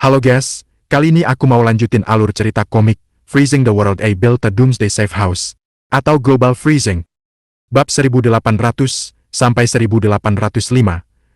Halo guys, kali ini aku mau lanjutin alur cerita komik Freezing the World A Built a Doomsday Safe House atau Global Freezing. Bab 1800 sampai 1805.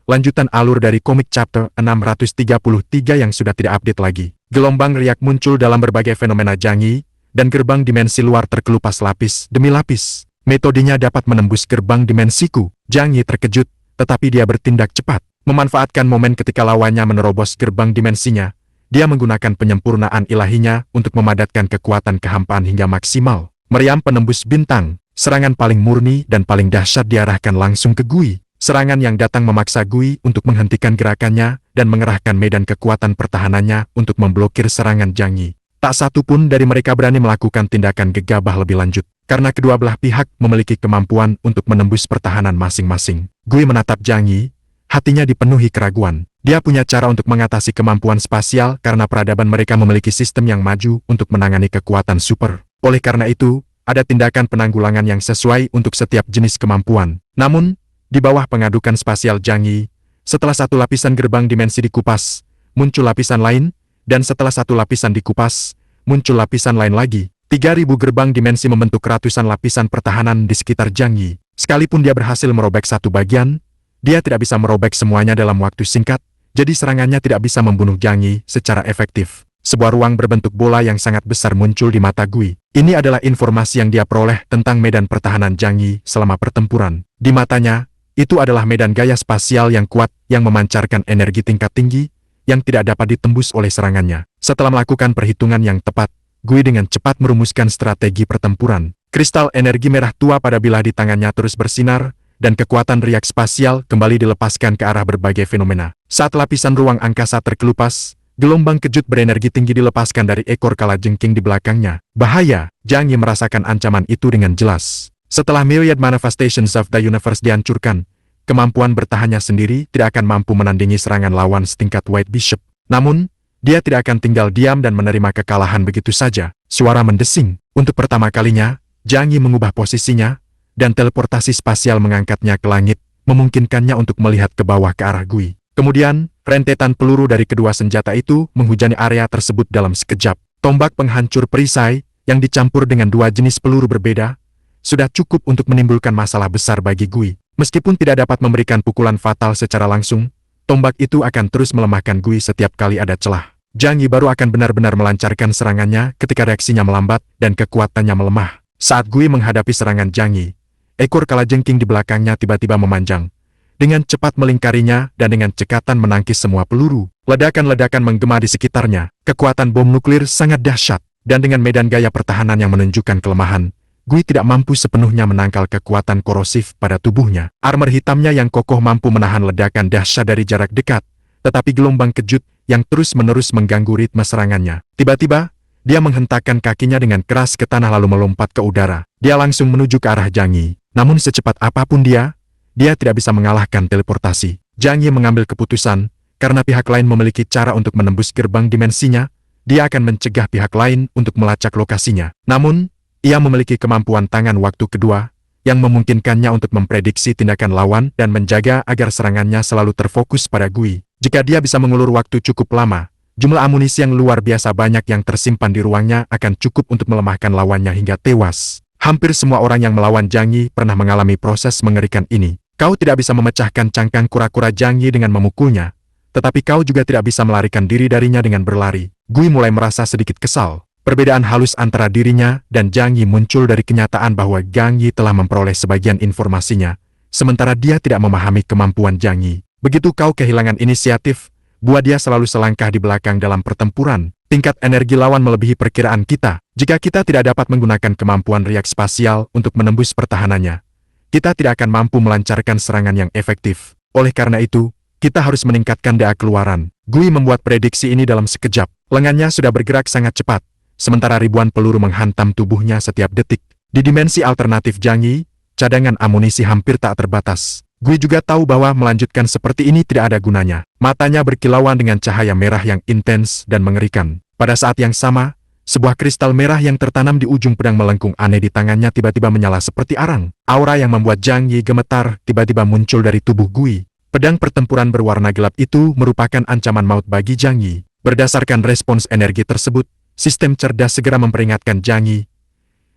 Lanjutan alur dari komik chapter 633 yang sudah tidak update lagi. Gelombang riak muncul dalam berbagai fenomena jangi, dan gerbang dimensi luar terkelupas lapis demi lapis. Metodenya dapat menembus gerbang dimensiku. Jangi terkejut, tetapi dia bertindak cepat. Memanfaatkan momen ketika lawannya menerobos gerbang dimensinya, dia menggunakan penyempurnaan ilahinya untuk memadatkan kekuatan kehampaan hingga maksimal. Meriam penembus bintang, serangan paling murni dan paling dahsyat diarahkan langsung ke Gui. Serangan yang datang memaksa Gui untuk menghentikan gerakannya dan mengerahkan medan kekuatan pertahanannya untuk memblokir serangan Jangi. Tak satu pun dari mereka berani melakukan tindakan gegabah lebih lanjut, karena kedua belah pihak memiliki kemampuan untuk menembus pertahanan masing-masing. Gui menatap Jangi, hatinya dipenuhi keraguan. Dia punya cara untuk mengatasi kemampuan spasial karena peradaban mereka memiliki sistem yang maju untuk menangani kekuatan super. Oleh karena itu, ada tindakan penanggulangan yang sesuai untuk setiap jenis kemampuan. Namun, di bawah pengadukan spasial Jangi, setelah satu lapisan gerbang dimensi dikupas, muncul lapisan lain, dan setelah satu lapisan dikupas, muncul lapisan lain lagi. 3000 gerbang dimensi membentuk ratusan lapisan pertahanan di sekitar Jangi. Sekalipun dia berhasil merobek satu bagian, dia tidak bisa merobek semuanya dalam waktu singkat, jadi serangannya tidak bisa membunuh Jangi secara efektif. Sebuah ruang berbentuk bola yang sangat besar muncul di mata Gui. Ini adalah informasi yang dia peroleh tentang medan pertahanan Jangi selama pertempuran. Di matanya, itu adalah medan gaya spasial yang kuat yang memancarkan energi tingkat tinggi yang tidak dapat ditembus oleh serangannya. Setelah melakukan perhitungan yang tepat, Gui dengan cepat merumuskan strategi pertempuran. Kristal energi merah tua pada bilah di tangannya terus bersinar, dan kekuatan riak spasial kembali dilepaskan ke arah berbagai fenomena. Saat lapisan ruang angkasa terkelupas, gelombang kejut berenergi tinggi dilepaskan dari ekor kalajengking di belakangnya. Bahaya! Jangi merasakan ancaman itu dengan jelas. Setelah myriad manifestations of the universe dihancurkan, kemampuan bertahannya sendiri tidak akan mampu menandingi serangan lawan setingkat White Bishop. Namun, dia tidak akan tinggal diam dan menerima kekalahan begitu saja. Suara mendesing. Untuk pertama kalinya, Jangi mengubah posisinya, dan teleportasi spasial mengangkatnya ke langit, memungkinkannya untuk melihat ke bawah ke arah Gui. Kemudian, rentetan peluru dari kedua senjata itu menghujani area tersebut dalam sekejap. Tombak penghancur perisai, yang dicampur dengan dua jenis peluru berbeda, sudah cukup untuk menimbulkan masalah besar bagi Gui. Meskipun tidak dapat memberikan pukulan fatal secara langsung, tombak itu akan terus melemahkan Gui setiap kali ada celah. Jangi baru akan benar-benar melancarkan serangannya ketika reaksinya melambat dan kekuatannya melemah. Saat Gui menghadapi serangan Jangi, ekor kalajengking di belakangnya tiba-tiba memanjang. Dengan cepat melingkarinya dan dengan cekatan menangkis semua peluru. Ledakan-ledakan menggema di sekitarnya. Kekuatan bom nuklir sangat dahsyat. Dan dengan medan gaya pertahanan yang menunjukkan kelemahan, Gui tidak mampu sepenuhnya menangkal kekuatan korosif pada tubuhnya. Armor hitamnya yang kokoh mampu menahan ledakan dahsyat dari jarak dekat. Tetapi gelombang kejut yang terus-menerus mengganggu ritme serangannya. Tiba-tiba, dia menghentakkan kakinya dengan keras ke tanah lalu melompat ke udara. Dia langsung menuju ke arah Jangi. Namun secepat apapun dia tidak bisa mengalahkan teleportasi. Jangi mengambil keputusan, karena pihak lain memiliki cara untuk menembus gerbang dimensinya, dia akan mencegah pihak lain untuk melacak lokasinya. Namun, ia memiliki kemampuan tangan waktu kedua, yang memungkinkannya untuk memprediksi tindakan lawan dan menjaga agar serangannya selalu terfokus pada Gui. Jika dia bisa mengulur waktu cukup lama, jumlah amunisi yang luar biasa banyak yang tersimpan di ruangnya akan cukup untuk melemahkan lawannya hingga tewas. Hampir semua orang yang melawan Jangi pernah mengalami proses mengerikan ini. Kau tidak bisa memecahkan cangkang kura-kura Jangi dengan memukulnya, tetapi kau juga tidak bisa melarikan diri darinya dengan berlari. Gui mulai merasa sedikit kesal. Perbedaan halus antara dirinya dan Jangi muncul dari kenyataan bahwa Jangi telah memperoleh sebagian informasinya, sementara dia tidak memahami kemampuan Jangi. Begitu kau kehilangan inisiatif, buat dia selalu selangkah di belakang dalam pertempuran. Tingkat energi lawan melebihi perkiraan kita. Jika kita tidak dapat menggunakan kemampuan riak spasial untuk menembus pertahanannya, kita tidak akan mampu melancarkan serangan yang efektif. Oleh karena itu, kita harus meningkatkan daya keluaran. Gui membuat prediksi ini dalam sekejap. Lengannya sudah bergerak sangat cepat, sementara ribuan peluru menghantam tubuhnya setiap detik. Di dimensi alternatif Jangi, cadangan amunisi hampir tak terbatas. Gui juga tahu bahwa melanjutkan seperti ini tidak ada gunanya. Matanya berkilauan dengan cahaya merah yang intens dan mengerikan. Pada saat yang sama, sebuah kristal merah yang tertanam di ujung pedang melengkung aneh di tangannya tiba-tiba menyala seperti arang. Aura yang membuat Jangi gemetar tiba-tiba muncul dari tubuh Gui. Pedang pertempuran berwarna gelap itu merupakan ancaman maut bagi Jangi. Berdasarkan respons energi tersebut, sistem cerdas segera memperingatkan Zhang Yi,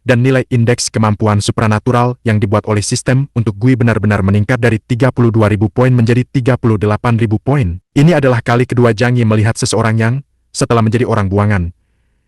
dan nilai indeks kemampuan supranatural yang dibuat oleh sistem untuk Gui benar-benar meningkat dari 32.000 poin menjadi 38.000 poin. Ini adalah kali kedua Zhang Yi melihat seseorang yang, setelah menjadi orang buangan,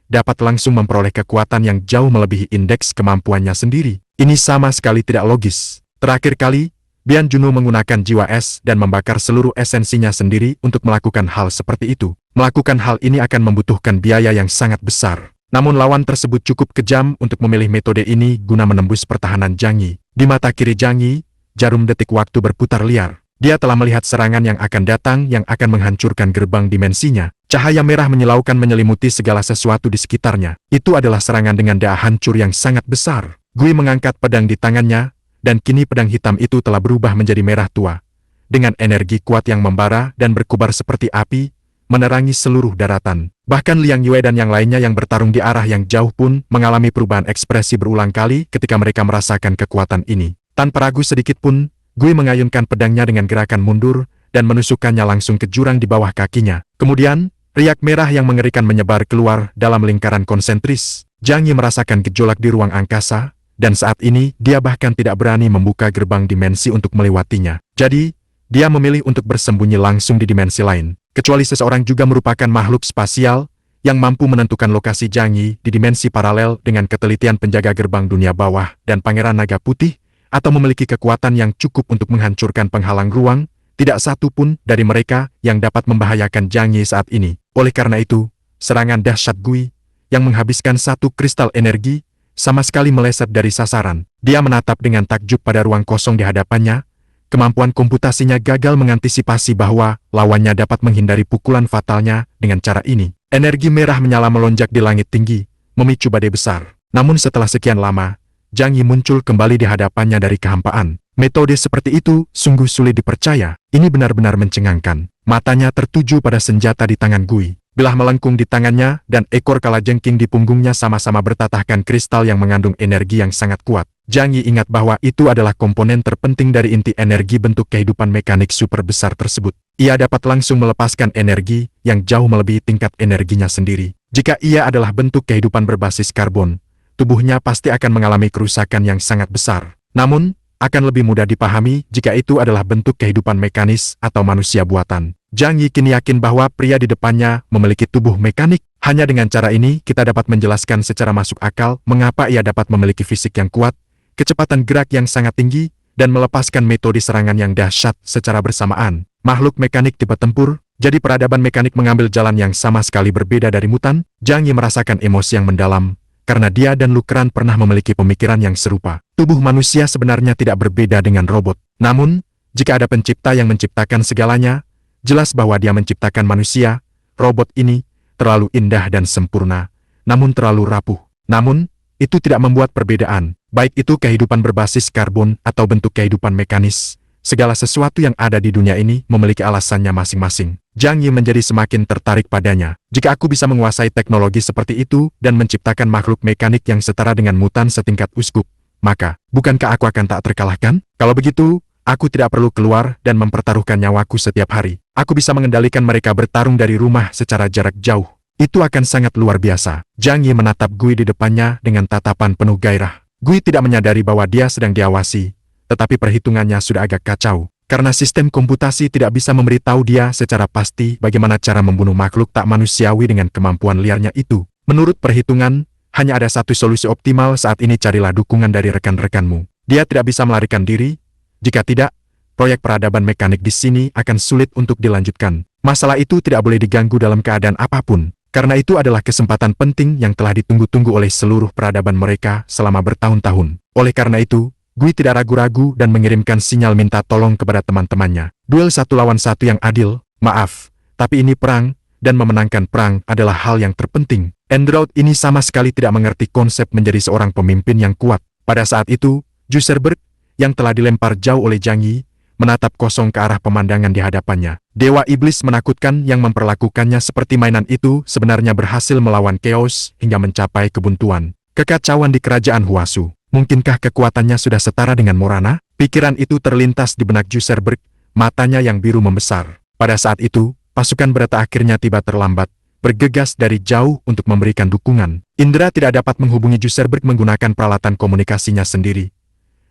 dapat langsung memperoleh kekuatan yang jauh melebihi indeks kemampuannya sendiri. Ini sama sekali tidak logis. Terakhir kali, Bian Juno menggunakan jiwa es dan membakar seluruh esensinya sendiri untuk melakukan hal seperti itu. Melakukan hal ini akan membutuhkan biaya yang sangat besar. Namun lawan tersebut cukup kejam untuk memilih metode ini guna menembus pertahanan Zhang Yi. Di mata kiri Zhang Yi, jarum detik waktu berputar liar. Dia telah melihat serangan yang akan datang yang akan menghancurkan gerbang dimensinya. Cahaya merah menyilaukan menyelimuti segala sesuatu di sekitarnya. Itu adalah serangan dengan daya hancur yang sangat besar. Gui mengangkat pedang di tangannya, dan kini pedang hitam itu telah berubah menjadi merah tua. Dengan energi kuat yang membara dan berkobar seperti api, menerangi seluruh daratan. Bahkan Liang Yue dan yang lainnya yang bertarung di arah yang jauh pun mengalami perubahan ekspresi berulang kali ketika mereka merasakan kekuatan ini. Tanpa ragu sedikit pun, Gui mengayunkan pedangnya dengan gerakan mundur dan menusukkannya langsung ke jurang di bawah kakinya. Kemudian, riak merah yang mengerikan menyebar keluar dalam lingkaran konsentris. Zhang Yi merasakan gejolak di ruang angkasa, dan saat ini dia bahkan tidak berani membuka gerbang dimensi untuk melewatinya. Jadi, dia memilih untuk bersembunyi langsung di dimensi lain. Kecuali seseorang juga merupakan makhluk spasial yang mampu menentukan lokasi Zhang Yi di dimensi paralel dengan ketelitian penjaga gerbang dunia bawah dan Pangeran Naga Putih, atau memiliki kekuatan yang cukup untuk menghancurkan penghalang ruang, tidak satu pun dari mereka yang dapat membahayakan Zhang Yi saat ini. Oleh karena itu, serangan dahsyat Gui, yang menghabiskan satu kristal energi, sama sekali meleset dari sasaran. Dia menatap dengan takjub pada ruang kosong di hadapannya. Kemampuan komputasinya gagal mengantisipasi bahwa lawannya dapat menghindari pukulan fatalnya dengan cara ini. Energi merah menyala melonjak di langit tinggi, memicu badai besar. Namun setelah sekian lama, Zhang Yi muncul kembali di hadapannya dari kehampaan. Metode seperti itu sungguh sulit dipercaya. Ini benar-benar mencengangkan. Matanya tertuju pada senjata di tangan Gui. Bilah melengkung di tangannya dan ekor kalajengking di punggungnya sama-sama bertatahkan kristal yang mengandung energi yang sangat kuat. Zhang Yi ingat bahwa itu adalah komponen terpenting dari inti energi bentuk kehidupan mekanik super besar tersebut. Ia dapat langsung melepaskan energi yang jauh melebihi tingkat energinya sendiri. Jika ia adalah bentuk kehidupan berbasis karbon, tubuhnya pasti akan mengalami kerusakan yang sangat besar. Namun, akan lebih mudah dipahami jika itu adalah bentuk kehidupan mekanis atau manusia buatan. Zhang Yi kini yakin bahwa pria di depannya memiliki tubuh mekanik. Hanya dengan cara ini kita dapat menjelaskan secara masuk akal mengapa ia dapat memiliki fisik yang kuat, kecepatan gerak yang sangat tinggi, dan melepaskan metode serangan yang dahsyat secara bersamaan. Makhluk mekanik tipe tempur, jadi peradaban mekanik mengambil jalan yang sama sekali berbeda dari mutan. Zhang Yi merasakan emosi yang mendalam, karena dia dan Lu Kran pernah memiliki pemikiran yang serupa. Tubuh manusia sebenarnya tidak berbeda dengan robot. Namun, jika ada pencipta yang menciptakan segalanya, jelas bahwa dia menciptakan manusia. Robot ini terlalu indah dan sempurna, namun terlalu rapuh. Namun, itu tidak membuat perbedaan. Baik itu kehidupan berbasis karbon atau bentuk kehidupan mekanis, segala sesuatu yang ada di dunia ini memiliki alasannya masing-masing. Zhang Yi menjadi semakin tertarik padanya. Jika aku bisa menguasai teknologi seperti itu dan menciptakan makhluk mekanik yang setara dengan mutan setingkat uskup, maka, bukankah aku akan tak terkalahkan? Kalau begitu, aku tidak perlu keluar dan mempertaruhkan nyawaku setiap hari. Aku bisa mengendalikan mereka bertarung dari rumah secara jarak jauh. Itu akan sangat luar biasa. Zhang Yi menatap Gui di depannya dengan tatapan penuh gairah. Gui tidak menyadari bahwa dia sedang diawasi, tetapi perhitungannya sudah agak kacau. Karena sistem komputasi tidak bisa memberitahu dia secara pasti bagaimana cara membunuh makhluk tak manusiawi dengan kemampuan liarnya itu. Menurut perhitungan, hanya ada satu solusi optimal saat ini, carilah dukungan dari rekan-rekanmu. Dia tidak bisa melarikan diri. Jika tidak, proyek peradaban mekanik di sini akan sulit untuk dilanjutkan. Masalah itu tidak boleh diganggu dalam keadaan apapun. Karena itu adalah kesempatan penting yang telah ditunggu-tunggu oleh seluruh peradaban mereka selama bertahun-tahun. Oleh karena itu, Gui tidak ragu-ragu dan mengirimkan sinyal minta tolong kepada teman-temannya. Duel 1 lawan 1 yang adil, maaf, tapi ini perang, dan memenangkan perang adalah hal yang terpenting. Android ini sama sekali tidak mengerti konsep menjadi seorang pemimpin yang kuat. Pada saat itu, Juserberg, yang telah dilempar jauh oleh Zhang Yi, menatap kosong ke arah pemandangan di hadapannya. Dewa iblis menakutkan yang memperlakukannya seperti mainan itu sebenarnya berhasil melawan chaos hingga mencapai kebuntuan. Kekacauan di kerajaan Huasu. Mungkinkah kekuatannya sudah setara dengan Morana? Pikiran itu terlintas di benak Juserberg, matanya yang biru membesar. Pada saat itu, pasukan Berata akhirnya tiba terlambat, bergegas dari jauh untuk memberikan dukungan. Indra tidak dapat menghubungi Juserberg menggunakan peralatan komunikasinya sendiri.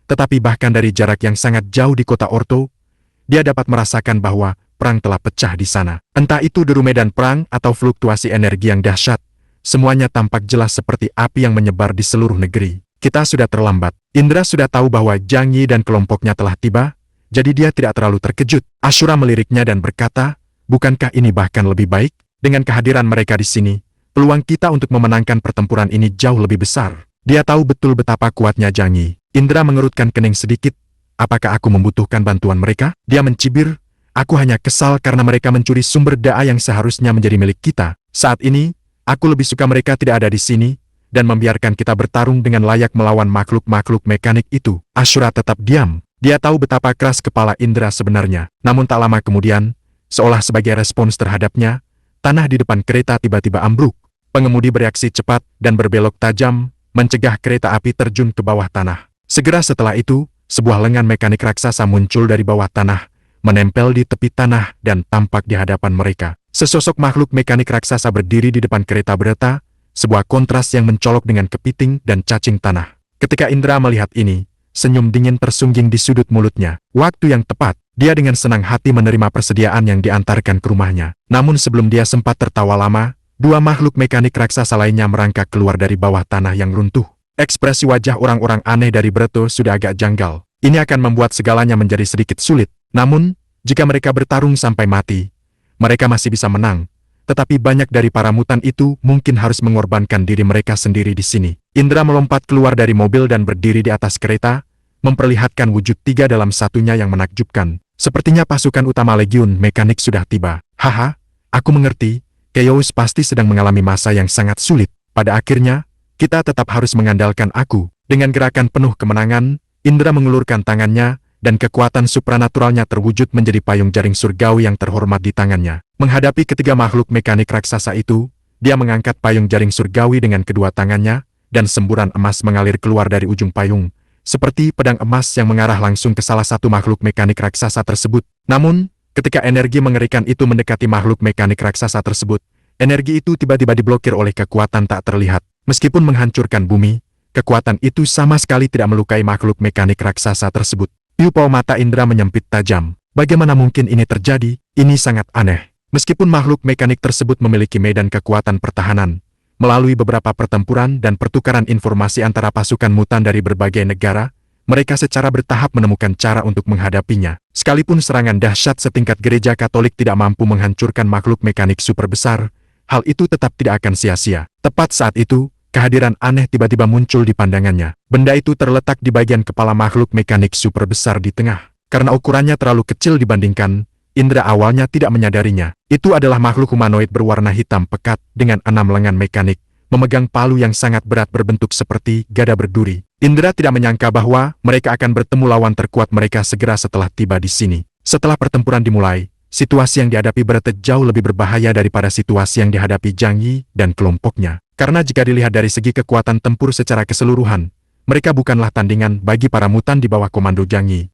Tetapi bahkan dari jarak yang sangat jauh di kota Orto, dia dapat merasakan bahwa perang telah pecah di sana. Entah itu deru medan perang atau fluktuasi energi yang dahsyat, semuanya tampak jelas seperti api yang menyebar di seluruh negeri. Kita sudah terlambat. Indra sudah tahu bahwa Zhang Yi dan kelompoknya telah tiba, jadi dia tidak terlalu terkejut. Ashura meliriknya dan berkata, bukankah ini bahkan lebih baik? Dengan kehadiran mereka di sini, peluang kita untuk memenangkan pertempuran ini jauh lebih besar. Dia tahu betul betapa kuatnya Zhang Yi. Indra mengerutkan kening sedikit. Apakah aku membutuhkan bantuan mereka? Dia mencibir. Aku hanya kesal karena mereka mencuri sumber daya yang seharusnya menjadi milik kita. Saat ini, aku lebih suka mereka tidak ada di sini, dan membiarkan kita bertarung dengan layak melawan makhluk-makhluk mekanik itu. Ashura tetap diam. Dia tahu betapa keras kepala Indra sebenarnya. Namun tak lama kemudian, seolah sebagai respons terhadapnya, tanah di depan kereta tiba-tiba ambruk. Pengemudi bereaksi cepat dan berbelok tajam, mencegah kereta api terjun ke bawah tanah. Segera setelah itu, sebuah lengan mekanik raksasa muncul dari bawah tanah, menempel di tepi tanah dan tampak di hadapan mereka. Sesosok makhluk mekanik raksasa berdiri di depan kereta bereta, sebuah kontras yang mencolok dengan kepiting dan cacing tanah. Ketika Indra melihat ini, senyum dingin tersungging di sudut mulutnya. Waktu yang tepat, dia dengan senang hati menerima persediaan yang diantarkan ke rumahnya. Namun sebelum dia sempat tertawa lama, dua makhluk mekanik raksasa lainnya merangkak keluar dari bawah tanah yang runtuh. Ekspresi wajah orang-orang aneh dari Breto sudah agak janggal. Ini akan membuat segalanya menjadi sedikit sulit. Namun, jika mereka bertarung sampai mati, mereka masih bisa menang. Tetapi banyak dari para mutan itu mungkin harus mengorbankan diri mereka sendiri di sini. Indra melompat keluar dari mobil dan berdiri di atas kereta, memperlihatkan wujud 3 dalam 1-nya yang menakjubkan. Sepertinya pasukan utama Legiun Mekanik sudah tiba. Haha, aku mengerti, Chaos pasti sedang mengalami masa yang sangat sulit. Pada akhirnya, kita tetap harus mengandalkan aku. Dengan gerakan penuh kemenangan, Indra mengulurkan tangannya, dan kekuatan supranaturalnya terwujud menjadi payung jaring surgawi yang terhormat di tangannya. Menghadapi ketiga makhluk mekanik raksasa itu, dia mengangkat payung jaring surgawi dengan kedua tangannya, dan semburan emas mengalir keluar dari ujung payung, seperti pedang emas yang mengarah langsung ke salah satu makhluk mekanik raksasa tersebut. Namun, ketika energi mengerikan itu mendekati makhluk mekanik raksasa tersebut, energi itu tiba-tiba diblokir oleh kekuatan tak terlihat. Meskipun menghancurkan bumi, kekuatan itu sama sekali tidak melukai makhluk mekanik raksasa tersebut. Pupil mata Indra menyempit tajam. Bagaimana mungkin ini terjadi? Ini sangat aneh. Meskipun makhluk mekanik tersebut memiliki medan kekuatan pertahanan, melalui beberapa pertempuran dan pertukaran informasi antara pasukan mutan dari berbagai negara, mereka secara bertahap menemukan cara untuk menghadapinya. Sekalipun serangan dahsyat setingkat gereja Katolik tidak mampu menghancurkan makhluk mekanik super besar, hal itu tetap tidak akan sia-sia. Tepat saat itu, kehadiran aneh tiba-tiba muncul di pandangannya. Benda itu terletak di bagian kepala makhluk mekanik super besar di tengah. Karena ukurannya terlalu kecil dibandingkan, Indra awalnya tidak menyadarinya. Itu adalah makhluk humanoid berwarna hitam pekat dengan 6 lengan mekanik, memegang palu yang sangat berat berbentuk seperti gada berduri. Indra tidak menyangka bahwa mereka akan bertemu lawan terkuat mereka segera setelah tiba di sini. Setelah pertempuran dimulai, situasi yang dihadapi Bretet jauh lebih berbahaya daripada situasi yang dihadapi Zhang Yi dan kelompoknya. Karena jika dilihat dari segi kekuatan tempur secara keseluruhan, mereka bukanlah tandingan bagi para mutan di bawah komando Zhang Yi.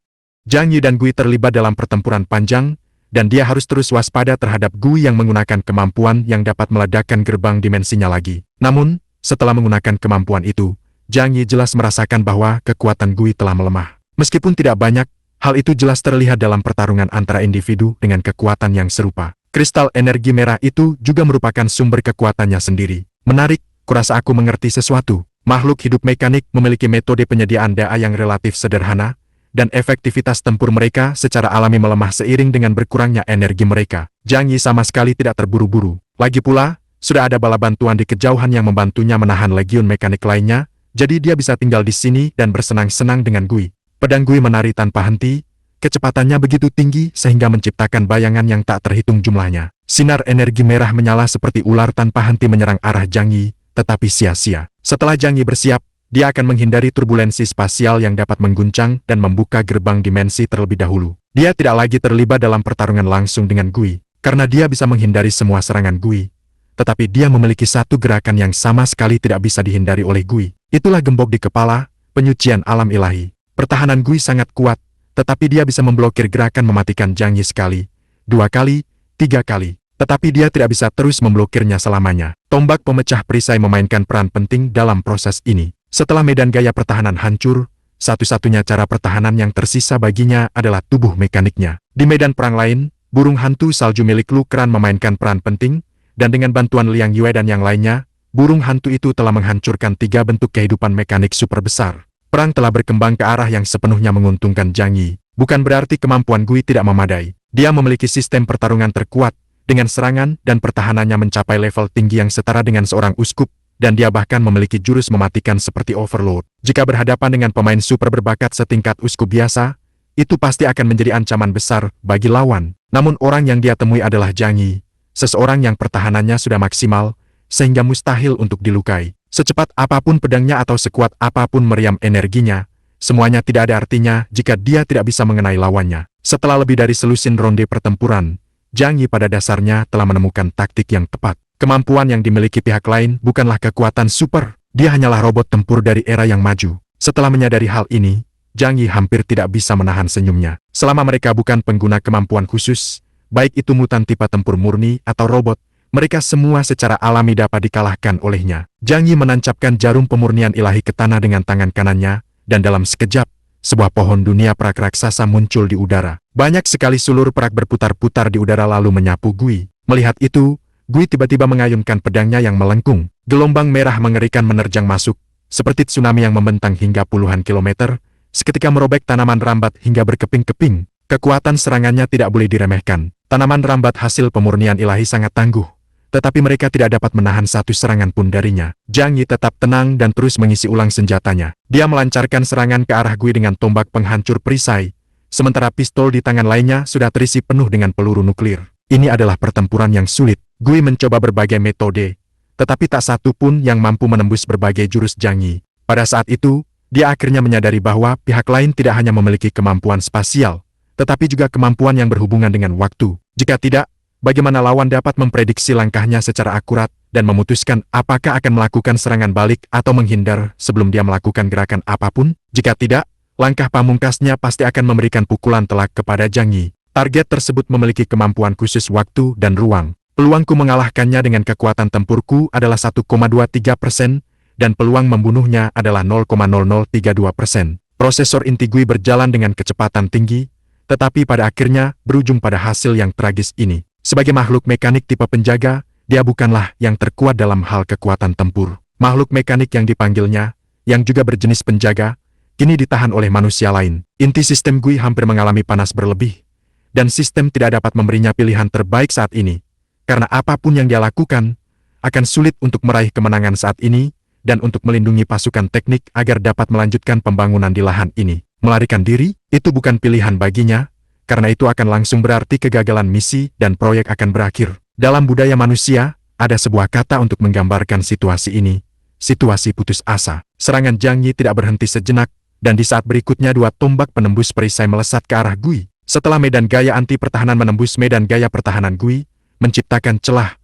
Zhang Yi dan Gui terlibat dalam pertempuran panjang, dan dia harus terus waspada terhadap Gui yang menggunakan kemampuan yang dapat meledakkan gerbang dimensinya lagi. Namun, setelah menggunakan kemampuan itu, Zhang Yi jelas merasakan bahwa kekuatan Gui telah melemah. Meskipun tidak banyak, hal itu jelas terlihat dalam pertarungan antara individu dengan kekuatan yang serupa. Kristal energi merah itu juga merupakan sumber kekuatannya sendiri. Menarik, kurasa aku mengerti sesuatu. Makhluk hidup mekanik memiliki metode penyediaan daya yang relatif sederhana, dan efektivitas tempur mereka secara alami melemah seiring dengan berkurangnya energi mereka. Zhang Yi sama sekali tidak terburu-buru. Lagi pula, sudah ada bala bantuan di kejauhan yang membantunya menahan legiun mekanik lainnya, jadi dia bisa tinggal di sini dan bersenang-senang dengan Gui. Pedang Gui menari tanpa henti, kecepatannya begitu tinggi sehingga menciptakan bayangan yang tak terhitung jumlahnya. Sinar energi merah menyala seperti ular tanpa henti menyerang arah Zhang Yi, tetapi sia-sia. Setelah Zhang Yi bersiap, dia akan menghindari turbulensi spasial yang dapat mengguncang dan membuka gerbang dimensi terlebih dahulu. Dia tidak lagi terlibat dalam pertarungan langsung dengan Gui, karena dia bisa menghindari semua serangan Gui. Tetapi dia memiliki satu gerakan yang sama sekali tidak bisa dihindari oleh Gui. Itulah gembok di kepala, penyucian alam ilahi. Pertahanan Gui sangat kuat, tetapi dia bisa memblokir gerakan mematikan Zhang Yi sekali, 2 kali, 3 kali. Tetapi dia tidak bisa terus memblokirnya selamanya. Tombak pemecah perisai memainkan peran penting dalam proses ini. Setelah medan gaya pertahanan hancur, satu-satunya cara pertahanan yang tersisa baginya adalah tubuh mekaniknya. Di medan perang lain, burung hantu salju milik Lu Kran memainkan peran penting, dan dengan bantuan Liang Yue dan yang lainnya, burung hantu itu telah menghancurkan 3 bentuk kehidupan mekanik super besar. Perang telah berkembang ke arah yang sepenuhnya menguntungkan Zhang Yi. Bukan berarti kemampuan Gui tidak memadai. Dia memiliki sistem pertarungan terkuat, dengan serangan dan pertahanannya mencapai level tinggi yang setara dengan seorang uskup, dan dia bahkan memiliki jurus mematikan seperti Overlord. Jika berhadapan dengan pemain super berbakat setingkat uskup biasa, itu pasti akan menjadi ancaman besar bagi lawan. Namun orang yang dia temui adalah Zhang Yi, seseorang yang pertahanannya sudah maksimal, sehingga mustahil untuk dilukai. Secepat apapun pedangnya atau sekuat apapun meriam energinya, semuanya tidak ada artinya jika dia tidak bisa mengenai lawannya. Setelah lebih dari selusin ronde pertempuran, Zhang Yi pada dasarnya telah menemukan taktik yang tepat. Kemampuan yang dimiliki pihak lain bukanlah kekuatan super, dia hanyalah robot tempur dari era yang maju. Setelah menyadari hal ini, Zhang Yi hampir tidak bisa menahan senyumnya. Selama mereka bukan pengguna kemampuan khusus, baik itu mutan tipe tempur murni atau robot, mereka semua secara alami dapat dikalahkan olehnya. Zhang Yi menancapkan jarum pemurnian ilahi ke tanah dengan tangan kanannya, dan dalam sekejap, sebuah pohon dunia perak raksasa muncul di udara. Banyak sekali sulur perak berputar-putar di udara lalu menyapu Gui. Melihat itu, Gui tiba-tiba mengayunkan pedangnya yang melengkung. Gelombang merah mengerikan menerjang masuk, seperti tsunami yang membentang hingga puluhan kilometer, seketika merobek tanaman rambat hingga berkeping-keping. Kekuatan serangannya tidak boleh diremehkan. Tanaman rambat hasil pemurnian ilahi sangat tangguh, tetapi mereka tidak dapat menahan satu serangan pun darinya. Zhang Yi tetap tenang dan terus mengisi ulang senjatanya. Dia melancarkan serangan ke arah Gui dengan tombak penghancur perisai, sementara pistol di tangan lainnya sudah terisi penuh dengan peluru nuklir. Ini adalah pertempuran yang sulit. Gui mencoba berbagai metode, tetapi tak satu pun yang mampu menembus berbagai jurus Zhang Yi. Pada saat itu, dia akhirnya menyadari bahwa pihak lain tidak hanya memiliki kemampuan spasial, tetapi juga kemampuan yang berhubungan dengan waktu. Jika tidak, bagaimana lawan dapat memprediksi langkahnya secara akurat dan memutuskan apakah akan melakukan serangan balik atau menghindar sebelum dia melakukan gerakan apapun? Jika tidak, langkah pamungkasnya pasti akan memberikan pukulan telak kepada Zhang Yi. Target tersebut memiliki kemampuan khusus waktu dan ruang. Peluangku mengalahkannya dengan kekuatan tempurku adalah 1,23%, dan peluang membunuhnya adalah 0,0032%. Prosesor inti Gui berjalan dengan kecepatan tinggi, tetapi pada akhirnya berujung pada hasil yang tragis ini. Sebagai makhluk mekanik tipe penjaga, dia bukanlah yang terkuat dalam hal kekuatan tempur. Makhluk mekanik yang dipanggilnya, yang juga berjenis penjaga, kini ditahan oleh manusia lain. Inti sistem Gui hampir mengalami panas berlebih, dan sistem tidak dapat memberinya pilihan terbaik saat ini, karena apapun yang dia lakukan, akan sulit untuk meraih kemenangan saat ini, dan untuk melindungi pasukan teknik agar dapat melanjutkan pembangunan di lahan ini. Melarikan diri, itu bukan pilihan baginya, karena itu akan langsung berarti kegagalan misi dan proyek akan berakhir. Dalam budaya manusia, ada sebuah kata untuk menggambarkan situasi ini, situasi putus asa. Serangan Zhang Yi tidak berhenti sejenak, dan di saat berikutnya 2 tombak penembus perisai melesat ke arah Gui. Setelah medan gaya anti pertahanan menembus medan gaya pertahanan Gui, menciptakan celah,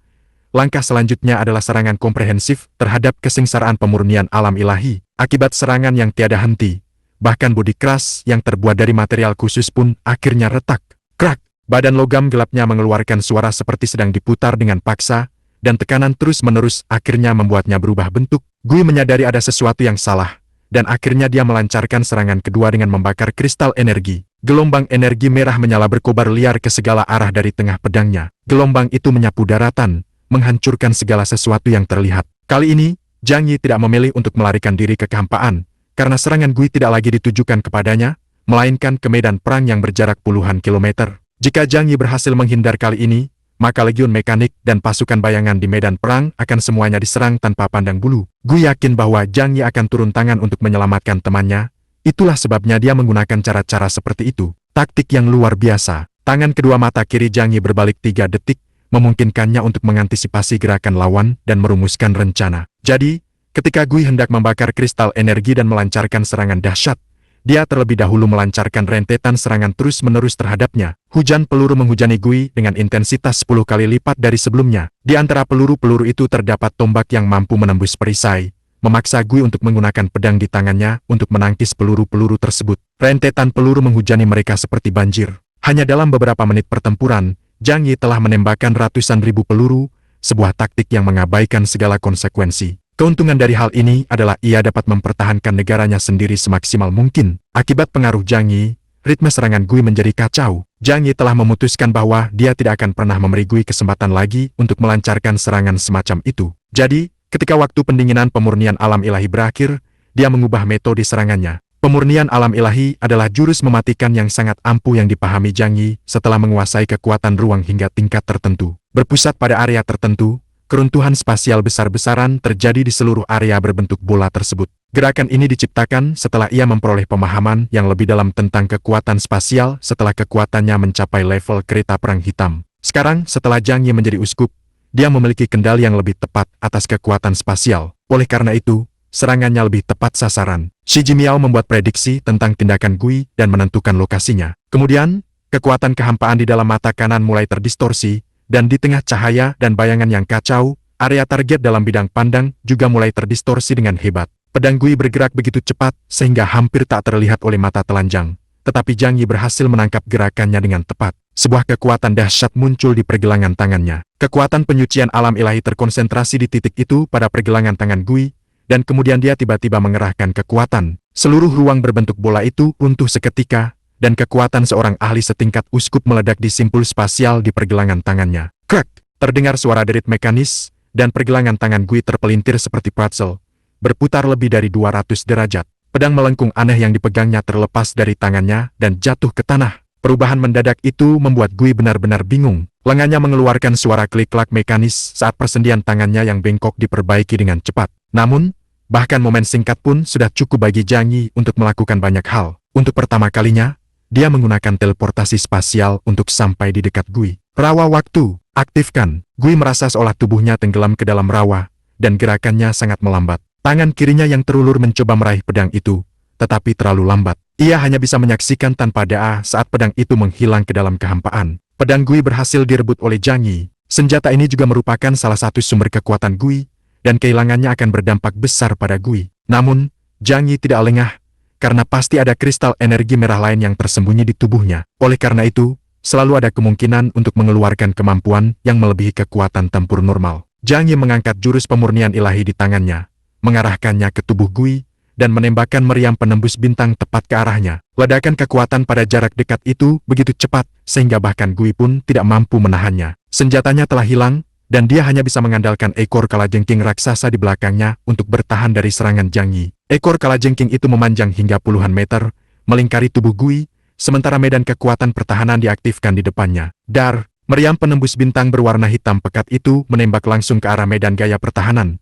langkah selanjutnya adalah serangan komprehensif terhadap kesengsaraan pemurnian alam ilahi. Akibat serangan yang tiada henti, bahkan bodi keras yang terbuat dari material khusus pun akhirnya retak. Krak! Badan logam gelapnya mengeluarkan suara seperti sedang diputar dengan paksa, dan tekanan terus-menerus akhirnya membuatnya berubah bentuk. Gui menyadari ada sesuatu yang salah, dan akhirnya dia melancarkan serangan kedua dengan membakar kristal energi. Gelombang energi merah menyala berkobar liar ke segala arah dari tengah pedangnya. Gelombang itu menyapu daratan, menghancurkan segala sesuatu yang terlihat. Kali ini, Zhang Yi tidak memilih untuk melarikan diri ke kehampaan, karena serangan Gui tidak lagi ditujukan kepadanya, melainkan ke medan perang yang berjarak puluhan kilometer. Jika Zhang Yi berhasil menghindar kali ini, maka legiun mekanik dan pasukan bayangan di medan perang akan semuanya diserang tanpa pandang bulu. Gui yakin bahwa Zhang Yi akan turun tangan untuk menyelamatkan temannya, itulah sebabnya dia menggunakan cara-cara seperti itu. Taktik yang luar biasa. Tangan kedua mata kiri Zhang Yi berbalik 3 detik, memungkinkannya untuk mengantisipasi gerakan lawan dan merumuskan rencana. Jadi, ketika Gui hendak membakar kristal energi dan melancarkan serangan dahsyat, dia terlebih dahulu melancarkan rentetan serangan terus-menerus terhadapnya. Hujan peluru menghujani Gui dengan intensitas 10 kali lipat dari sebelumnya. Di antara peluru-peluru itu terdapat tombak yang mampu menembus perisai, memaksa Gui untuk menggunakan pedang di tangannya untuk menangkis peluru-peluru tersebut. Rentetan peluru menghujani mereka seperti banjir. Hanya dalam beberapa menit pertempuran, Zhang Yi telah menembakkan ratusan ribu peluru, sebuah taktik yang mengabaikan segala konsekuensi. Keuntungan dari hal ini adalah ia dapat mempertahankan negaranya sendiri semaksimal mungkin. Akibat pengaruh Zhang Yi, ritme serangan Gui menjadi kacau. Zhang Yi telah memutuskan bahwa dia tidak akan pernah memberi Gui kesempatan lagi untuk melancarkan serangan semacam itu. Jadi, ketika waktu pendinginan pemurnian alam ilahi berakhir, dia mengubah metode serangannya. Pemurnian alam ilahi adalah jurus mematikan yang sangat ampuh yang dipahami Zhang Yi setelah menguasai kekuatan ruang hingga tingkat tertentu. Berpusat pada area tertentu, keruntuhan spasial besar-besaran terjadi di seluruh area berbentuk bola tersebut. Gerakan ini diciptakan setelah ia memperoleh pemahaman yang lebih dalam tentang kekuatan spasial setelah kekuatannya mencapai level kereta perang hitam. Sekarang, setelah Zhang Yi menjadi uskup, dia memiliki kendali yang lebih tepat atas kekuatan spasial. Oleh karena itu, serangannya lebih tepat sasaran. Shi Jimiao membuat prediksi tentang tindakan Gui dan menentukan lokasinya. Kemudian, kekuatan kehampaan di dalam mata kanan mulai terdistorsi, dan di tengah cahaya dan bayangan yang kacau, area target dalam bidang pandang juga mulai terdistorsi dengan hebat. Pedang Gui bergerak begitu cepat sehingga hampir tak terlihat oleh mata telanjang. Tetapi Zhang Yi berhasil menangkap gerakannya dengan tepat. Sebuah kekuatan dahsyat muncul di pergelangan tangannya. Kekuatan penyucian alam ilahi terkonsentrasi di titik itu pada pergelangan tangan Gui, dan kemudian dia tiba-tiba mengerahkan kekuatan. Seluruh ruang berbentuk bola itu runtuh seketika, dan kekuatan seorang ahli setingkat uskup meledak di simpul spasial di pergelangan tangannya. Krek! Terdengar suara derit mekanis, dan pergelangan tangan Gui terpelintir seperti pretzel, berputar lebih dari 200 derajat. Pedang melengkung aneh yang dipegangnya terlepas dari tangannya dan jatuh ke tanah. Perubahan mendadak itu membuat Gui benar-benar bingung. Lengannya mengeluarkan suara klik-klak mekanis saat persendian tangannya yang bengkok diperbaiki dengan cepat. Namun, bahkan momen singkat pun sudah cukup bagi Zhang Yi untuk melakukan banyak hal. Untuk pertama kalinya, dia menggunakan teleportasi spasial untuk sampai di dekat Gui. Rawa waktu, aktifkan. Gui merasa seolah tubuhnya tenggelam ke dalam rawa, dan gerakannya sangat melambat. Tangan kirinya yang terulur mencoba meraih pedang itu, tetapi terlalu lambat. Ia hanya bisa menyaksikan tanpa daya saat pedang itu menghilang ke dalam kehampaan. Pedang Gui berhasil direbut oleh Zhang Yi. Senjata ini juga merupakan salah satu sumber kekuatan Gui, dan kehilangannya akan berdampak besar pada Gui. Namun, Zhang Yi tidak lengah, karena pasti ada kristal energi merah lain yang tersembunyi di tubuhnya. Oleh karena itu, selalu ada kemungkinan untuk mengeluarkan kemampuan yang melebihi kekuatan tempur normal. Zhang Yi mengangkat jurus pemurnian ilahi di tangannya, mengarahkannya ke tubuh Gui, dan menembakkan meriam penembus bintang tepat ke arahnya. Ledakan kekuatan pada jarak dekat itu begitu cepat, sehingga bahkan Gui pun tidak mampu menahannya. Senjatanya telah hilang, dan dia hanya bisa mengandalkan ekor kalajengking raksasa di belakangnya untuk bertahan dari serangan Zhang Yi. Ekor kalajengking itu memanjang hingga puluhan meter, melingkari tubuh Gui, sementara medan kekuatan pertahanan diaktifkan di depannya. Dar, meriam penembus bintang berwarna hitam pekat itu menembak langsung ke arah medan gaya pertahanan.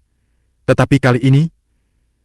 Tetapi kali ini,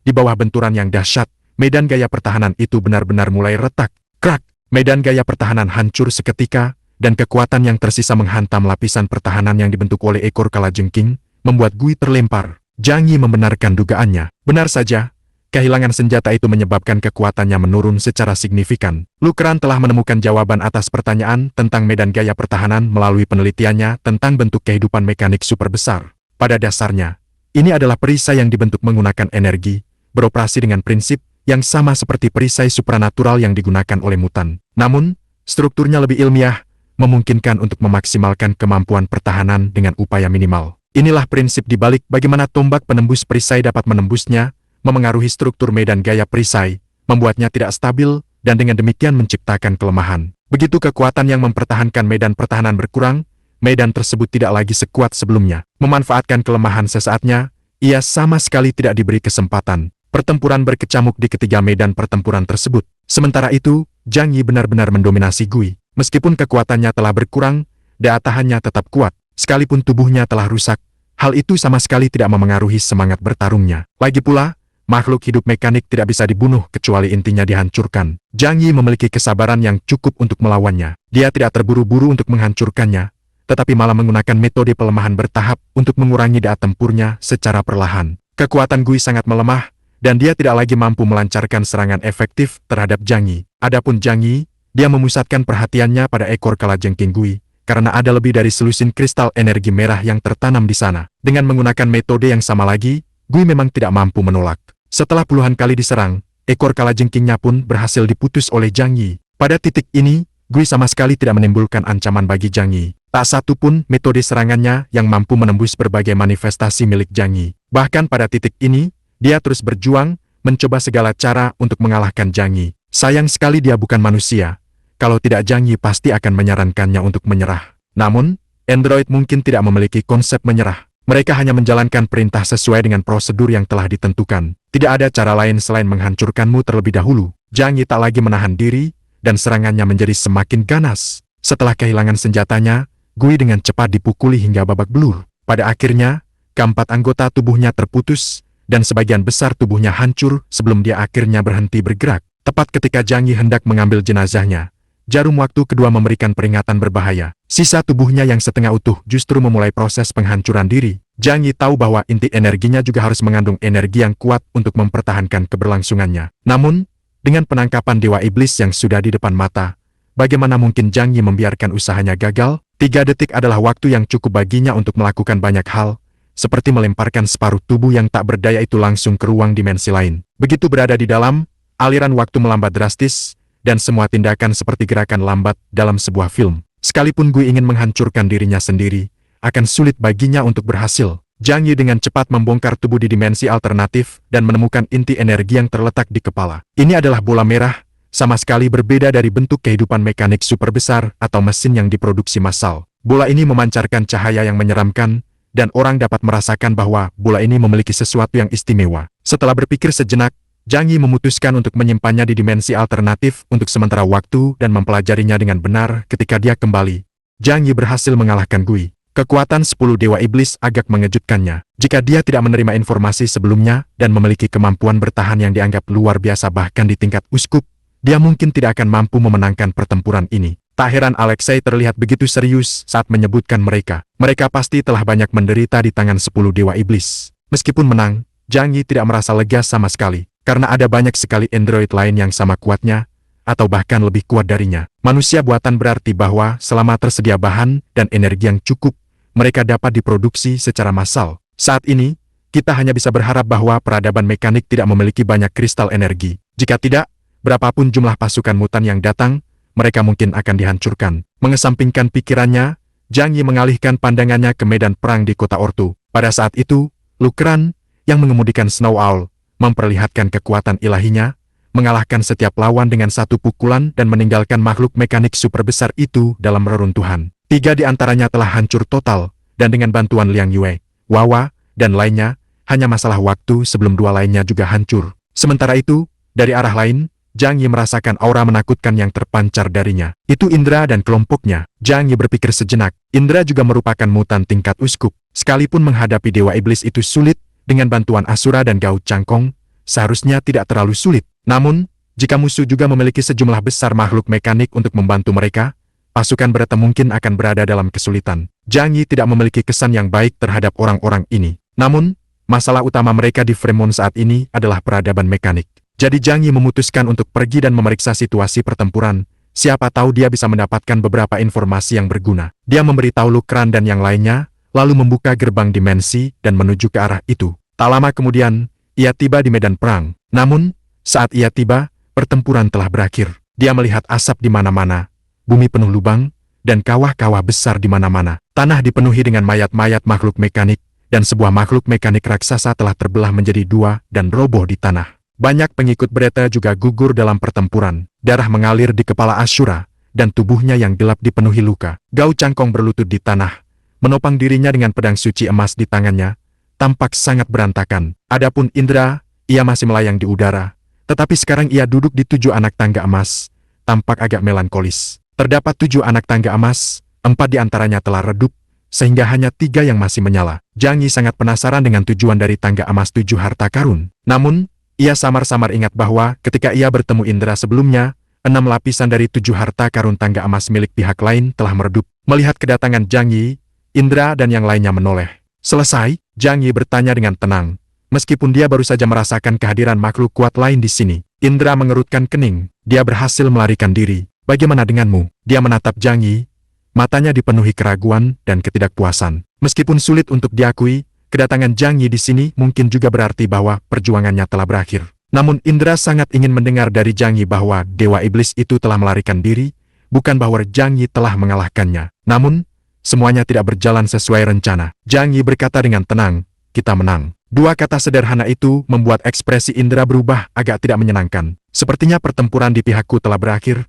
di bawah benturan yang dahsyat, medan gaya pertahanan itu benar-benar mulai retak. Krak! Medan gaya pertahanan hancur seketika, dan kekuatan yang tersisa menghantam lapisan pertahanan yang dibentuk oleh ekor kalajengking, membuat Gui terlempar. Zhang Yi membenarkan dugaannya. Benar saja, kehilangan senjata itu menyebabkan kekuatannya menurun secara signifikan. Lu Kran telah menemukan jawaban atas pertanyaan tentang medan gaya pertahanan melalui penelitiannya tentang bentuk kehidupan mekanik super besar. Pada dasarnya, ini adalah perisai yang dibentuk menggunakan energi, beroperasi dengan prinsip yang sama seperti perisai supranatural yang digunakan oleh mutan. Namun, strukturnya lebih ilmiah, memungkinkan untuk memaksimalkan kemampuan pertahanan dengan upaya minimal. Inilah prinsip dibalik bagaimana tombak penembus perisai dapat menembusnya, memengaruhi struktur medan gaya perisai, membuatnya tidak stabil, dan dengan demikian menciptakan kelemahan. Begitu kekuatan yang mempertahankan medan pertahanan berkurang, medan tersebut tidak lagi sekuat sebelumnya. Memanfaatkan kelemahan sesaatnya, ia sama sekali tidak diberi kesempatan. Pertempuran berkecamuk di ketiga medan pertempuran tersebut. Sementara itu, Zhang Yi benar-benar mendominasi Gui. Meskipun kekuatannya telah berkurang, daya tahannya tetap kuat. Sekalipun tubuhnya telah rusak, hal itu sama sekali tidak memengaruhi semangat bertarungnya. Lagi pula, makhluk hidup mekanik tidak bisa dibunuh kecuali intinya dihancurkan. Zhang Yi memiliki kesabaran yang cukup untuk melawannya. Dia tidak terburu-buru untuk menghancurkannya, tetapi malah menggunakan metode pelemahan bertahap untuk mengurangi daya tempurnya secara perlahan. Kekuatan Gui sangat melemah, dan dia tidak lagi mampu melancarkan serangan efektif terhadap Zhang Yi. Adapun Zhang Yi, dia memusatkan perhatiannya pada ekor kalajengking Gui, karena ada lebih dari selusin kristal energi merah yang tertanam di sana. Dengan menggunakan metode yang sama lagi, Gui memang tidak mampu menolak. Setelah puluhan kali diserang, ekor kalajengkingnya pun berhasil diputus oleh Zhang Yi. Pada titik ini, Gui sama sekali tidak menimbulkan ancaman bagi Zhang Yi. Tak satu pun metode serangannya yang mampu menembus berbagai manifestasi milik Zhang Yi. Bahkan pada titik ini, dia terus berjuang, mencoba segala cara untuk mengalahkan Zhang Yi. Sayang sekali dia bukan manusia. Kalau tidak, Zhang Yi pasti akan menyarankannya untuk menyerah. Namun, android mungkin tidak memiliki konsep menyerah. Mereka hanya menjalankan perintah sesuai dengan prosedur yang telah ditentukan. Tidak ada cara lain selain menghancurkanmu terlebih dahulu. Zhang Yi tak lagi menahan diri, dan serangannya menjadi semakin ganas. Setelah kehilangan senjatanya, Gui dengan cepat dipukuli hingga babak belur. Pada akhirnya, keempat anggota tubuhnya terputus, dan sebagian besar tubuhnya hancur sebelum dia akhirnya berhenti bergerak. Tepat ketika Zhang Yi hendak mengambil jenazahnya, jarum waktu kedua memberikan peringatan berbahaya. Sisa tubuhnya yang setengah utuh justru memulai proses penghancuran diri. Zhang Yi tahu bahwa inti energinya juga harus mengandung energi yang kuat untuk mempertahankan keberlangsungannya. Namun, dengan penangkapan Dewa Iblis yang sudah di depan mata, bagaimana mungkin Zhang Yi membiarkan usahanya gagal? 3 detik adalah waktu yang cukup baginya untuk melakukan banyak hal, seperti melemparkan separuh tubuh yang tak berdaya itu langsung ke ruang dimensi lain. Begitu berada di dalam, aliran waktu melambat drastis, dan semua tindakan seperti gerakan lambat dalam sebuah film. Sekalipun Gui ingin menghancurkan dirinya sendiri, akan sulit baginya untuk berhasil. Zhang Yi dengan cepat membongkar tubuh di dimensi alternatif dan menemukan inti energi yang terletak di kepala. Ini adalah bola merah, sama sekali berbeda dari bentuk kehidupan mekanik super besar atau mesin yang diproduksi massal. Bola ini memancarkan cahaya yang menyeramkan, dan orang dapat merasakan bahwa bola ini memiliki sesuatu yang istimewa. Setelah berpikir sejenak, Zhang Yi memutuskan untuk menyimpannya di dimensi alternatif untuk sementara waktu dan mempelajarinya dengan benar. Ketika dia kembali, Zhang Yi berhasil mengalahkan Gui. Kekuatan 10 Dewa Iblis agak mengejutkannya. Jika dia tidak menerima informasi sebelumnya dan memiliki kemampuan bertahan yang dianggap luar biasa bahkan di tingkat uskup, dia mungkin tidak akan mampu memenangkan pertempuran ini. Tak heran Alexei terlihat begitu serius saat menyebutkan mereka. Mereka pasti telah banyak menderita di tangan 10 Dewa Iblis. Meskipun menang, Zhang Yi tidak merasa lega sama sekali, karena ada banyak sekali android lain yang sama kuatnya, atau bahkan lebih kuat darinya. Manusia buatan berarti bahwa selama tersedia bahan dan energi yang cukup, mereka dapat diproduksi secara massal. Saat ini, kita hanya bisa berharap bahwa peradaban mekanik tidak memiliki banyak kristal energi. Jika tidak, berapapun jumlah pasukan mutan yang datang, mereka mungkin akan dihancurkan. Mengesampingkan pikirannya, Zhang Yi mengalihkan pandangannya ke medan perang di kota Ortu. Pada saat itu, Lukran, yang mengemudikan Snow Owl, memperlihatkan kekuatan ilahinya, mengalahkan setiap lawan dengan satu pukulan dan meninggalkan makhluk mekanik super besar itu dalam reruntuhan. 3 di antaranya telah hancur total, dan dengan bantuan Liang Yue, Wawa, dan lainnya, hanya masalah waktu sebelum 2 lainnya juga hancur. Sementara itu, dari arah lain, Zhang Yi merasakan aura menakutkan yang terpancar darinya. Itu Indra dan kelompoknya. Zhang Yi berpikir sejenak. Indra juga merupakan mutan tingkat uskup. Sekalipun menghadapi Dewa Iblis itu sulit, dengan bantuan Asura dan Gao Changkong, seharusnya tidak terlalu sulit. Namun, jika musuh juga memiliki sejumlah besar makhluk mekanik untuk membantu mereka, pasukan Brata mungkin akan berada dalam kesulitan. Zhang Yi tidak memiliki kesan yang baik terhadap orang-orang ini. Namun, masalah utama mereka di Fremont saat ini adalah peradaban mekanik. Jadi Zhang Yi memutuskan untuk pergi dan memeriksa situasi pertempuran. Siapa tahu dia bisa mendapatkan beberapa informasi yang berguna. Dia memberitahu Lukran dan yang lainnya, lalu membuka gerbang dimensi dan menuju ke arah itu. Tak lama kemudian, ia tiba di medan perang. Namun, saat ia tiba, pertempuran telah berakhir. Dia melihat asap di mana-mana, bumi penuh lubang, dan kawah-kawah besar di mana-mana. Tanah dipenuhi dengan mayat-mayat makhluk mekanik, dan sebuah makhluk mekanik raksasa telah terbelah menjadi 2 dan roboh di tanah. Banyak pengikut Breta juga gugur dalam pertempuran. Darah mengalir di kepala Ashura, dan tubuhnya yang gelap dipenuhi luka. Gao Changkong berlutut di tanah, menopang dirinya dengan pedang suci emas di tangannya, tampak sangat berantakan. Adapun Indra, ia masih melayang di udara, tetapi sekarang ia duduk di 7 anak tangga emas, tampak agak melankolis. Terdapat 7 anak tangga emas, 4 di antaranya telah redup, sehingga hanya 3 yang masih menyala. Zhang Yi sangat penasaran dengan tujuan dari tangga emas 7 harta karun. Namun, ia samar-samar ingat bahwa ketika ia bertemu Indra sebelumnya, 6 lapisan dari 7 harta karun tangga emas milik pihak lain telah meredup. Melihat kedatangan Zhang Yi, Indra dan yang lainnya menoleh. Selesai, Zhang Yi bertanya dengan tenang. Meskipun dia baru saja merasakan kehadiran makhluk kuat lain di sini. Indra mengerutkan kening. Dia berhasil melarikan diri. Bagaimana denganmu? Dia menatap Zhang Yi. Matanya dipenuhi keraguan dan ketidakpuasan. Meskipun sulit untuk diakui, kedatangan Zhang Yi di sini mungkin juga berarti bahwa perjuangannya telah berakhir. Namun Indra sangat ingin mendengar dari Zhang Yi bahwa Dewa Iblis itu telah melarikan diri, bukan bahwa Zhang Yi telah mengalahkannya. Namun, semuanya tidak berjalan sesuai rencana. Zhang Yi berkata dengan tenang, kita menang. Dua kata sederhana itu membuat ekspresi Indra berubah agak tidak menyenangkan. Sepertinya pertempuran di pihakku telah berakhir,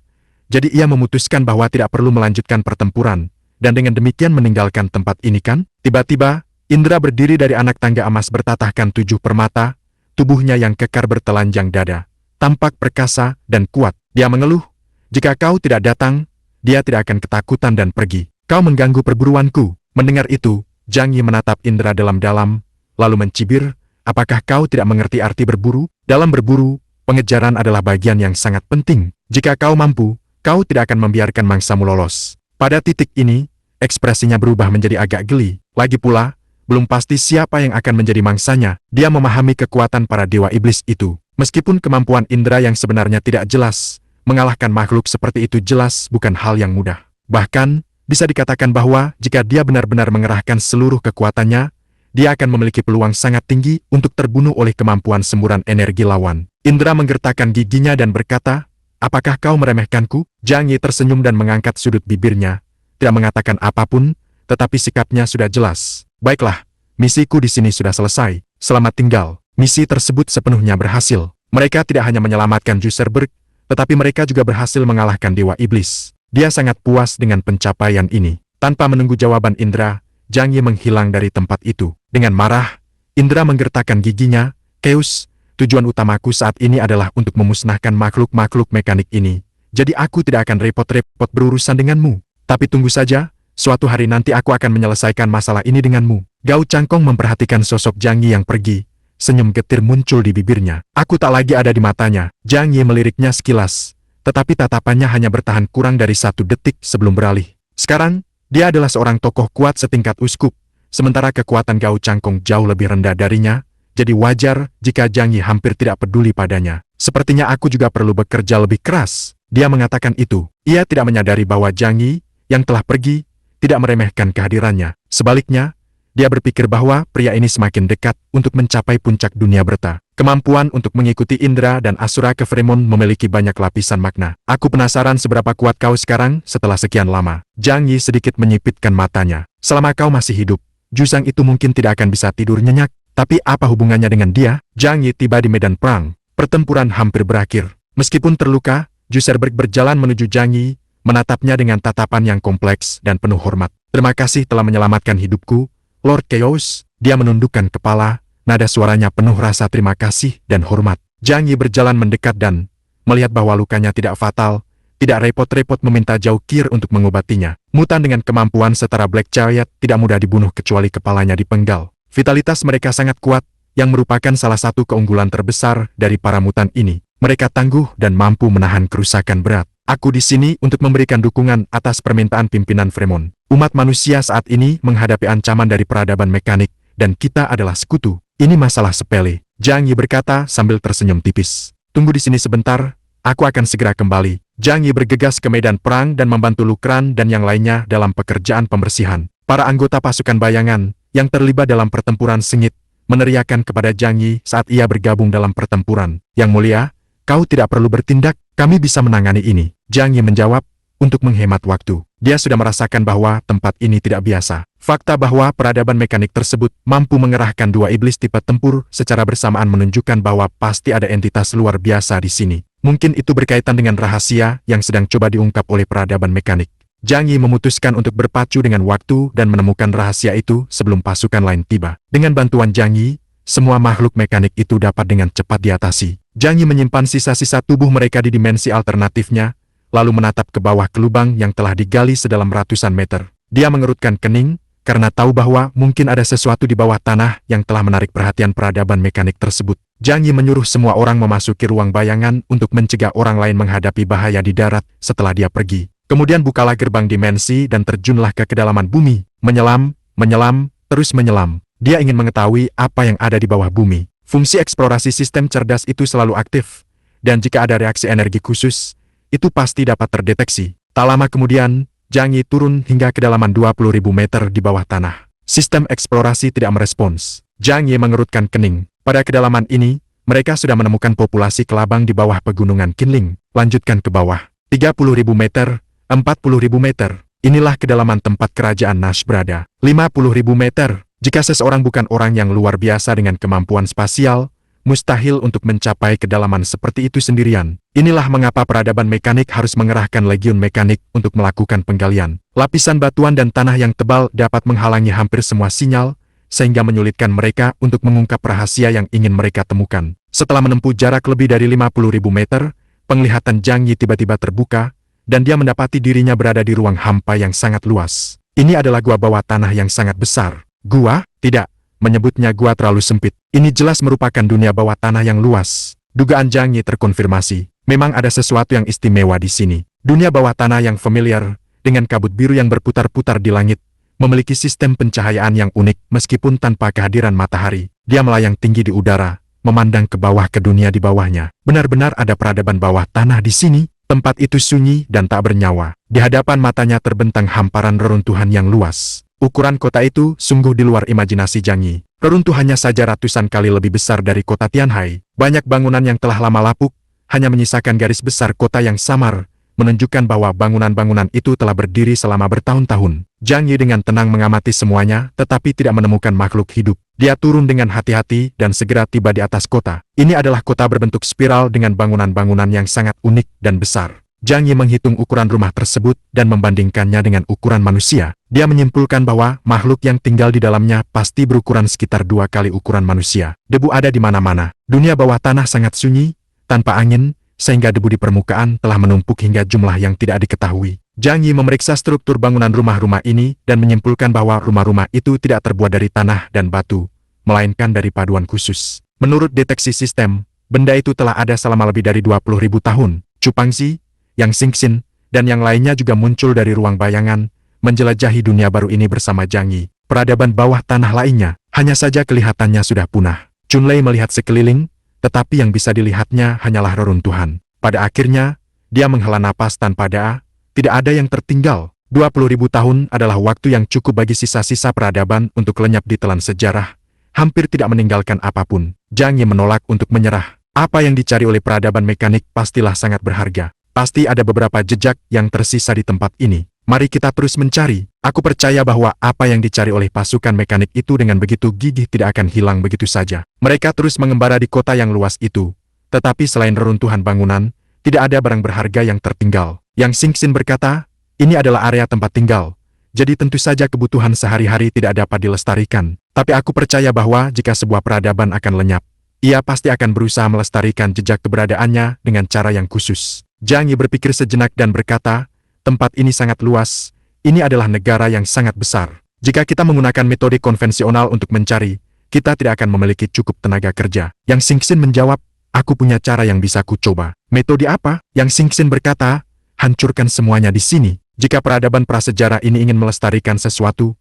jadi ia memutuskan bahwa tidak perlu melanjutkan pertempuran, dan dengan demikian meninggalkan tempat ini kan? Tiba-tiba, Indra berdiri dari anak tangga emas bertatahkan 7 permata, tubuhnya yang kekar bertelanjang dada, tampak perkasa dan kuat. Dia mengeluh, jika kau tidak datang, dia tidak akan ketakutan dan pergi. Kau mengganggu perburuanku. Mendengar itu, Zhang Yi menatap Indra dalam-dalam, lalu mencibir, apakah kau tidak mengerti arti berburu? Dalam berburu, pengejaran adalah bagian yang sangat penting. Jika kau mampu, kau tidak akan membiarkan mangsamu lolos. Pada titik ini, ekspresinya berubah menjadi agak geli. Lagi pula, belum pasti siapa yang akan menjadi mangsanya. Dia memahami kekuatan para dewa iblis itu. Meskipun kemampuan Indra yang sebenarnya tidak jelas, mengalahkan makhluk seperti itu jelas bukan hal yang mudah. Bahkan, bisa dikatakan bahwa jika dia benar-benar mengerahkan seluruh kekuatannya, dia akan memiliki peluang sangat tinggi untuk terbunuh oleh kemampuan semburan energi lawan. Indra menggertakkan giginya dan berkata, apakah kau meremehkanku? Zhang Yi tersenyum dan mengangkat sudut bibirnya, tidak mengatakan apapun, tetapi sikapnya sudah jelas. Baiklah, misiku di sini sudah selesai. Selamat tinggal. Misi tersebut sepenuhnya berhasil. Mereka tidak hanya menyelamatkan Juserberg, tetapi mereka juga berhasil mengalahkan Dewa Iblis. Dia sangat puas dengan pencapaian ini. Tanpa menunggu jawaban Indra, Zhang Yi menghilang dari tempat itu. Dengan marah, Indra menggertakkan giginya, Keus, tujuan utamaku saat ini adalah untuk memusnahkan makhluk-makhluk mekanik ini. Jadi aku tidak akan repot-repot berurusan denganmu. Tapi tunggu saja, suatu hari nanti aku akan menyelesaikan masalah ini denganmu. Gao Changkong memperhatikan sosok Zhang Yi yang pergi. Senyum getir muncul di bibirnya. Aku tak lagi ada di matanya. Zhang Yi meliriknya sekilas, tetapi tatapannya hanya bertahan kurang dari 1 detik sebelum beralih. Sekarang, dia adalah seorang tokoh kuat setingkat uskup, sementara kekuatan Gao Changkong jauh lebih rendah darinya, jadi wajar jika Zhang Yi hampir tidak peduli padanya. Sepertinya aku juga perlu bekerja lebih keras. Dia mengatakan itu. Ia tidak menyadari bahwa Zhang Yi, yang telah pergi, tidak meremehkan kehadirannya. Sebaliknya, dia berpikir bahwa pria ini semakin dekat untuk mencapai puncak dunia berta. Kemampuan untuk mengikuti Indra dan Asura ke Fremon memiliki banyak lapisan makna. Aku penasaran seberapa kuat kau sekarang setelah sekian lama. Zhang Yi sedikit menyipitkan matanya. Selama kau masih hidup, Jusang itu mungkin tidak akan bisa tidur nyenyak. Tapi apa hubungannya dengan dia? Zhang Yi tiba di medan perang. Pertempuran hampir berakhir. Meskipun terluka, Juserberg berjalan menuju Zhang Yi, menatapnya dengan tatapan yang kompleks dan penuh hormat. Terima kasih telah menyelamatkan hidupku, Lord Chaos. Dia menundukkan kepala, nada suaranya penuh rasa terima kasih dan hormat. Zhang Yi berjalan mendekat dan melihat bahwa lukanya tidak fatal, tidak repot-repot meminta Jaukir untuk mengobatinya. Mutan dengan kemampuan setara Black Chariot tidak mudah dibunuh kecuali kepalanya dipenggal. Vitalitas mereka sangat kuat, yang merupakan salah satu keunggulan terbesar dari para mutan ini. Mereka tangguh dan mampu menahan kerusakan berat. Aku di sini untuk memberikan dukungan atas permintaan pimpinan Fremon. Umat manusia saat ini menghadapi ancaman dari peradaban mekanik, dan kita adalah sekutu. Ini masalah sepele. Zhang Yi berkata sambil tersenyum tipis. Tunggu di sini sebentar, aku akan segera kembali. Zhang Yi bergegas ke medan perang dan membantu Lukran dan yang lainnya dalam pekerjaan pembersihan. Para anggota pasukan bayangan, yang terlibat dalam pertempuran sengit, meneriakkan kepada Zhang Yi saat ia bergabung dalam pertempuran. Yang mulia, kau tidak perlu bertindak, kami bisa menangani ini. Zhang Yi menjawab, untuk menghemat waktu. Dia sudah merasakan bahwa tempat ini tidak biasa. Fakta bahwa peradaban mekanik tersebut mampu mengerahkan 2 iblis tipe tempur secara bersamaan menunjukkan bahwa pasti ada entitas luar biasa di sini. Mungkin itu berkaitan dengan rahasia yang sedang coba diungkap oleh peradaban mekanik. Zhang Yi memutuskan untuk berpacu dengan waktu dan menemukan rahasia itu sebelum pasukan lain tiba. Dengan bantuan Zhang Yi, semua makhluk mekanik itu dapat dengan cepat diatasi. Zhang Yi menyimpan sisa-sisa tubuh mereka di dimensi alternatifnya, lalu menatap ke bawah ke lubang yang telah digali sedalam ratusan meter. Dia mengerutkan kening, karena tahu bahwa mungkin ada sesuatu di bawah tanah yang telah menarik perhatian peradaban mekanik tersebut. Zhang Yi menyuruh semua orang memasuki ruang bayangan untuk mencegah orang lain menghadapi bahaya di darat setelah dia pergi. Kemudian bukalah gerbang dimensi dan terjunlah ke kedalaman bumi. Menyelam, menyelam, terus menyelam. Dia ingin mengetahui apa yang ada di bawah bumi. Fungsi eksplorasi sistem cerdas itu selalu aktif, dan jika ada reaksi energi khusus, itu pasti dapat terdeteksi. Tak lama kemudian, Zhang Yi turun hingga kedalaman 20.000 meter di bawah tanah. Sistem eksplorasi tidak merespons. Zhang Yi mengerutkan kening. Pada kedalaman ini, mereka sudah menemukan populasi kelabang di bawah pegunungan Qinling. Lanjutkan ke bawah. 30.000 meter, 40.000 meter. Inilah kedalaman tempat kerajaan Nash berada. 50.000 meter. Jika seseorang bukan orang yang luar biasa dengan kemampuan spasial, mustahil untuk mencapai kedalaman seperti itu sendirian. Inilah mengapa peradaban mekanik harus mengerahkan legiun mekanik untuk melakukan penggalian. Lapisan batuan dan tanah yang tebal dapat menghalangi hampir semua sinyal, sehingga menyulitkan mereka untuk mengungkap rahasia yang ingin mereka temukan. Setelah menempuh jarak lebih dari 50.000 meter, penglihatan Zhang Yi tiba-tiba terbuka, dan dia mendapati dirinya berada di ruang hampa yang sangat luas. Ini adalah gua bawah tanah yang sangat besar. Gua? Tidak. Menyebutnya gua terlalu sempit. Ini jelas merupakan dunia bawah tanah yang luas. Dugaan Zhang Yi terkonfirmasi. Memang ada sesuatu yang istimewa di sini. Dunia bawah tanah yang familiar, dengan kabut biru yang berputar-putar di langit, memiliki sistem pencahayaan yang unik meskipun tanpa kehadiran matahari. Dia melayang tinggi di udara, memandang ke bawah ke dunia di bawahnya. Benar-benar ada peradaban bawah tanah di sini. Tempat itu sunyi dan tak bernyawa. Di hadapan matanya terbentang hamparan reruntuhan yang luas. Ukuran kota itu sungguh di luar imajinasi Zhang Yi. Reruntuhannya saja ratusan kali lebih besar dari kota Tianhai. Banyak bangunan yang telah lama lapuk, hanya menyisakan garis besar kota yang samar, menunjukkan bahwa bangunan-bangunan itu telah berdiri selama bertahun-tahun. Zhang Yi dengan tenang mengamati semuanya, tetapi tidak menemukan makhluk hidup. Dia turun dengan hati-hati dan segera tiba di atas kota. Ini adalah kota berbentuk spiral dengan bangunan-bangunan yang sangat unik dan besar. Zhang Yi menghitung ukuran rumah tersebut dan membandingkannya dengan ukuran manusia. Dia menyimpulkan bahwa makhluk yang tinggal di dalamnya pasti berukuran sekitar 2 kali ukuran manusia. Debu ada di mana-mana. Dunia bawah tanah sangat sunyi, tanpa angin, sehingga debu di permukaan telah menumpuk hingga jumlah yang tidak diketahui. Zhang Yi memeriksa struktur bangunan rumah-rumah ini dan menyimpulkan bahwa rumah-rumah itu tidak terbuat dari tanah dan batu, melainkan dari paduan khusus. Menurut deteksi sistem, benda itu telah ada selama lebih dari 20.000 tahun. Cupangzi, Yang Xingxin, dan yang lainnya juga muncul dari ruang bayangan, menjelajahi dunia baru ini bersama Zhang Yi. Peradaban bawah tanah lainnya, hanya saja kelihatannya sudah punah. Chunlei melihat sekeliling, tetapi yang bisa dilihatnya hanyalah reruntuhan. Pada akhirnya, dia menghela napas tanpa daya, tidak ada yang tertinggal. 20.000 tahun adalah waktu yang cukup bagi sisa-sisa peradaban untuk lenyap di telan sejarah, hampir tidak meninggalkan apapun. Zhang Yi menolak untuk menyerah. Apa yang dicari oleh peradaban mekanik pastilah sangat berharga. Pasti ada beberapa jejak yang tersisa di tempat ini. Mari kita terus mencari. Aku percaya bahwa apa yang dicari oleh pasukan mekanik itu dengan begitu gigih tidak akan hilang begitu saja. Mereka terus mengembara di kota yang luas itu. Tetapi selain reruntuhan bangunan, tidak ada barang berharga yang tertinggal. Yang Xingxin berkata, ini adalah area tempat tinggal. Jadi tentu saja kebutuhan sehari-hari tidak dapat dilestarikan. Tapi aku percaya bahwa jika sebuah peradaban akan lenyap, ia pasti akan berusaha melestarikan jejak keberadaannya dengan cara yang khusus. Zhang Yi berpikir sejenak dan berkata, tempat ini sangat luas, ini adalah negara yang sangat besar. Jika kita menggunakan metode konvensional untuk mencari, kita tidak akan memiliki cukup tenaga kerja. Yang Xingxin menjawab, aku punya cara yang bisa kucoba. Metode apa? Yang Xingxin berkata, hancurkan semuanya di sini. Jika peradaban prasejarah ini ingin melestarikan sesuatu,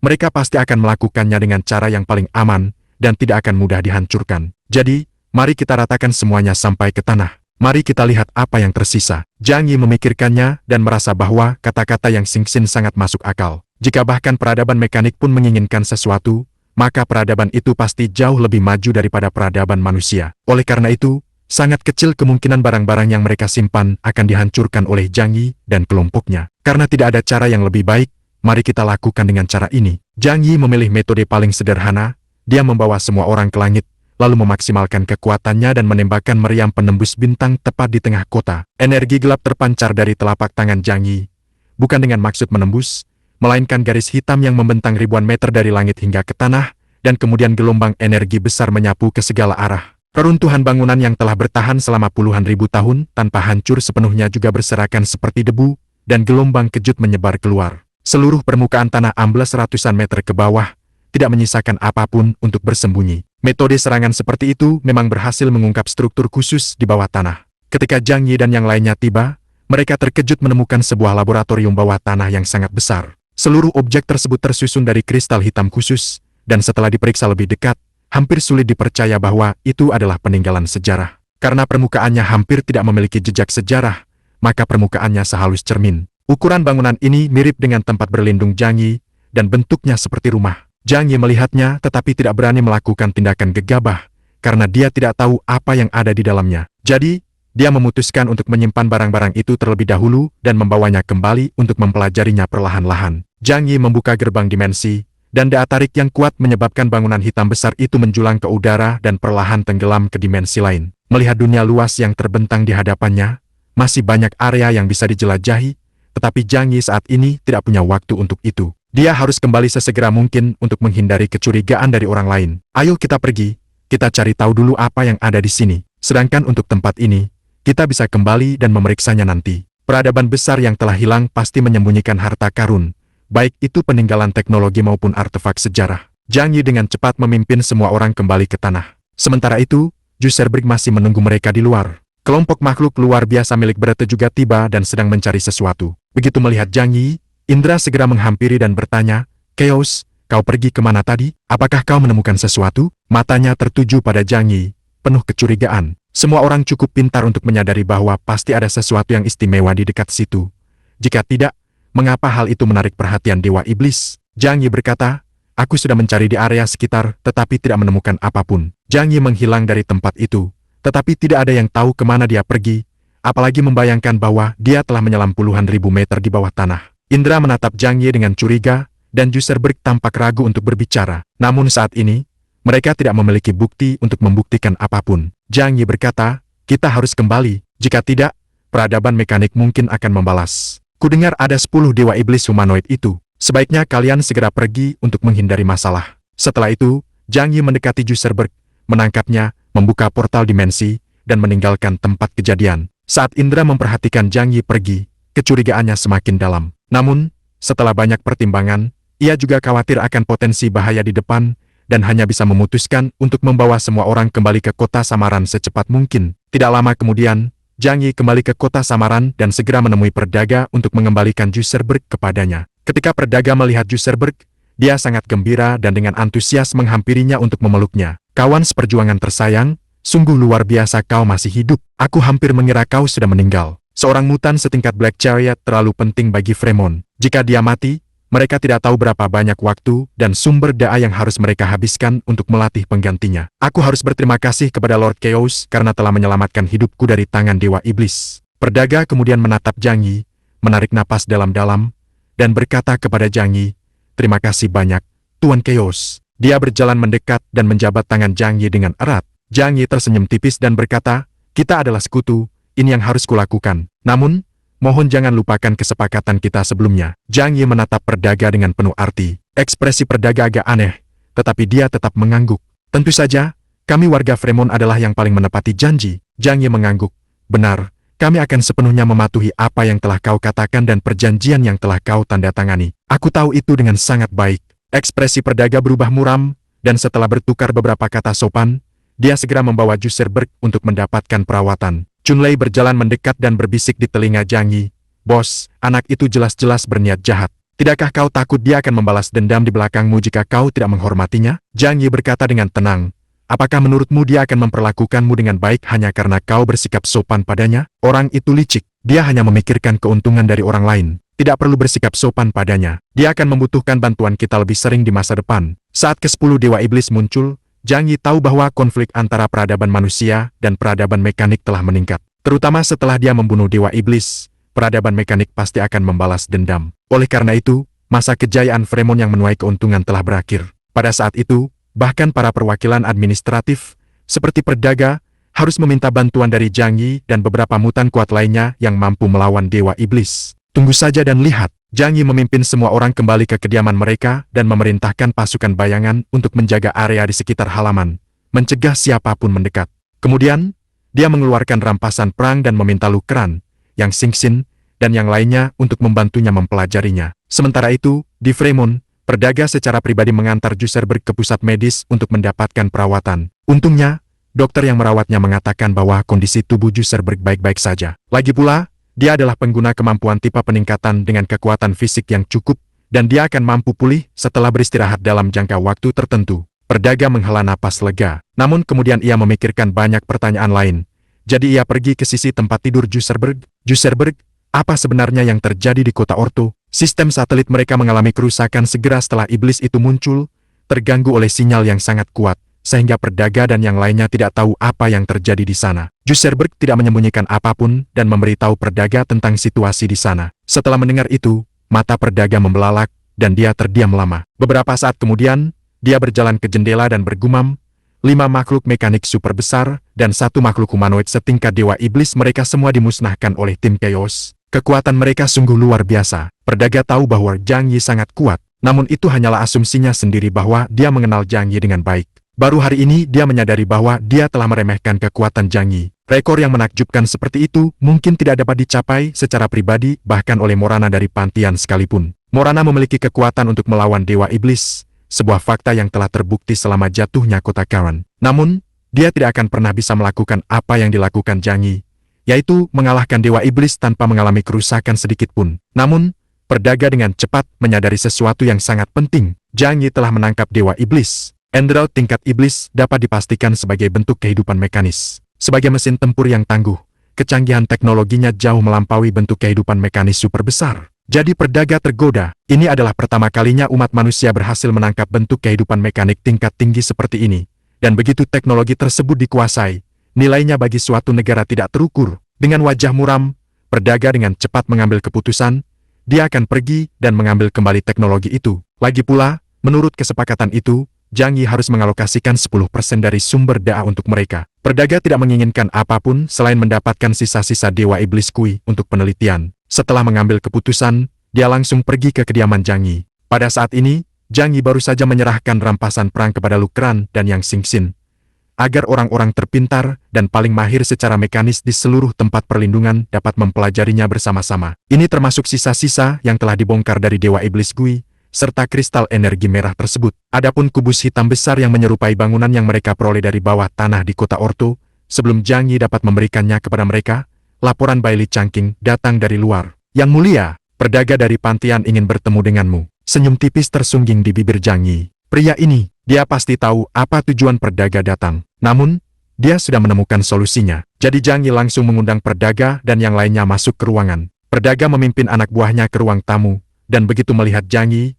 mereka pasti akan melakukannya dengan cara yang paling aman dan tidak akan mudah dihancurkan. Jadi, mari kita ratakan semuanya sampai ke tanah. Mari kita lihat apa yang tersisa. Zhang Yi memikirkannya dan merasa bahwa kata-kata yang Xingxin sangat masuk akal. Jika bahkan peradaban mekanik pun menginginkan sesuatu, maka peradaban itu pasti jauh lebih maju daripada peradaban manusia. Oleh karena itu, sangat kecil kemungkinan barang-barang yang mereka simpan akan dihancurkan oleh Zhang Yi dan kelompoknya. Karena tidak ada cara yang lebih baik, mari kita lakukan dengan cara ini. Zhang Yi memilih metode paling sederhana, dia membawa semua orang ke langit, lalu memaksimalkan kekuatannya dan menembakkan meriam penembus bintang tepat di tengah kota. Energi gelap terpancar dari telapak tangan Zhang Yi, bukan dengan maksud menembus, melainkan garis hitam yang membentang ribuan meter dari langit hingga ke tanah, dan kemudian gelombang energi besar menyapu ke segala arah. Reruntuhan bangunan yang telah bertahan selama puluhan ribu tahun tanpa hancur sepenuhnya juga berserakan seperti debu, dan gelombang kejut menyebar keluar. Seluruh permukaan tanah ambles ratusan meter ke bawah, tidak menyisakan apapun untuk bersembunyi. Metode serangan seperti itu memang berhasil mengungkap struktur khusus di bawah tanah. Ketika Zhang Yi dan yang lainnya tiba, mereka terkejut menemukan sebuah laboratorium bawah tanah yang sangat besar. Seluruh objek tersebut tersusun dari kristal hitam khusus, dan setelah diperiksa lebih dekat, hampir sulit dipercaya bahwa itu adalah peninggalan sejarah. Karena permukaannya hampir tidak memiliki jejak sejarah, maka permukaannya sehalus cermin. Ukuran bangunan ini mirip dengan tempat berlindung Zhang Yi, dan bentuknya seperti rumah. Zhang Yi melihatnya tetapi tidak berani melakukan tindakan gegabah, karena dia tidak tahu apa yang ada di dalamnya. Jadi, dia memutuskan untuk menyimpan barang-barang itu terlebih dahulu dan membawanya kembali untuk mempelajarinya perlahan-lahan. Zhang Yi membuka gerbang dimensi, dan daya tarik yang kuat menyebabkan bangunan hitam besar itu menjulang ke udara dan perlahan tenggelam ke dimensi lain. Melihat dunia luas yang terbentang di hadapannya, masih banyak area yang bisa dijelajahi, tetapi Zhang Yi saat ini tidak punya waktu untuk itu. Dia harus kembali sesegera mungkin untuk menghindari kecurigaan dari orang lain. Ayo kita pergi, kita cari tahu dulu apa yang ada di sini. Sedangkan untuk tempat ini, kita bisa kembali dan memeriksanya nanti. Peradaban besar yang telah hilang pasti menyembunyikan harta karun, baik itu peninggalan teknologi maupun artefak sejarah. Zhang Yi dengan cepat memimpin semua orang kembali ke tanah. Sementara itu, Juserberg masih menunggu mereka di luar. Kelompok makhluk luar biasa milik Brete juga tiba dan sedang mencari sesuatu. Begitu melihat Zhang Yi, Indra segera menghampiri dan bertanya, "Chaos, kau pergi kemana tadi? Apakah kau menemukan sesuatu?" Matanya tertuju pada Zhang Yi, penuh kecurigaan. Semua orang cukup pintar untuk menyadari bahwa pasti ada sesuatu yang istimewa di dekat situ. Jika tidak, mengapa hal itu menarik perhatian Dewa Iblis? Zhang Yi berkata, "Aku sudah mencari di area sekitar tetapi tidak menemukan apapun." Zhang Yi menghilang dari tempat itu, tetapi tidak ada yang tahu kemana dia pergi, apalagi membayangkan bahwa dia telah menyelam puluhan ribu meter di bawah tanah. Indra menatap Zhang Yi dengan curiga, dan Juserberg tampak ragu untuk berbicara. Namun saat ini, mereka tidak memiliki bukti untuk membuktikan apapun. Zhang Yi berkata, "Kita harus kembali, jika tidak, peradaban mekanik mungkin akan membalas. Kudengar ada 10 dewa iblis humanoid itu. Sebaiknya kalian segera pergi untuk menghindari masalah." Setelah itu, Zhang Yi mendekati Juserberg, menangkapnya, membuka portal dimensi, dan meninggalkan tempat kejadian. Saat Indra memperhatikan Zhang Yi pergi, kecurigaannya semakin dalam. Namun, setelah banyak pertimbangan, ia juga khawatir akan potensi bahaya di depan, dan hanya bisa memutuskan untuk membawa semua orang kembali ke kota Samaran secepat mungkin. Tidak lama kemudian, Zhang Yi kembali ke kota Samaran dan segera menemui Perdaga untuk mengembalikan Juserberg kepadanya. Ketika Perdaga melihat Juserberg, dia sangat gembira dan dengan antusias menghampirinya untuk memeluknya. "Kawan seperjuangan tersayang, sungguh luar biasa kau masih hidup. Aku hampir mengira kau sudah meninggal." Seorang mutan setingkat Black Chariot terlalu penting bagi Fremon. Jika dia mati, mereka tidak tahu berapa banyak waktu dan sumber daya yang harus mereka habiskan untuk melatih penggantinya. "Aku harus berterima kasih kepada Lord Chaos karena telah menyelamatkan hidupku dari tangan Dewa Iblis." Perdaga kemudian menatap Zhang Yi, menarik napas dalam-dalam, dan berkata kepada Zhang Yi, "Terima kasih banyak, Tuan Chaos." Dia berjalan mendekat dan menjabat tangan Zhang Yi dengan erat. Zhang Yi tersenyum tipis dan berkata, "Kita adalah sekutu. Ini yang harus kulakukan. Namun, mohon jangan lupakan kesepakatan kita sebelumnya." Zhang Yi menatap Perdaga dengan penuh arti. Ekspresi Perdaga agak aneh, tetapi dia tetap mengangguk. "Tentu saja, kami warga Fremon adalah yang paling menepati janji." Zhang Yi mengangguk. "Benar, kami akan sepenuhnya mematuhi apa yang telah kau katakan dan perjanjian yang telah kau tanda tangani. Aku tahu itu dengan sangat baik." Ekspresi Perdaga berubah muram, dan setelah bertukar beberapa kata sopan, dia segera membawa Juserberg untuk mendapatkan perawatan. Chunlei berjalan mendekat dan berbisik di telinga Zhang Yi, "Bos, anak itu jelas-jelas berniat jahat. Tidakkah kau takut dia akan membalas dendam di belakangmu jika kau tidak menghormatinya?" Zhang Yi berkata dengan tenang, "Apakah menurutmu dia akan memperlakukanmu dengan baik hanya karena kau bersikap sopan padanya? Orang itu licik. Dia hanya memikirkan keuntungan dari orang lain. Tidak perlu bersikap sopan padanya. Dia akan membutuhkan bantuan kita lebih sering di masa depan." Saat ke-10 Dewa Iblis muncul, Zhang Yi tahu bahwa konflik antara peradaban manusia dan peradaban mekanik telah meningkat. Terutama setelah dia membunuh Dewa Iblis, peradaban mekanik pasti akan membalas dendam. Oleh karena itu, masa kejayaan Fremon yang menuai keuntungan telah berakhir. Pada saat itu, bahkan para perwakilan administratif, seperti Perdaga, harus meminta bantuan dari Zhang Yi dan beberapa mutan kuat lainnya yang mampu melawan Dewa Iblis. Tunggu saja dan lihat. Zhang Yi memimpin semua orang kembali ke kediaman mereka dan memerintahkan pasukan bayangan untuk menjaga area di sekitar halaman, mencegah siapapun mendekat. Kemudian, dia mengeluarkan rampasan perang dan meminta Lu Kran, Yang Xingxin, dan yang lainnya untuk membantunya mempelajarinya. Sementara itu, di Fremon, Perdaga secara pribadi mengantar Juserberg ke pusat medis untuk mendapatkan perawatan. Untungnya, dokter yang merawatnya mengatakan bahwa kondisi tubuh Juserberg baik-baik saja. Lagi pula, dia adalah pengguna kemampuan tipe peningkatan dengan kekuatan fisik yang cukup, dan dia akan mampu pulih setelah beristirahat dalam jangka waktu tertentu. Perdaga menghela napas lega, namun kemudian ia memikirkan banyak pertanyaan lain. Jadi ia pergi ke sisi tempat tidur Juserberg. "Juserberg, apa sebenarnya yang terjadi di kota Orto?" Sistem satelit mereka mengalami kerusakan segera setelah iblis itu muncul, terganggu oleh sinyal yang sangat kuat, sehingga Perdaga dan yang lainnya tidak tahu apa yang terjadi di sana. Juserberg tidak menyembunyikan apapun dan memberitahu Perdaga tentang situasi di sana. Setelah mendengar itu, mata Perdaga membelalak, dan dia terdiam lama. Beberapa saat kemudian, dia berjalan ke jendela dan bergumam, 5 makhluk mekanik super besar, dan 1 makhluk humanoid setingkat dewa iblis, mereka semua dimusnahkan oleh tim Chaos. Kekuatan mereka sungguh luar biasa. Perdaga tahu bahwa Zhang Yi sangat kuat, namun itu hanyalah asumsinya sendiri bahwa dia mengenal Zhang Yi dengan baik. Baru hari ini dia menyadari bahwa dia telah meremehkan kekuatan Zhang Yi. Rekor yang menakjubkan seperti itu mungkin tidak dapat dicapai secara pribadi bahkan oleh Morana dari Pantian sekalipun. Morana memiliki kekuatan untuk melawan Dewa Iblis, sebuah fakta yang telah terbukti selama jatuhnya kota Karan. Namun, dia tidak akan pernah bisa melakukan apa yang dilakukan Zhang Yi, yaitu mengalahkan Dewa Iblis tanpa mengalami kerusakan sedikit pun. Namun, Perdaga dengan cepat menyadari sesuatu yang sangat penting. Zhang Yi telah menangkap Dewa Iblis. Android tingkat iblis dapat dipastikan sebagai bentuk kehidupan mekanis. Sebagai mesin tempur yang tangguh, kecanggihan teknologinya jauh melampaui bentuk kehidupan mekanis super besar. Jadi Perdaga tergoda. Ini adalah pertama kalinya umat manusia berhasil menangkap bentuk kehidupan mekanik tingkat tinggi seperti ini. Dan begitu teknologi tersebut dikuasai, nilainya bagi suatu negara tidak terukur. Dengan wajah muram, Perdaga dengan cepat mengambil keputusan, dia akan pergi dan mengambil kembali teknologi itu. Lagi pula, menurut kesepakatan itu, Zhang Yi harus mengalokasikan 10% dari sumber daya untuk mereka. Perdaga tidak menginginkan apapun selain mendapatkan sisa-sisa Dewa Iblis Kui untuk penelitian. Setelah mengambil keputusan, dia langsung pergi ke kediaman Zhang Yi. Pada saat ini, Zhang Yi baru saja menyerahkan rampasan perang kepada Lukran dan Yang Xingxin, agar orang-orang terpintar dan paling mahir secara mekanis di seluruh tempat perlindungan dapat mempelajarinya bersama-sama. Ini termasuk sisa-sisa yang telah dibongkar dari Dewa Iblis Kui, serta kristal energi merah tersebut. Adapun kubus hitam besar yang menyerupai bangunan yang mereka peroleh dari bawah tanah di kota Orto, sebelum Zhang Yi dapat memberikannya kepada mereka, laporan Bailey Changqing datang dari luar. Yang mulia, Perdaga dari Pantian ingin bertemu denganmu. Senyum tipis tersungging di bibir Zhang Yi. Pria ini, dia pasti tahu apa tujuan Perdaga datang. Namun, dia sudah menemukan solusinya. Jadi Zhang Yi langsung mengundang Perdaga dan yang lainnya masuk ke ruangan. Perdaga memimpin anak buahnya ke ruang tamu, dan begitu melihat Zhang Yi,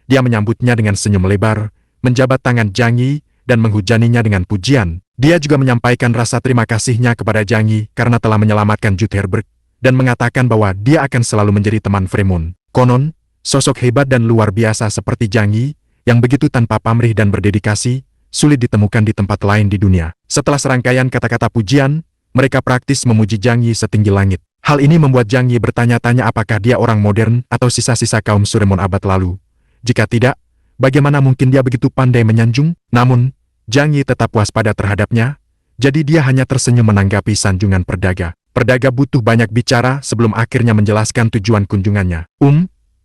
dia menyambutnya dengan senyum lebar, menjabat tangan Zhang Yi, dan menghujaninya dengan pujian. Dia juga menyampaikan rasa terima kasihnya kepada Zhang Yi karena telah menyelamatkan Jutherberg, dan mengatakan bahwa dia akan selalu menjadi teman Fremon. Konon, sosok hebat dan luar biasa seperti Zhang Yi, yang begitu tanpa pamrih dan berdedikasi, sulit ditemukan di tempat lain di dunia. Setelah serangkaian kata-kata pujian, mereka praktis memuji Zhang Yi setinggi langit. Hal ini membuat Zhang Yi bertanya-tanya apakah dia orang modern atau sisa-sisa kaum Suremon abad lalu. Jika tidak, bagaimana mungkin dia begitu pandai menyanjung? Namun, Zhang Yi tetap waspada terhadapnya, jadi dia hanya tersenyum menanggapi sanjungan Perdaga. Perdaga butuh banyak bicara sebelum akhirnya menjelaskan tujuan kunjungannya.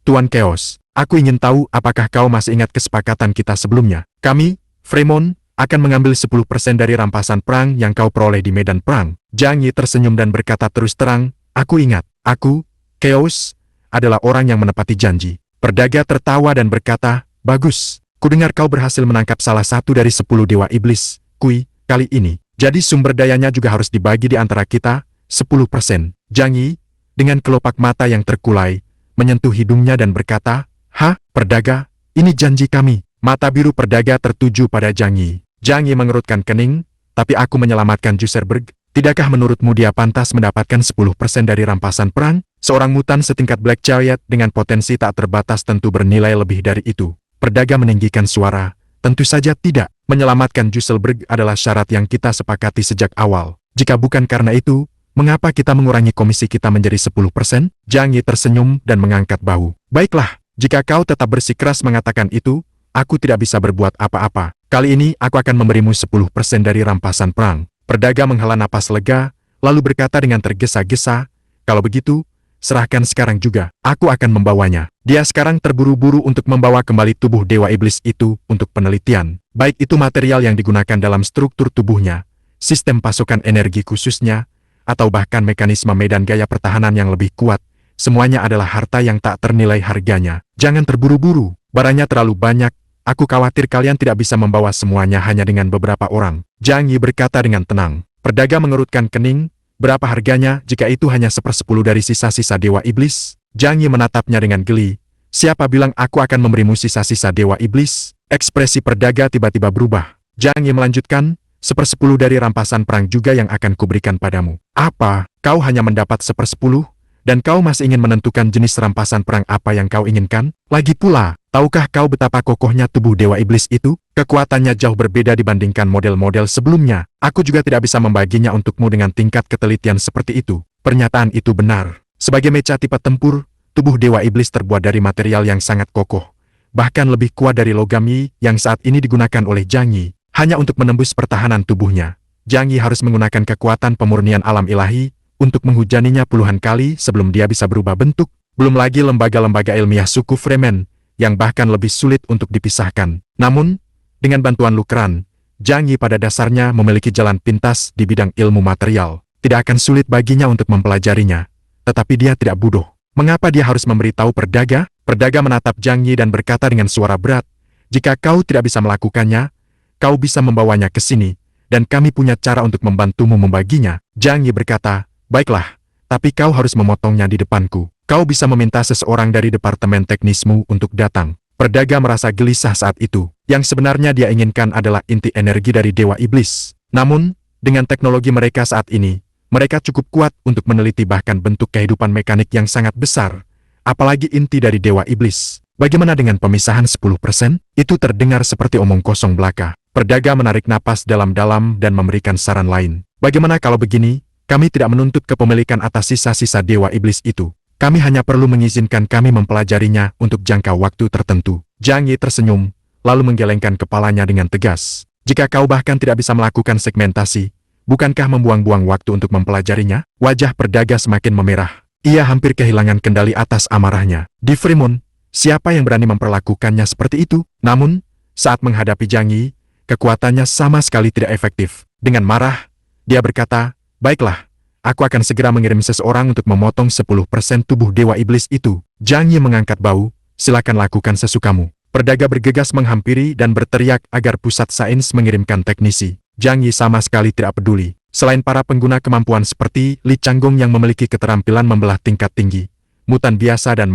Tuan Chaos, aku ingin tahu apakah kau masih ingat kesepakatan kita sebelumnya. Kami, Fremon, akan mengambil 10% dari rampasan perang yang kau peroleh di medan perang. Zhang Yi tersenyum dan berkata terus terang, aku ingat, aku, Chaos, adalah orang yang menepati janji. Perdaga tertawa dan berkata, bagus, kudengar kau berhasil menangkap salah satu dari 10 Dewa Iblis Kui kali ini. Jadi sumber dayanya juga harus dibagi di antara kita, 10%. Zhang Yi, dengan kelopak mata yang terkulai, menyentuh hidungnya dan berkata, hah, Perdaga, ini janji kami. Mata biru Perdaga tertuju pada Zhang Yi. Zhang Yi mengerutkan kening, tapi aku menyelamatkan Juserberg. Tidakkah menurutmu dia pantas mendapatkan 10% dari rampasan perang? Seorang mutan setingkat Black Chariot dengan potensi tak terbatas tentu bernilai lebih dari itu. Perdaga meninggikan suara, tentu saja tidak. Menyelamatkan Juserberg adalah syarat yang kita sepakati sejak awal. Jika bukan karena itu, mengapa kita mengurangi komisi kita menjadi 10%? Zhang Yi tersenyum dan mengangkat bahu. Baiklah, jika kau tetap bersikeras mengatakan itu, aku tidak bisa berbuat apa-apa. Kali ini aku akan memberimu 10% dari rampasan perang. Perdaga menghela napas lega, lalu berkata dengan tergesa-gesa, kalau begitu, serahkan sekarang juga, aku akan membawanya. Dia sekarang terburu-buru untuk membawa kembali tubuh Dewa Iblis itu untuk penelitian. Baik itu material yang digunakan dalam struktur tubuhnya, sistem pasokan energi khususnya, atau bahkan mekanisme medan gaya pertahanan yang lebih kuat, semuanya adalah harta yang tak ternilai harganya. Jangan terburu-buru, barangnya terlalu banyak, aku khawatir kalian tidak bisa membawa semuanya hanya dengan beberapa orang. Zhang Yi berkata dengan tenang. Perdaga mengerutkan kening, berapa harganya jika itu hanya 1/10 dari sisa-sisa Dewa Iblis? Zhang Yi menatapnya dengan geli. Siapa bilang aku akan memberimu sisa-sisa Dewa Iblis? Ekspresi Perdaga tiba-tiba berubah. Zhang Yi melanjutkan, 1/10 dari rampasan perang juga yang akan kuberikan padamu. Apa? Kau hanya mendapat 1/10? Dan kau masih ingin menentukan jenis rampasan perang apa yang kau inginkan? Lagi pula, tahukah kau betapa kokohnya tubuh Dewa Iblis itu? Kekuatannya jauh berbeda dibandingkan model-model sebelumnya. Aku juga tidak bisa membaginya untukmu dengan tingkat ketelitian seperti itu. Pernyataan itu benar. Sebagai mecha tipe tempur, tubuh Dewa Iblis terbuat dari material yang sangat kokoh. Bahkan lebih kuat dari logam Yi yang saat ini digunakan oleh Zhang Yi. Hanya untuk menembus pertahanan tubuhnya, Zhang Yi harus menggunakan kekuatan pemurnian alam ilahi untuk menghujaninya puluhan kali sebelum dia bisa berubah bentuk. Belum lagi lembaga-lembaga ilmiah suku Fremen yang bahkan lebih sulit untuk dipisahkan. Namun, dengan bantuan Lukran, Zhang Yi pada dasarnya memiliki jalan pintas di bidang ilmu material. Tidak akan sulit baginya untuk mempelajarinya. Tetapi dia tidak bodoh. Mengapa dia harus memberitahu Perdaga? Perdaga menatap Zhang Yi dan berkata dengan suara berat, "Jika kau tidak bisa melakukannya, kau bisa membawanya ke sini, dan kami punya cara untuk membantumu membaginya." Zhang Yi berkata, "Baiklah, tapi kau harus memotongnya di depanku. Kau bisa meminta seseorang dari departemen teknismu untuk datang." Perdaga merasa gelisah saat itu. Yang sebenarnya dia inginkan adalah inti energi dari Dewa Iblis. Namun, dengan teknologi mereka saat ini, mereka cukup kuat untuk meneliti bahkan bentuk kehidupan mekanik yang sangat besar. Apalagi inti dari Dewa Iblis. Bagaimana dengan pemisahan 10%? Itu terdengar seperti omong kosong belaka. Perdaga menarik napas dalam-dalam dan memberikan saran lain. Bagaimana kalau begini? Kami tidak menuntut kepemilikan atas sisa-sisa Dewa Iblis itu. Kami hanya perlu mengizinkan kami mempelajarinya untuk jangka waktu tertentu. Zhang Yi tersenyum, lalu menggelengkan kepalanya dengan tegas. Jika kau bahkan tidak bisa melakukan segmentasi, bukankah membuang-buang waktu untuk mempelajarinya? Wajah Perdaga semakin memerah. Ia hampir kehilangan kendali atas amarahnya. Di Fremon, siapa yang berani memperlakukannya seperti itu? Namun, saat menghadapi Zhang Yi, kekuatannya sama sekali tidak efektif. Dengan marah, dia berkata, "Baiklah, aku akan segera mengirim seseorang untuk memotong 10% tubuh Dewa Iblis itu." Zhang Yi mengangkat bau, "Silakan lakukan sesukamu." Perdaga bergegas menghampiri dan berteriak agar pusat sains mengirimkan teknisi. Zhang Yi sama sekali tidak peduli. Selain para pengguna kemampuan seperti Li Changgong yang memiliki keterampilan membelah tingkat tinggi, mutan biasa dan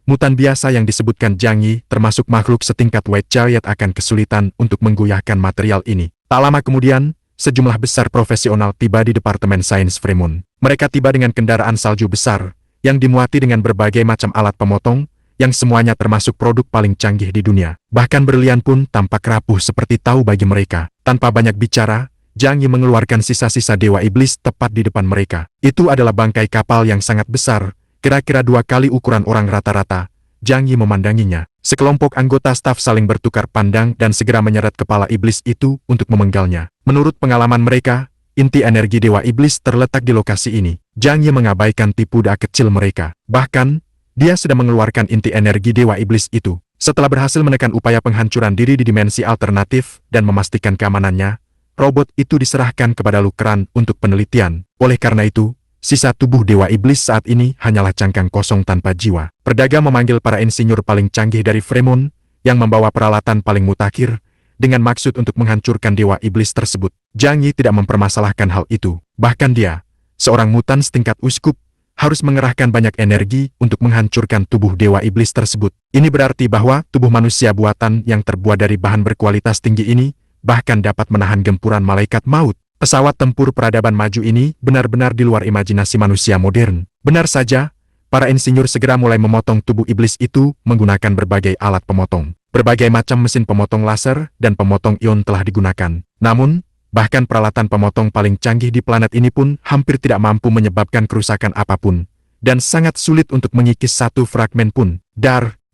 mutan biasa yang disebutkan Zhang Yi termasuk makhluk setingkat White Chariot akan kesulitan untuk menggoyahkan material ini. Tak lama kemudian, sejumlah besar profesional tiba di Departemen Sains Fremon. Mereka tiba dengan kendaraan salju besar, yang dimuati dengan berbagai macam alat pemotong, yang semuanya termasuk produk paling canggih di dunia. Bahkan berlian pun tampak rapuh seperti tahu bagi mereka. Tanpa banyak bicara, Zhang Yi mengeluarkan sisa-sisa Dewa Iblis tepat di depan mereka. Itu adalah bangkai kapal yang sangat besar, kira-kira 2 kali ukuran orang rata-rata. Zhang Yi memandanginya. Sekelompok anggota staf saling bertukar pandang dan segera menyeret kepala iblis itu untuk memenggalnya. Menurut pengalaman mereka, inti energi Dewa Iblis terletak di lokasi ini. Zhang Yi mengabaikan tipu daya kecil mereka. Bahkan, dia sudah mengeluarkan inti energi Dewa Iblis itu. Setelah berhasil menekan upaya penghancuran diri di dimensi alternatif dan memastikan keamanannya, robot itu diserahkan kepada Lukran untuk penelitian. Oleh karena itu, sisa tubuh Dewa Iblis saat ini hanyalah cangkang kosong tanpa jiwa. Perdaga memanggil para insinyur paling canggih dari Fremon, yang membawa peralatan paling mutakhir, dengan maksud untuk menghancurkan Dewa Iblis tersebut. Zhang Yi tidak mempermasalahkan hal itu. Bahkan dia, seorang mutan setingkat uskup, harus mengerahkan banyak energi untuk menghancurkan tubuh Dewa Iblis tersebut. Ini berarti bahwa tubuh manusia buatan yang terbuat dari bahan berkualitas tinggi ini bahkan dapat menahan gempuran malaikat maut. Pesawat tempur peradaban maju ini benar-benar di luar imajinasi manusia modern. Benar saja, para insinyur segera mulai memotong tubuh iblis itu menggunakan berbagai alat pemotong. Berbagai macam mesin pemotong laser dan pemotong ion telah digunakan. Namun, bahkan peralatan pemotong paling canggih di planet ini pun hampir tidak mampu menyebabkan kerusakan apapun, dan sangat sulit untuk mengikis satu fragmen pun.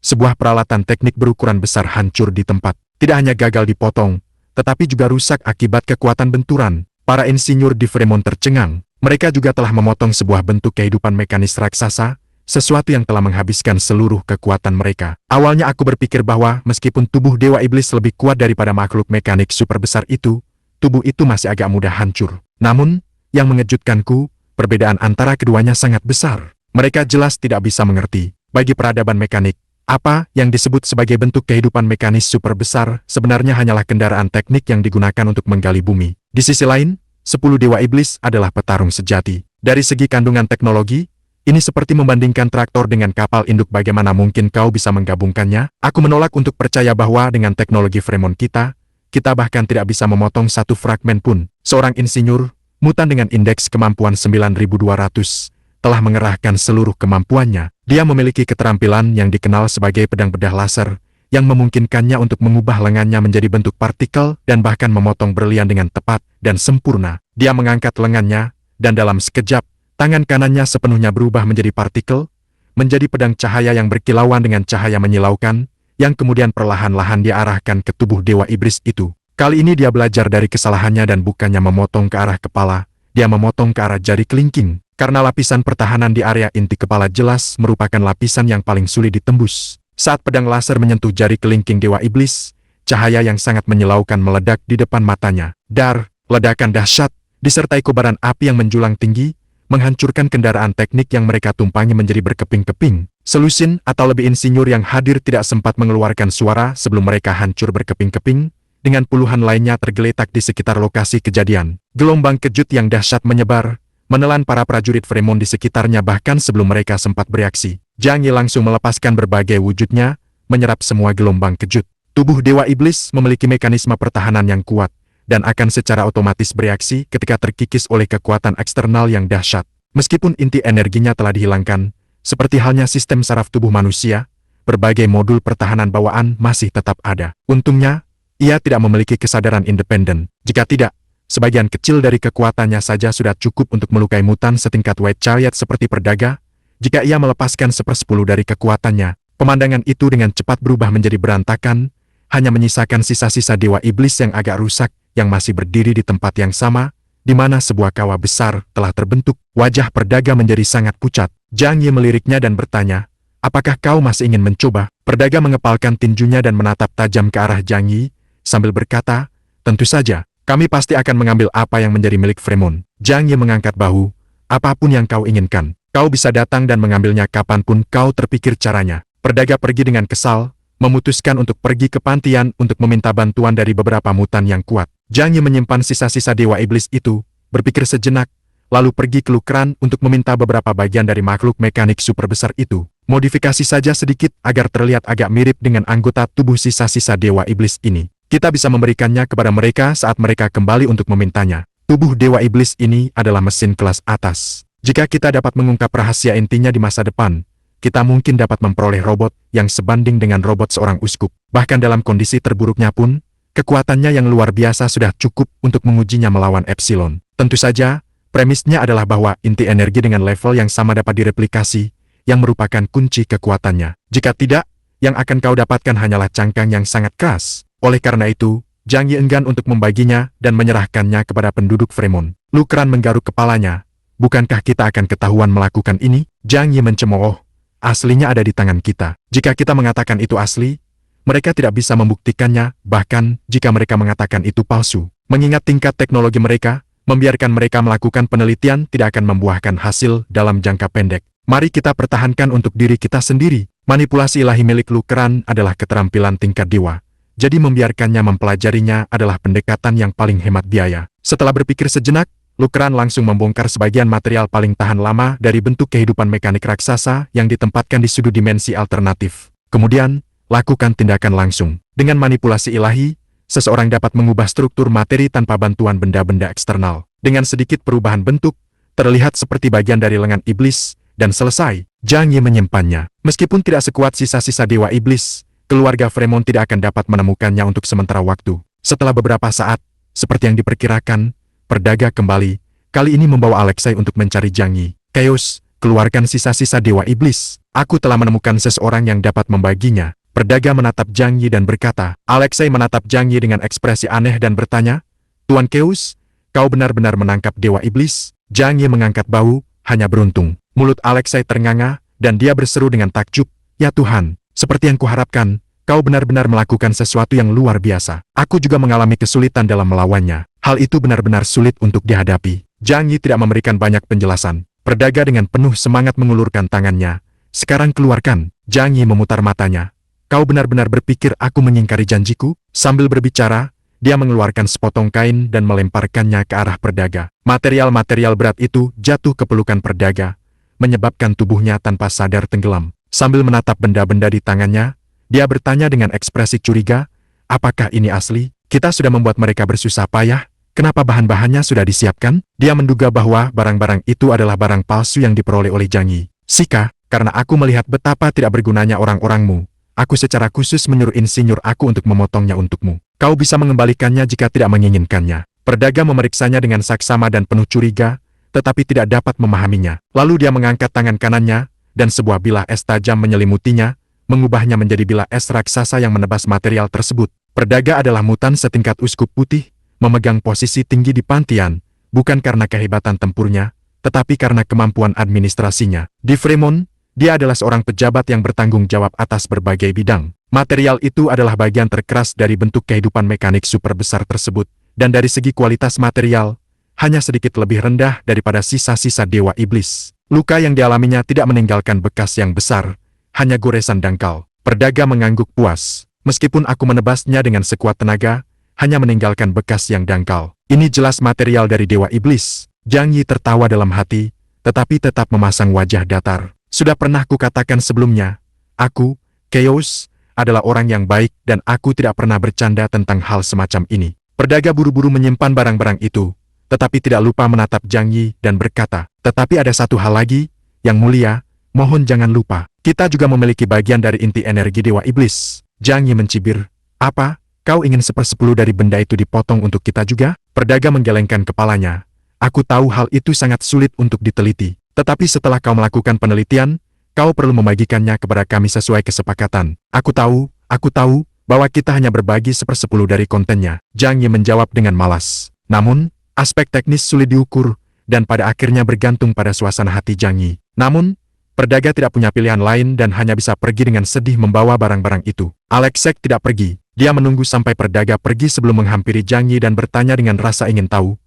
Sebuah peralatan teknik berukuran besar hancur di tempat. Tidak hanya gagal dipotong, tetapi juga rusak akibat kekuatan benturan. Para insinyur di Fremon tercengang. Mereka juga telah memotong sebuah bentuk kehidupan mekanis raksasa, sesuatu yang telah menghabiskan seluruh kekuatan mereka. Awalnya aku berpikir bahwa meskipun tubuh Dewa Iblis lebih kuat daripada makhluk mekanik super besar itu, tubuh itu masih agak mudah hancur. Namun, yang mengejutkanku, perbedaan antara keduanya sangat besar. Mereka jelas tidak bisa mengerti. Bagi peradaban mekanik, apa yang disebut sebagai bentuk kehidupan mekanis super besar sebenarnya hanyalah kendaraan teknik yang digunakan untuk menggali bumi. Di sisi lain, 10 Dewa Iblis adalah petarung sejati. Dari segi kandungan teknologi, ini seperti membandingkan traktor dengan kapal induk. Bagaimana mungkin kau bisa menggabungkannya? Aku menolak untuk percaya bahwa dengan teknologi Fremon kita kita bahkan tidak bisa memotong satu fragmen pun. Seorang insinyur, mutan dengan indeks kemampuan 9200, telah mengerahkan seluruh kemampuannya. Dia memiliki keterampilan yang dikenal sebagai pedang bedah laser, yang memungkinkannya untuk mengubah lengannya menjadi bentuk partikel dan bahkan memotong berlian dengan tepat dan sempurna. Dia mengangkat lengannya, dan dalam sekejap, tangan kanannya sepenuhnya berubah menjadi partikel, menjadi pedang cahaya yang berkilauan dengan cahaya menyilaukan, yang kemudian perlahan-lahan diarahkan ke tubuh Dewa Iblis itu. Kali ini dia belajar dari kesalahannya dan bukannya memotong ke arah kepala, dia memotong ke arah jari kelingking. Karena lapisan pertahanan di area inti kepala jelas merupakan lapisan yang paling sulit ditembus. Saat pedang laser menyentuh jari kelingking Dewa Iblis, cahaya yang sangat menyilaukan meledak di depan matanya. Dar, ledakan dahsyat, disertai kobaran api yang menjulang tinggi, menghancurkan kendaraan teknik yang mereka tumpangi menjadi berkeping-keping. Selusin atau lebih insinyur yang hadir tidak sempat mengeluarkan suara sebelum mereka hancur berkeping-keping, dengan puluhan lainnya tergeletak di sekitar lokasi kejadian. Gelombang kejut yang dahsyat menyebar, menelan para prajurit Fremon di sekitarnya bahkan sebelum mereka sempat bereaksi. Zhang Yi langsung melepaskan berbagai wujudnya, menyerap semua gelombang kejut. Tubuh Dewa Iblis memiliki mekanisme pertahanan yang kuat, dan akan secara otomatis bereaksi ketika terkikis oleh kekuatan eksternal yang dahsyat. Meskipun inti energinya telah dihilangkan, seperti halnya sistem saraf tubuh manusia, berbagai modul pertahanan bawaan masih tetap ada. Untungnya, ia tidak memiliki kesadaran independen. Jika tidak, sebagian kecil dari kekuatannya saja sudah cukup untuk melukai mutan setingkat White Chariot seperti Perdaga. Jika ia melepaskan 1/10 dari kekuatannya, pemandangan itu dengan cepat berubah menjadi berantakan, hanya menyisakan sisa-sisa Dewa Iblis yang agak rusak, yang masih berdiri di tempat yang sama, di mana sebuah kawah besar telah terbentuk. Wajah Perdaga menjadi sangat pucat. Zhang Yi meliriknya dan bertanya, "Apakah kau masih ingin mencoba?" Perdaga mengepalkan tinjunya dan menatap tajam ke arah Zhang Yi, sambil berkata, "Tentu saja. Kami pasti akan mengambil apa yang menjadi milik Fremon." Zhang Yi mengangkat bahu. "Apapun yang kau inginkan, kau bisa datang dan mengambilnya kapanpun kau terpikir caranya." Perdaga pergi dengan kesal, memutuskan untuk pergi ke Pantian untuk meminta bantuan dari beberapa mutan yang kuat. Zhang Yi menyimpan sisa-sisa Dewa Iblis itu, berpikir sejenak, lalu pergi ke Lukran untuk meminta beberapa bagian dari makhluk mekanik super besar itu. Modifikasi saja sedikit agar terlihat agak mirip dengan anggota tubuh sisa-sisa Dewa Iblis ini. Kita bisa memberikannya kepada mereka saat mereka kembali untuk memintanya. Tubuh Dewa Iblis ini adalah mesin kelas atas. Jika kita dapat mengungkap rahasia intinya di masa depan, kita mungkin dapat memperoleh robot yang sebanding dengan robot seorang uskup. Bahkan dalam kondisi terburuknya pun, kekuatannya yang luar biasa sudah cukup untuk mengujinya melawan Epsilon. Tentu saja, premisnya adalah bahwa inti energi dengan level yang sama dapat direplikasi, yang merupakan kunci kekuatannya. Jika tidak, yang akan kau dapatkan hanyalah cangkang yang sangat keras. Oleh karena itu, Zhang Yi enggan untuk membaginya dan menyerahkannya kepada penduduk Fremon. Lukran menggaruk kepalanya. "Bukankah kita akan ketahuan melakukan ini?" Zhang Yi mencemooh. "Aslinya ada di tangan kita. Jika kita mengatakan itu asli, mereka tidak bisa membuktikannya, bahkan jika mereka mengatakan itu palsu. Mengingat tingkat teknologi mereka, membiarkan mereka melakukan penelitian tidak akan membuahkan hasil dalam jangka pendek. Mari kita pertahankan untuk diri kita sendiri." Manipulasi ilahi milik Lukran adalah keterampilan tingkat dewa. Jadi membiarkannya mempelajarinya adalah pendekatan yang paling hemat biaya. Setelah berpikir sejenak, Lukran langsung membongkar sebagian material paling tahan lama dari bentuk kehidupan mekanik raksasa yang ditempatkan di sudut dimensi alternatif. Kemudian, lakukan tindakan langsung. Dengan manipulasi ilahi, seseorang dapat mengubah struktur materi tanpa bantuan benda-benda eksternal. Dengan sedikit perubahan bentuk, terlihat seperti bagian dari lengan iblis, dan selesai. Zhang Yi menyimpannya. Meskipun tidak sekuat sisa-sisa Dewa Iblis, keluarga Fremon tidak akan dapat menemukannya untuk sementara waktu. Setelah beberapa saat, seperti yang diperkirakan, Perdaga kembali, kali ini membawa Alexei untuk mencari Zhang Yi. "Chaos, keluarkan sisa-sisa Dewa Iblis. Aku telah menemukan seseorang yang dapat membaginya." Perdaga menatap Zhang Yi dan berkata. Alexei menatap Zhang Yi dengan ekspresi aneh dan bertanya, "Tuan Chaos, kau benar-benar menangkap Dewa Iblis?" Zhang Yi mengangkat bahu, hanya beruntung. Mulut Alexei ternganga, dan dia berseru dengan takjub, "Ya Tuhan, seperti yang kuharapkan, kau benar-benar melakukan sesuatu yang luar biasa. Aku juga mengalami kesulitan dalam melawannya. Hal itu benar-benar sulit untuk dihadapi." Zhang Yi tidak memberikan banyak penjelasan. Perdaga dengan penuh semangat mengulurkan tangannya. "Sekarang keluarkan." Zhang Yi memutar matanya. "Kau benar-benar berpikir aku mengingkari janjiku?" Sambil berbicara, dia mengeluarkan sepotong kain dan melemparkannya ke arah Perdaga. Material-material berat itu jatuh ke pelukan Perdaga, menyebabkan tubuhnya tanpa sadar tenggelam. Sambil menatap benda-benda di tangannya, dia bertanya dengan ekspresi curiga, "Apakah ini asli?" Kita sudah membuat mereka bersusah payah, kenapa bahan-bahannya sudah disiapkan? Dia menduga bahwa barang-barang itu adalah barang palsu yang diperoleh oleh Zhang Yi. Sika, karena aku melihat betapa tidak bergunanya orang-orangmu, aku secara khusus menyuruh insinyur aku untuk memotongnya untukmu. Kau bisa mengembalikannya jika tidak menginginkannya. Pedagang memeriksanya dengan saksama dan penuh curiga, tetapi tidak dapat memahaminya. Lalu dia mengangkat tangan kanannya, dan sebuah bilah es tajam menyelimutinya, mengubahnya menjadi bilah es raksasa yang menebas material tersebut. Perdaga adalah mutan setingkat uskup putih, memegang posisi tinggi di Pantian, bukan karena kehebatan tempurnya, tetapi karena kemampuan administrasinya. Di Fremont, dia adalah seorang pejabat yang bertanggung jawab atas berbagai bidang. Material itu adalah bagian terkeras dari bentuk kehidupan mekanik super besar tersebut, dan dari segi kualitas material, hanya sedikit lebih rendah daripada sisa-sisa dewa iblis. Luka yang dialaminya tidak meninggalkan bekas yang besar, hanya goresan dangkal. Perdaga mengangguk puas. Meskipun aku menebasnya dengan sekuat tenaga, hanya meninggalkan bekas yang dangkal. Ini jelas material dari dewa iblis. Zhang Yi tertawa dalam hati, tetapi tetap memasang wajah datar. Sudah pernah kukatakan sebelumnya, aku, Chaos, adalah orang yang baik dan aku tidak pernah bercanda tentang hal semacam ini. Perdaga buru-buru menyimpan barang-barang itu, tetapi tidak lupa menatap Zhang Yi dan berkata, tetapi ada satu hal lagi, yang mulia, mohon jangan lupa, kita juga memiliki bagian dari inti energi dewa iblis. Zhang Yi mencibir, apa, kau ingin 1/10 dari benda itu dipotong untuk kita juga? Perdaga menggelengkan kepalanya. Aku tahu hal itu sangat sulit untuk diteliti, tetapi setelah kau melakukan penelitian, kau perlu membagikannya kepada kami sesuai kesepakatan. Aku tahu, bahwa kita hanya berbagi 1/10 dari kontennya. Zhang Yi menjawab dengan malas. Namun, aspek teknis sulit diukur, dan pada akhirnya bergantung pada suasana hati Zhang Yi. Namun, perdaga tidak punya pilihan lain dan hanya bisa pergi dengan sedih membawa barang-barang itu. Alexei tidak pergi. Dia menunggu sampai perdaga pergi sebelum menghampiri Zhang Yi dan bertanya dengan rasa ingin tahu.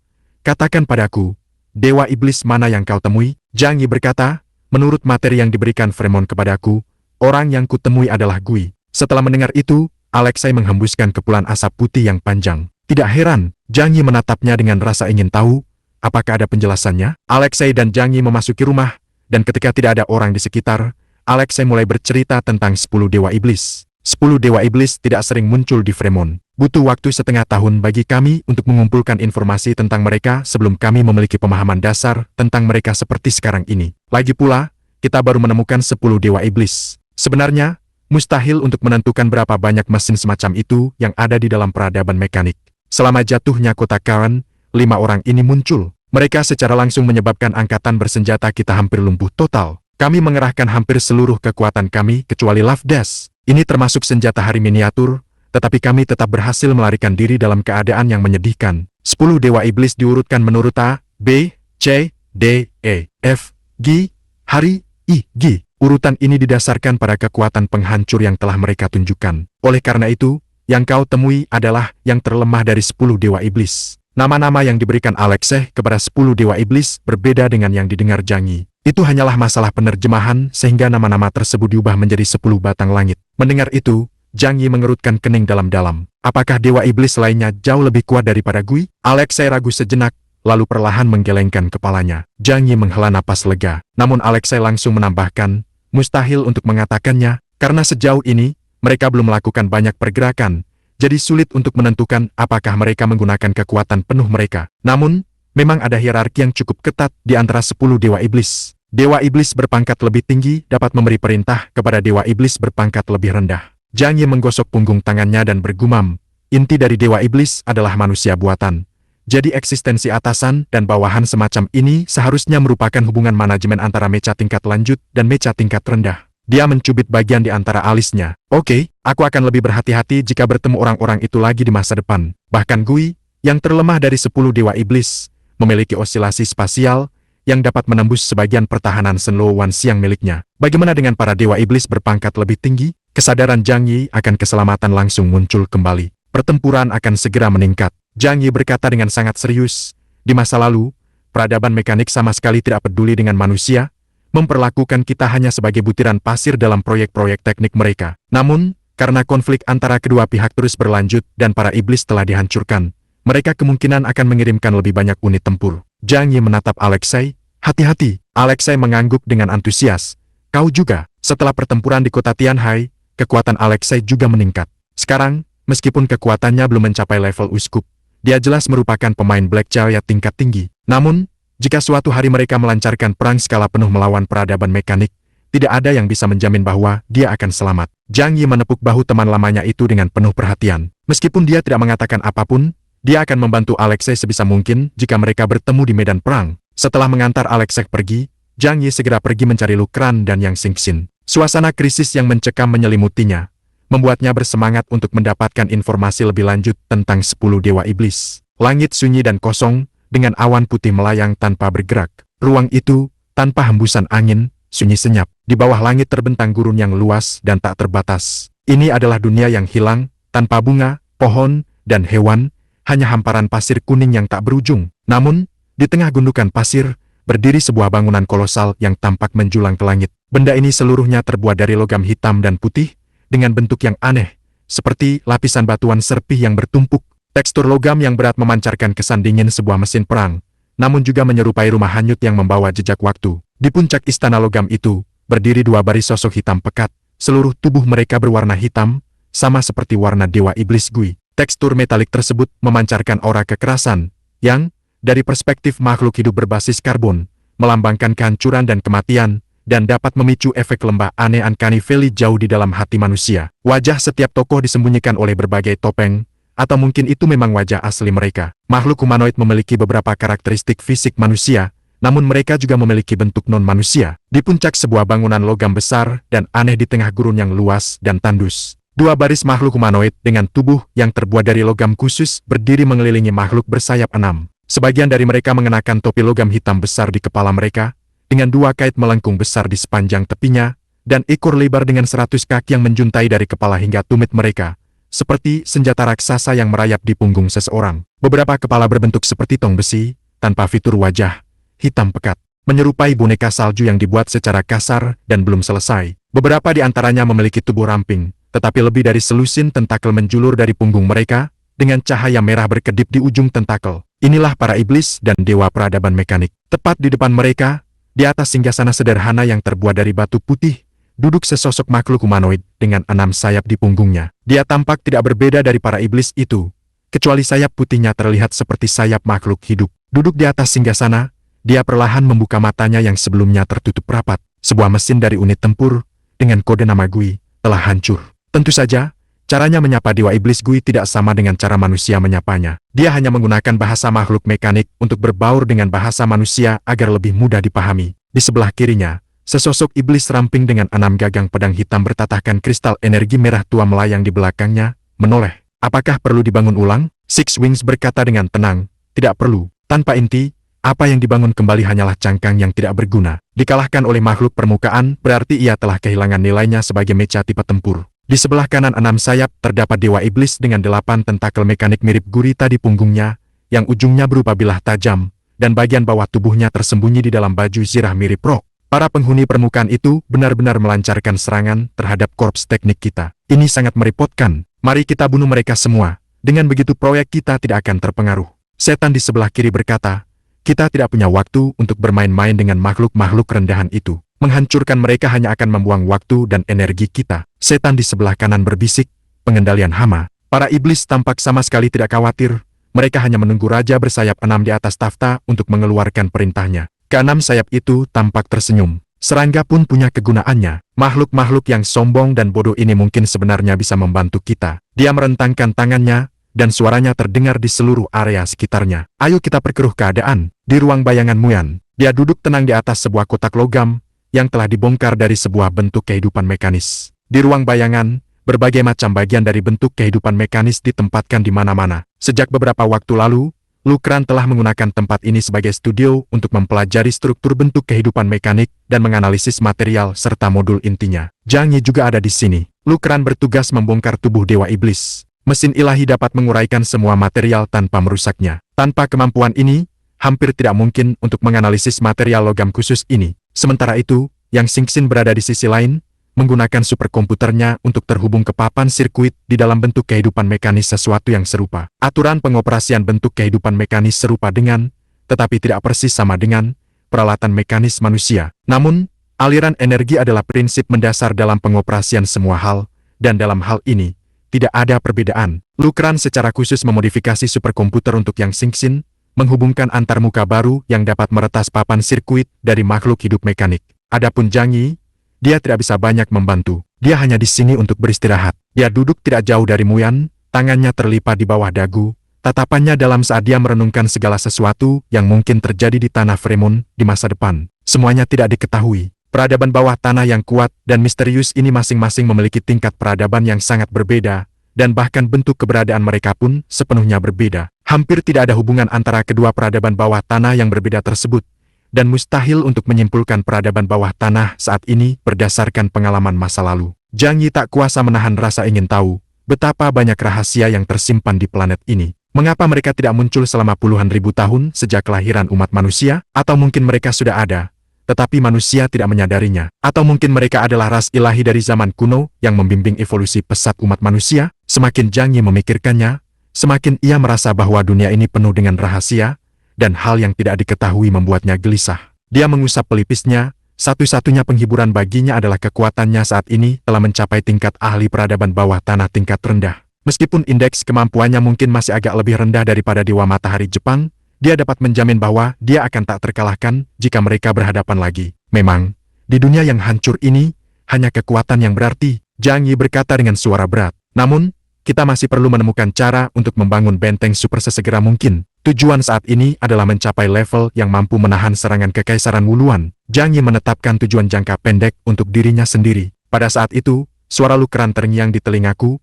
Katakan padaku, dewa iblis mana yang kau temui? Zhang Yi berkata, menurut materi yang diberikan Fremont kepadaku, orang yang kutemui adalah Gui. Setelah mendengar itu, Alexei menghembuskan kepulan asap putih yang panjang. Tidak heran, Zhang Yi menatapnya dengan rasa ingin tahu, apakah ada penjelasannya? Alexei dan Zhang Yi memasuki rumah, dan ketika tidak ada orang di sekitar, Alexei mulai bercerita tentang 10 dewa iblis. 10 dewa iblis tidak sering muncul di Fremont. Butuh waktu setengah tahun bagi kami untuk mengumpulkan informasi tentang mereka sebelum kami memiliki pemahaman dasar tentang mereka seperti sekarang ini. Lagi pula, kita baru menemukan 10 dewa iblis. Sebenarnya, mustahil untuk menentukan berapa banyak mesin semacam itu yang ada di dalam peradaban mekanik. Selama jatuhnya kota Karan, 5 orang ini muncul. Mereka secara langsung menyebabkan angkatan bersenjata kita hampir lumpuh total. Kami mengerahkan hampir seluruh kekuatan kami kecuali Love Dash. Ini termasuk senjata hari miniatur, tetapi kami tetap berhasil melarikan diri dalam keadaan yang menyedihkan. 10 dewa iblis diurutkan menurut A, B, C, D, E, F, G, hari, I, G. Urutan ini didasarkan pada kekuatan penghancur yang telah mereka tunjukkan. Oleh karena itu, yang kau temui adalah yang terlemah dari 10 dewa iblis. Nama-nama yang diberikan Alexei kepada 10 dewa iblis berbeda dengan yang didengar Zhang Yi. Itu hanyalah masalah penerjemahan sehingga nama-nama tersebut diubah menjadi 10 batang langit. Mendengar itu, Zhang Yi mengerutkan kening dalam-dalam. Apakah dewa iblis lainnya jauh lebih kuat daripada Gui? Alexei ragu sejenak, lalu perlahan menggelengkan kepalanya. Zhang Yi menghela napas lega. Namun Alexei langsung menambahkan, mustahil untuk mengatakannya, karena sejauh ini, mereka belum melakukan banyak pergerakan, jadi sulit untuk menentukan apakah mereka menggunakan kekuatan penuh mereka. Namun, memang ada hierarki yang cukup ketat di antara 10 dewa iblis. Dewa iblis berpangkat lebih tinggi dapat memberi perintah kepada dewa iblis berpangkat lebih rendah. Zhang Yi menggosok punggung tangannya dan bergumam, inti dari dewa iblis adalah manusia buatan. Jadi eksistensi atasan dan bawahan semacam ini seharusnya merupakan hubungan manajemen antara mecha tingkat lanjut dan mecha tingkat rendah. Dia mencubit bagian di antara alisnya. Oke, aku akan lebih berhati-hati jika bertemu orang-orang itu lagi di masa depan. Bahkan Gui, yang terlemah dari 10 dewa iblis, memiliki osilasi spasial yang dapat menembus sebagian pertahanan Shenlong Wanxiang miliknya. Bagaimana dengan para dewa iblis berpangkat lebih tinggi? Kesadaran Zhang Yi akan keselamatan langsung muncul kembali. Pertempuran akan segera meningkat. Zhang Yi berkata dengan sangat serius. Di masa lalu, peradaban mekanik sama sekali tidak peduli dengan manusia, memperlakukan kita hanya sebagai butiran pasir dalam proyek-proyek teknik mereka. Namun, karena konflik antara kedua pihak terus berlanjut dan para iblis telah dihancurkan, mereka kemungkinan akan mengirimkan lebih banyak unit tempur. Zhang Yi menatap Alexei. Hati-hati. Alexei mengangguk dengan antusias. Kau juga. Setelah pertempuran di kota Tianhai, kekuatan Alexei juga meningkat. Sekarang, Meskipun kekuatannya belum mencapai level uskup, dia jelas merupakan pemain blackjack tingkat tinggi. Namun, jika suatu hari mereka melancarkan perang skala penuh melawan peradaban mekanik, tidak ada yang bisa menjamin bahwa dia akan selamat. Zhang Yi menepuk bahu teman lamanya itu dengan penuh perhatian. Meskipun dia tidak mengatakan apapun, dia akan membantu Alexei sebisa mungkin jika mereka bertemu di medan perang. Setelah mengantar Alexei pergi, Zhang Yi segera pergi mencari Lu Kran dan Yang Xingxin. Suasana krisis yang mencekam menyelimutinya, membuatnya bersemangat untuk mendapatkan informasi lebih lanjut tentang 10 dewa iblis. Langit sunyi dan kosong, dengan awan putih melayang tanpa bergerak. Ruang itu, tanpa hembusan angin, sunyi senyap. Di bawah langit terbentang gurun yang luas dan tak terbatas. Ini adalah dunia yang hilang, tanpa bunga, pohon, dan hewan, hanya hamparan pasir kuning yang tak berujung. Namun, di tengah gundukan pasir, berdiri sebuah bangunan kolosal yang tampak menjulang ke langit. Benda ini seluruhnya terbuat dari logam hitam dan putih, dengan bentuk yang aneh, seperti lapisan batuan serpih yang bertumpuk. Tekstur logam yang berat memancarkan kesan dingin sebuah mesin perang, namun juga menyerupai rumah hanyut yang membawa jejak waktu. Di puncak istana logam itu, berdiri dua baris sosok hitam pekat, seluruh tubuh mereka berwarna hitam, sama seperti warna dewa iblis Gui. Tekstur metalik tersebut memancarkan aura kekerasan, yang, dari perspektif makhluk hidup berbasis karbon, melambangkan kehancuran dan kematian, dan dapat memicu efek lembah aneh uncanny valley jauh di dalam hati manusia. Wajah setiap tokoh disembunyikan oleh berbagai topeng, atau mungkin itu memang wajah asli mereka. Makhluk humanoid memiliki beberapa karakteristik fisik manusia, namun mereka juga memiliki bentuk non-manusia. Di puncak sebuah bangunan logam besar dan aneh di tengah gurun yang luas dan tandus, dua baris makhluk humanoid dengan tubuh yang terbuat dari logam khusus berdiri mengelilingi makhluk bersayap 6. Sebagian dari mereka mengenakan topi logam hitam besar di kepala mereka, dengan dua kait melengkung besar di sepanjang tepinya, dan ekor lebar dengan 100 kaki yang menjuntai dari kepala hingga tumit mereka, seperti senjata raksasa yang merayap di punggung seseorang. Beberapa kepala berbentuk seperti tong besi, tanpa fitur wajah, hitam pekat, menyerupai boneka salju yang dibuat secara kasar dan belum selesai. Beberapa di antaranya memiliki tubuh ramping, tetapi lebih dari selusin tentakel menjulur dari punggung mereka, dengan cahaya merah berkedip di ujung tentakel. Inilah para iblis dan dewa peradaban mekanik. Tepat di depan mereka, di atas singgasana sederhana yang terbuat dari batu putih, duduk sesosok makhluk humanoid dengan 6 sayap di punggungnya. Dia tampak tidak berbeda dari para iblis itu, kecuali sayap putihnya terlihat seperti sayap makhluk hidup. Duduk di atas singgasana, dia perlahan membuka matanya yang sebelumnya tertutup rapat. Sebuah mesin dari unit tempur, dengan kode nama Gui, telah hancur. Tentu saja, caranya menyapa dewa iblis Gui tidak sama dengan cara manusia menyapanya. Dia hanya menggunakan bahasa makhluk mekanik untuk berbaur dengan bahasa manusia agar lebih mudah dipahami. Di sebelah kirinya, sesosok iblis ramping dengan 6 gagang pedang hitam bertatahkan kristal energi merah tua melayang di belakangnya, menoleh. Apakah perlu dibangun ulang? Six Wings berkata dengan tenang, tidak perlu. Tanpa inti, apa yang dibangun kembali hanyalah cangkang yang tidak berguna. Dikalahkan oleh makhluk permukaan, berarti ia telah kehilangan nilainya sebagai mecha tipe tempur. Di sebelah kanan 6 sayap, terdapat dewa iblis dengan 8 tentakel mekanik mirip gurita di punggungnya, yang ujungnya berupa bilah tajam, dan bagian bawah tubuhnya tersembunyi di dalam baju zirah mirip rok. Para penghuni permukaan itu benar-benar melancarkan serangan terhadap korps teknik kita. Ini sangat merepotkan. Mari kita bunuh mereka semua. Dengan begitu proyek kita tidak akan terpengaruh. Setan di sebelah kiri berkata, kita tidak punya waktu untuk bermain-main dengan makhluk-makhluk rendahan itu. Menghancurkan mereka hanya akan membuang waktu dan energi kita. Setan di sebelah kanan berbisik, pengendalian hama. Para iblis tampak sama sekali tidak khawatir. Mereka hanya menunggu raja bersayap 6 di atas takhta untuk mengeluarkan perintahnya. Keenam sayap itu tampak tersenyum. Serangga pun punya kegunaannya. Makhluk-makhluk yang sombong dan bodoh ini mungkin sebenarnya bisa membantu kita. Dia merentangkan tangannya, dan suaranya terdengar di seluruh area sekitarnya. Ayo kita perkeruh keadaan. Di ruang bayangan Muyan, dia duduk tenang di atas sebuah kotak logam, yang telah dibongkar dari sebuah bentuk kehidupan mekanis. Di ruang bayangan, berbagai macam bagian dari bentuk kehidupan mekanis ditempatkan di mana-mana. Sejak beberapa waktu lalu, Lu Kran telah menggunakan tempat ini sebagai studio untuk mempelajari struktur bentuk kehidupan mekanik dan menganalisis material serta modul intinya. Zhang Yi juga ada di sini. Lu Kran bertugas membongkar tubuh dewa iblis. Mesin ilahi dapat menguraikan semua material tanpa merusaknya. Tanpa kemampuan ini, hampir tidak mungkin untuk menganalisis material logam khusus ini. Sementara itu, Yang Xingxin berada di sisi lain, menggunakan superkomputernya untuk terhubung ke papan sirkuit di dalam bentuk kehidupan mekanis sesuatu yang serupa. Aturan pengoperasian bentuk kehidupan mekanis serupa dengan, tetapi tidak persis sama dengan, peralatan mekanis manusia. Namun, aliran energi adalah prinsip mendasar dalam pengoperasian semua hal, dan dalam hal ini, tidak ada perbedaan. Lukran secara khusus memodifikasi superkomputer untuk Yang Xingxin, menghubungkan antar muka baru yang dapat meretas papan sirkuit dari makhluk hidup mekanik. Adapun Zhang Yi, dia tidak bisa banyak membantu. Dia hanya di sini untuk beristirahat. Dia duduk tidak jauh dari Muyan, tangannya terlipat di bawah dagu, tatapannya dalam saat dia merenungkan segala sesuatu yang mungkin terjadi di tanah Fremon di masa depan. Semuanya tidak diketahui. Peradaban bawah tanah yang kuat dan misterius ini masing-masing memiliki tingkat peradaban yang sangat berbeda, dan bahkan bentuk keberadaan mereka pun sepenuhnya berbeda. Hampir tidak ada hubungan antara kedua peradaban bawah tanah yang berbeda tersebut, dan mustahil untuk menyimpulkan peradaban bawah tanah saat ini berdasarkan pengalaman masa lalu. Zhang Yi tak kuasa menahan rasa ingin tahu betapa banyak rahasia yang tersimpan di planet ini. Mengapa mereka tidak muncul selama puluhan ribu tahun sejak kelahiran umat manusia? Atau mungkin mereka sudah ada, tetapi manusia tidak menyadarinya. Atau mungkin mereka adalah ras ilahi dari zaman kuno yang membimbing evolusi pesat umat manusia. Semakin Zhang Yi memikirkannya, semakin ia merasa bahwa dunia ini penuh dengan rahasia, dan hal yang tidak diketahui membuatnya gelisah. Dia mengusap pelipisnya, satu-satunya penghiburan baginya adalah kekuatannya saat ini telah mencapai tingkat ahli peradaban bawah tanah tingkat rendah. Meskipun indeks kemampuannya mungkin masih agak lebih rendah daripada Dewa Matahari Jepang, dia dapat menjamin bahwa dia akan tak terkalahkan jika mereka berhadapan lagi. Memang, di dunia yang hancur ini, hanya kekuatan yang berarti, Zhang Yi berkata dengan suara berat. Namun, kita masih perlu menemukan cara untuk membangun benteng super sesegera mungkin. Tujuan saat ini adalah mencapai level yang mampu menahan serangan Kekaisaran Wuluan. Zhang Yi menetapkan tujuan jangka pendek untuk dirinya sendiri. Pada saat itu, suara Lukran terngiang di telingaku.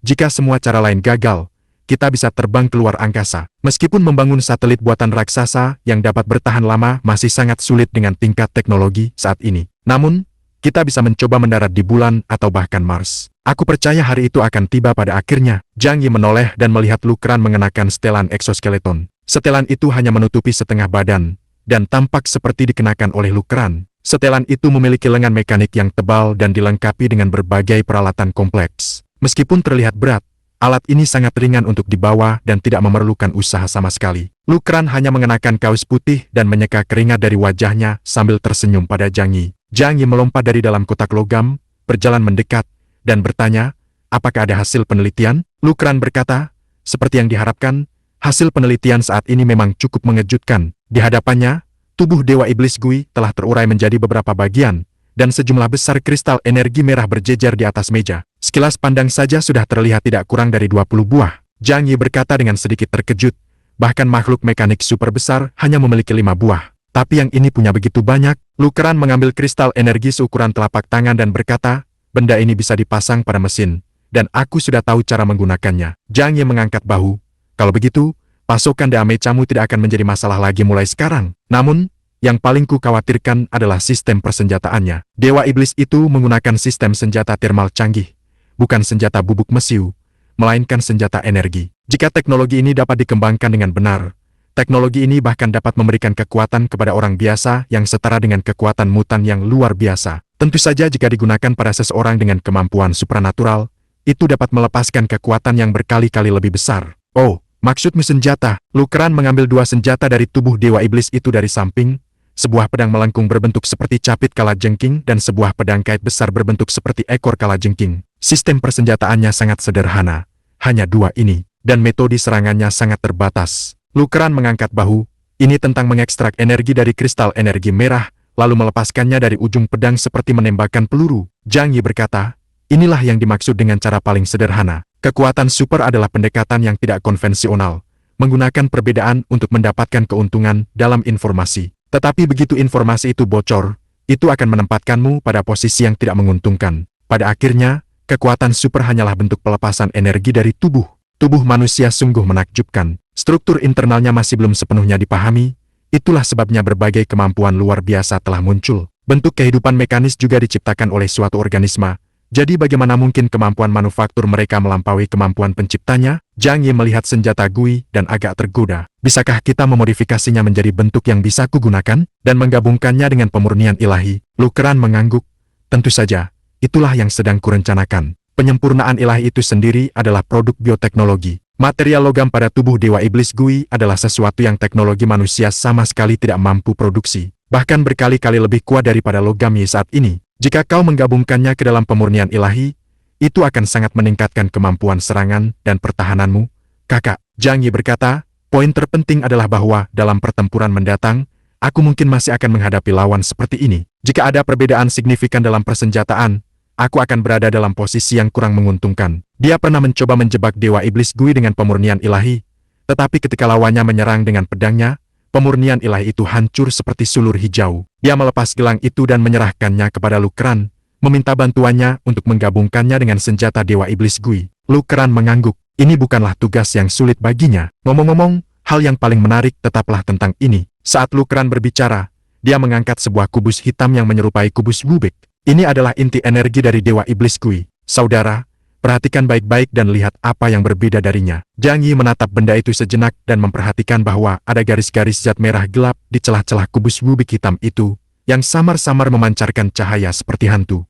Jika semua cara lain gagal, kita bisa terbang keluar angkasa. Meskipun membangun satelit buatan raksasa yang dapat bertahan lama masih sangat sulit dengan tingkat teknologi saat ini. Namun, kita bisa mencoba mendarat di bulan atau bahkan Mars. Aku percaya hari itu akan tiba pada akhirnya. Zhang Yi menoleh dan melihat Lukran mengenakan setelan eksoskeleton. Setelan itu hanya menutupi setengah badan, dan tampak seperti dikenakan oleh Lukran. Setelan itu memiliki lengan mekanik yang tebal dan dilengkapi dengan berbagai peralatan kompleks. Meskipun terlihat berat, alat ini sangat ringan untuk dibawa dan tidak memerlukan usaha sama sekali. Lukran hanya mengenakan kaos putih dan menyeka keringat dari wajahnya sambil tersenyum pada Zhang Yi. Zhang Yi melompat dari dalam kotak logam, berjalan mendekat, dan bertanya, apakah ada hasil penelitian? Lukran berkata, seperti yang diharapkan, hasil penelitian saat ini memang cukup mengejutkan. Di hadapannya, tubuh Dewa Iblis Gui telah terurai menjadi beberapa bagian, dan sejumlah besar kristal energi merah berjejer di atas meja. Sekilas pandang saja sudah terlihat tidak kurang dari 20 buah. Zhang Yi berkata dengan sedikit terkejut, bahkan makhluk mekanik super besar hanya memiliki 5 buah. Tapi yang ini punya begitu banyak. Lukran mengambil kristal energi seukuran telapak tangan dan berkata, benda ini bisa dipasang pada mesin, dan aku sudah tahu cara menggunakannya. Zhang Yi mengangkat bahu, kalau begitu, pasokan damecamu tidak akan menjadi masalah lagi mulai sekarang. Namun, yang paling ku khawatirkan adalah sistem persenjataannya. Dewa Iblis itu menggunakan sistem senjata thermal canggih, bukan senjata bubuk mesiu, melainkan senjata energi. Jika teknologi ini dapat dikembangkan dengan benar, teknologi ini bahkan dapat memberikan kekuatan kepada orang biasa yang setara dengan kekuatan mutan yang luar biasa. Tentu saja jika digunakan pada seseorang dengan kemampuan supranatural, itu dapat melepaskan kekuatan yang berkali-kali lebih besar. Oh, maksudmu senjata? Lukran mengambil 2 senjata dari tubuh Dewa Iblis itu dari samping, sebuah pedang melengkung berbentuk seperti capit kalajengking dan sebuah pedang kait besar berbentuk seperti ekor kalajengking. Sistem persenjataannya sangat sederhana, hanya 2 ini, dan metode serangannya sangat terbatas. Lukran mengangkat bahu, ini tentang mengekstrak energi dari kristal energi merah, lalu melepaskannya dari ujung pedang seperti menembakkan peluru. Zhang Yi berkata, inilah yang dimaksud dengan cara paling sederhana. Kekuatan super adalah pendekatan yang tidak konvensional, menggunakan perbedaan untuk mendapatkan keuntungan dalam informasi. Tetapi begitu informasi itu bocor, itu akan menempatkanmu pada posisi yang tidak menguntungkan. Pada akhirnya, kekuatan super hanyalah bentuk pelepasan energi dari tubuh. Tubuh manusia sungguh menakjubkan. Struktur internalnya masih belum sepenuhnya dipahami, itulah sebabnya berbagai kemampuan luar biasa telah muncul. Bentuk kehidupan mekanis juga diciptakan oleh suatu organisme. Jadi bagaimana mungkin kemampuan manufaktur mereka melampaui kemampuan penciptanya? Zhang Yi melihat senjata Gui dan agak tergoda. Bisakah kita memodifikasinya menjadi bentuk yang bisa kugunakan dan menggabungkannya dengan pemurnian ilahi? Lukran mengangguk. Tentu saja, itulah yang sedang kurencanakan. Penyempurnaan ilahi itu sendiri adalah produk bioteknologi. Material logam pada tubuh Dewa Iblis Gui adalah sesuatu yang teknologi manusia sama sekali tidak mampu produksi. Bahkan berkali-kali lebih kuat daripada logam Yi saat ini. Jika kau menggabungkannya ke dalam pemurnian ilahi, itu akan sangat meningkatkan kemampuan serangan dan pertahananmu, kakak. Zhang Yi berkata, poin terpenting adalah bahwa dalam pertempuran mendatang, aku mungkin masih akan menghadapi lawan seperti ini. Jika ada perbedaan signifikan dalam persenjataan, aku akan berada dalam posisi yang kurang menguntungkan. Dia pernah mencoba menjebak Dewa Iblis Gui dengan pemurnian ilahi, tetapi ketika lawannya menyerang dengan pedangnya, pemurnian ilahi itu hancur seperti sulur hijau. Dia melepas gelang itu dan menyerahkannya kepada Lu Keran, meminta bantuannya untuk menggabungkannya dengan senjata Dewa Iblis Gui. Lu Keran mengangguk. Ini bukanlah tugas yang sulit baginya. Ngomong-ngomong, hal yang paling menarik tetaplah tentang ini. Saat Lu Keran berbicara, dia mengangkat sebuah kubus hitam yang menyerupai kubus Wubek. Ini adalah inti energi dari Dewa Iblis Gui. Saudara, perhatikan baik-baik dan lihat apa yang berbeda darinya. Zhang Yi menatap benda itu sejenak dan memperhatikan bahwa ada garis-garis zat merah gelap di celah-celah kubus Wubek hitam itu, yang samar-samar memancarkan cahaya seperti hantu.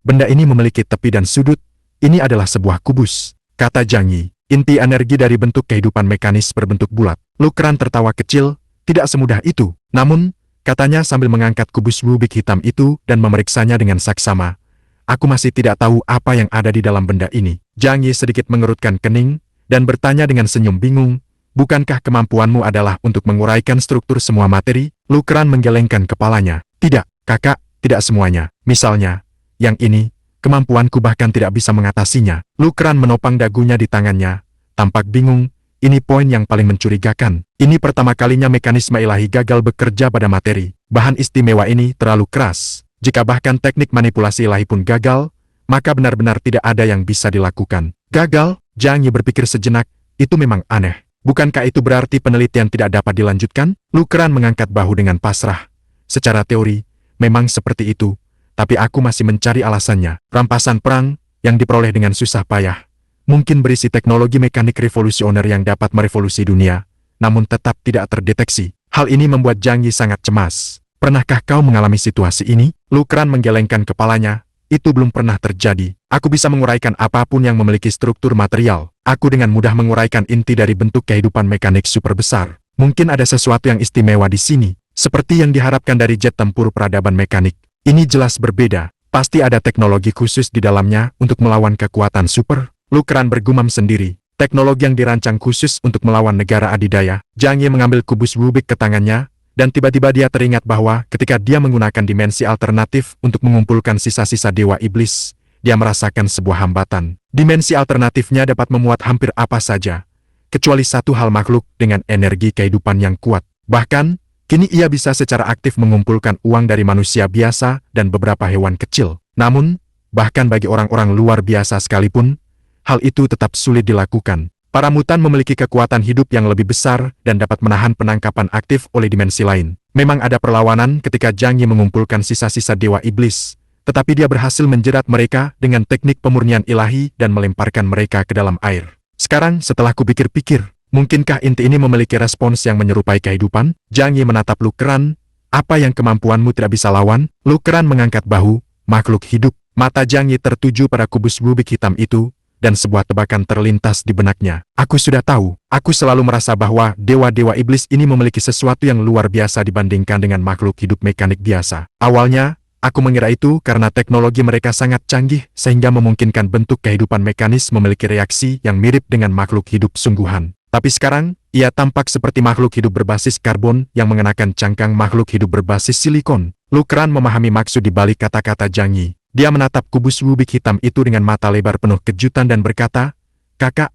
Benda ini memiliki tepi dan sudut. Ini adalah sebuah kubus, kata Zhang Yi. Inti energi dari bentuk kehidupan mekanis berbentuk bulat. Lu Keran tertawa kecil, tidak semudah itu. Namun, katanya sambil mengangkat kubus Wubek hitam itu dan memeriksanya dengan saksama. Aku masih tidak tahu apa yang ada di dalam benda ini. Zhang Yi sedikit mengerutkan kening, dan bertanya dengan senyum bingung, bukankah kemampuanmu adalah untuk menguraikan struktur semua materi? Lu Keran menggelengkan kepalanya. Tidak, kakak, tidak semuanya. Misalnya, yang ini, kemampuanku bahkan tidak bisa mengatasinya. Lu Keran menopang dagunya di tangannya, tampak bingung. Ini poin yang paling mencurigakan. Ini pertama kalinya mekanisme ilahi gagal bekerja pada materi. Bahan istimewa ini terlalu keras. Jika bahkan teknik manipulasi ilahi pun gagal, maka benar-benar tidak ada yang bisa dilakukan. Gagal? Zhang Yi berpikir sejenak, itu memang aneh. Bukankah itu berarti penelitian tidak dapat dilanjutkan? Lu Keran mengangkat bahu dengan pasrah. Secara teori, memang seperti itu. Tapi aku masih mencari alasannya. Rampasan perang, yang diperoleh dengan susah payah, mungkin berisi teknologi mekanik revolusioner yang dapat merevolusi dunia, namun tetap tidak terdeteksi. Hal ini membuat Zhang Yi sangat cemas. Pernahkah kau mengalami situasi ini? Lu Keran menggelengkan kepalanya. Itu belum pernah terjadi. Aku bisa menguraikan apapun yang memiliki struktur material. Aku dengan mudah menguraikan inti dari bentuk kehidupan mekanik super besar. Mungkin ada sesuatu yang istimewa di sini, seperti yang diharapkan dari jet tempur peradaban mekanik. Ini jelas berbeda. Pasti ada teknologi khusus di dalamnya untuk melawan kekuatan super. Lu Keran bergumam sendiri. Teknologi yang dirancang khusus untuk melawan negara adidaya. Zhang Yi mengambil kubus Wubek ke tangannya, dan tiba-tiba dia teringat bahwa ketika dia menggunakan dimensi alternatif untuk mengumpulkan sisa-sisa Dewa Iblis, dia merasakan sebuah hambatan. Dimensi alternatifnya dapat memuat hampir apa saja, kecuali satu hal makhluk dengan energi kehidupan yang kuat. Bahkan, kini ia bisa secara aktif mengumpulkan uang dari manusia biasa dan beberapa hewan kecil. Namun, bahkan bagi orang-orang luar biasa sekalipun, hal itu tetap sulit dilakukan. Para mutan memiliki kekuatan hidup yang lebih besar dan dapat menahan penangkapan aktif oleh dimensi lain. Memang ada perlawanan ketika Zhang Yi mengumpulkan sisa-sisa Dewa Iblis, tetapi dia berhasil menjerat mereka dengan teknik pemurnian ilahi dan melemparkan mereka ke dalam air. Sekarang, setelah kupikir-pikir, mungkinkah inti ini memiliki respons yang menyerupai kehidupan? Zhang Yi menatap Lu Keran. Apa yang kemampuanmu tidak bisa lawan? Lu Keran mengangkat bahu. Makhluk hidup. Mata Zhang Yi tertuju pada kubus Wubek hitam itu, dan sebuah tebakan terlintas di benaknya. Aku sudah tahu. Aku selalu merasa bahwa dewa-dewa iblis ini memiliki sesuatu yang luar biasa dibandingkan dengan makhluk hidup mekanik biasa. Awalnya, aku mengira itu karena teknologi mereka sangat canggih sehingga memungkinkan bentuk kehidupan mekanis memiliki reaksi yang mirip dengan makhluk hidup sungguhan. Tapi sekarang, ia tampak seperti makhluk hidup berbasis karbon yang mengenakan cangkang makhluk hidup berbasis silikon. Lu Keran memahami maksud di balik kata-kata Zhang Yi. Dia menatap kubus Wubek hitam itu dengan mata lebar penuh kejutan dan berkata, "Kakak,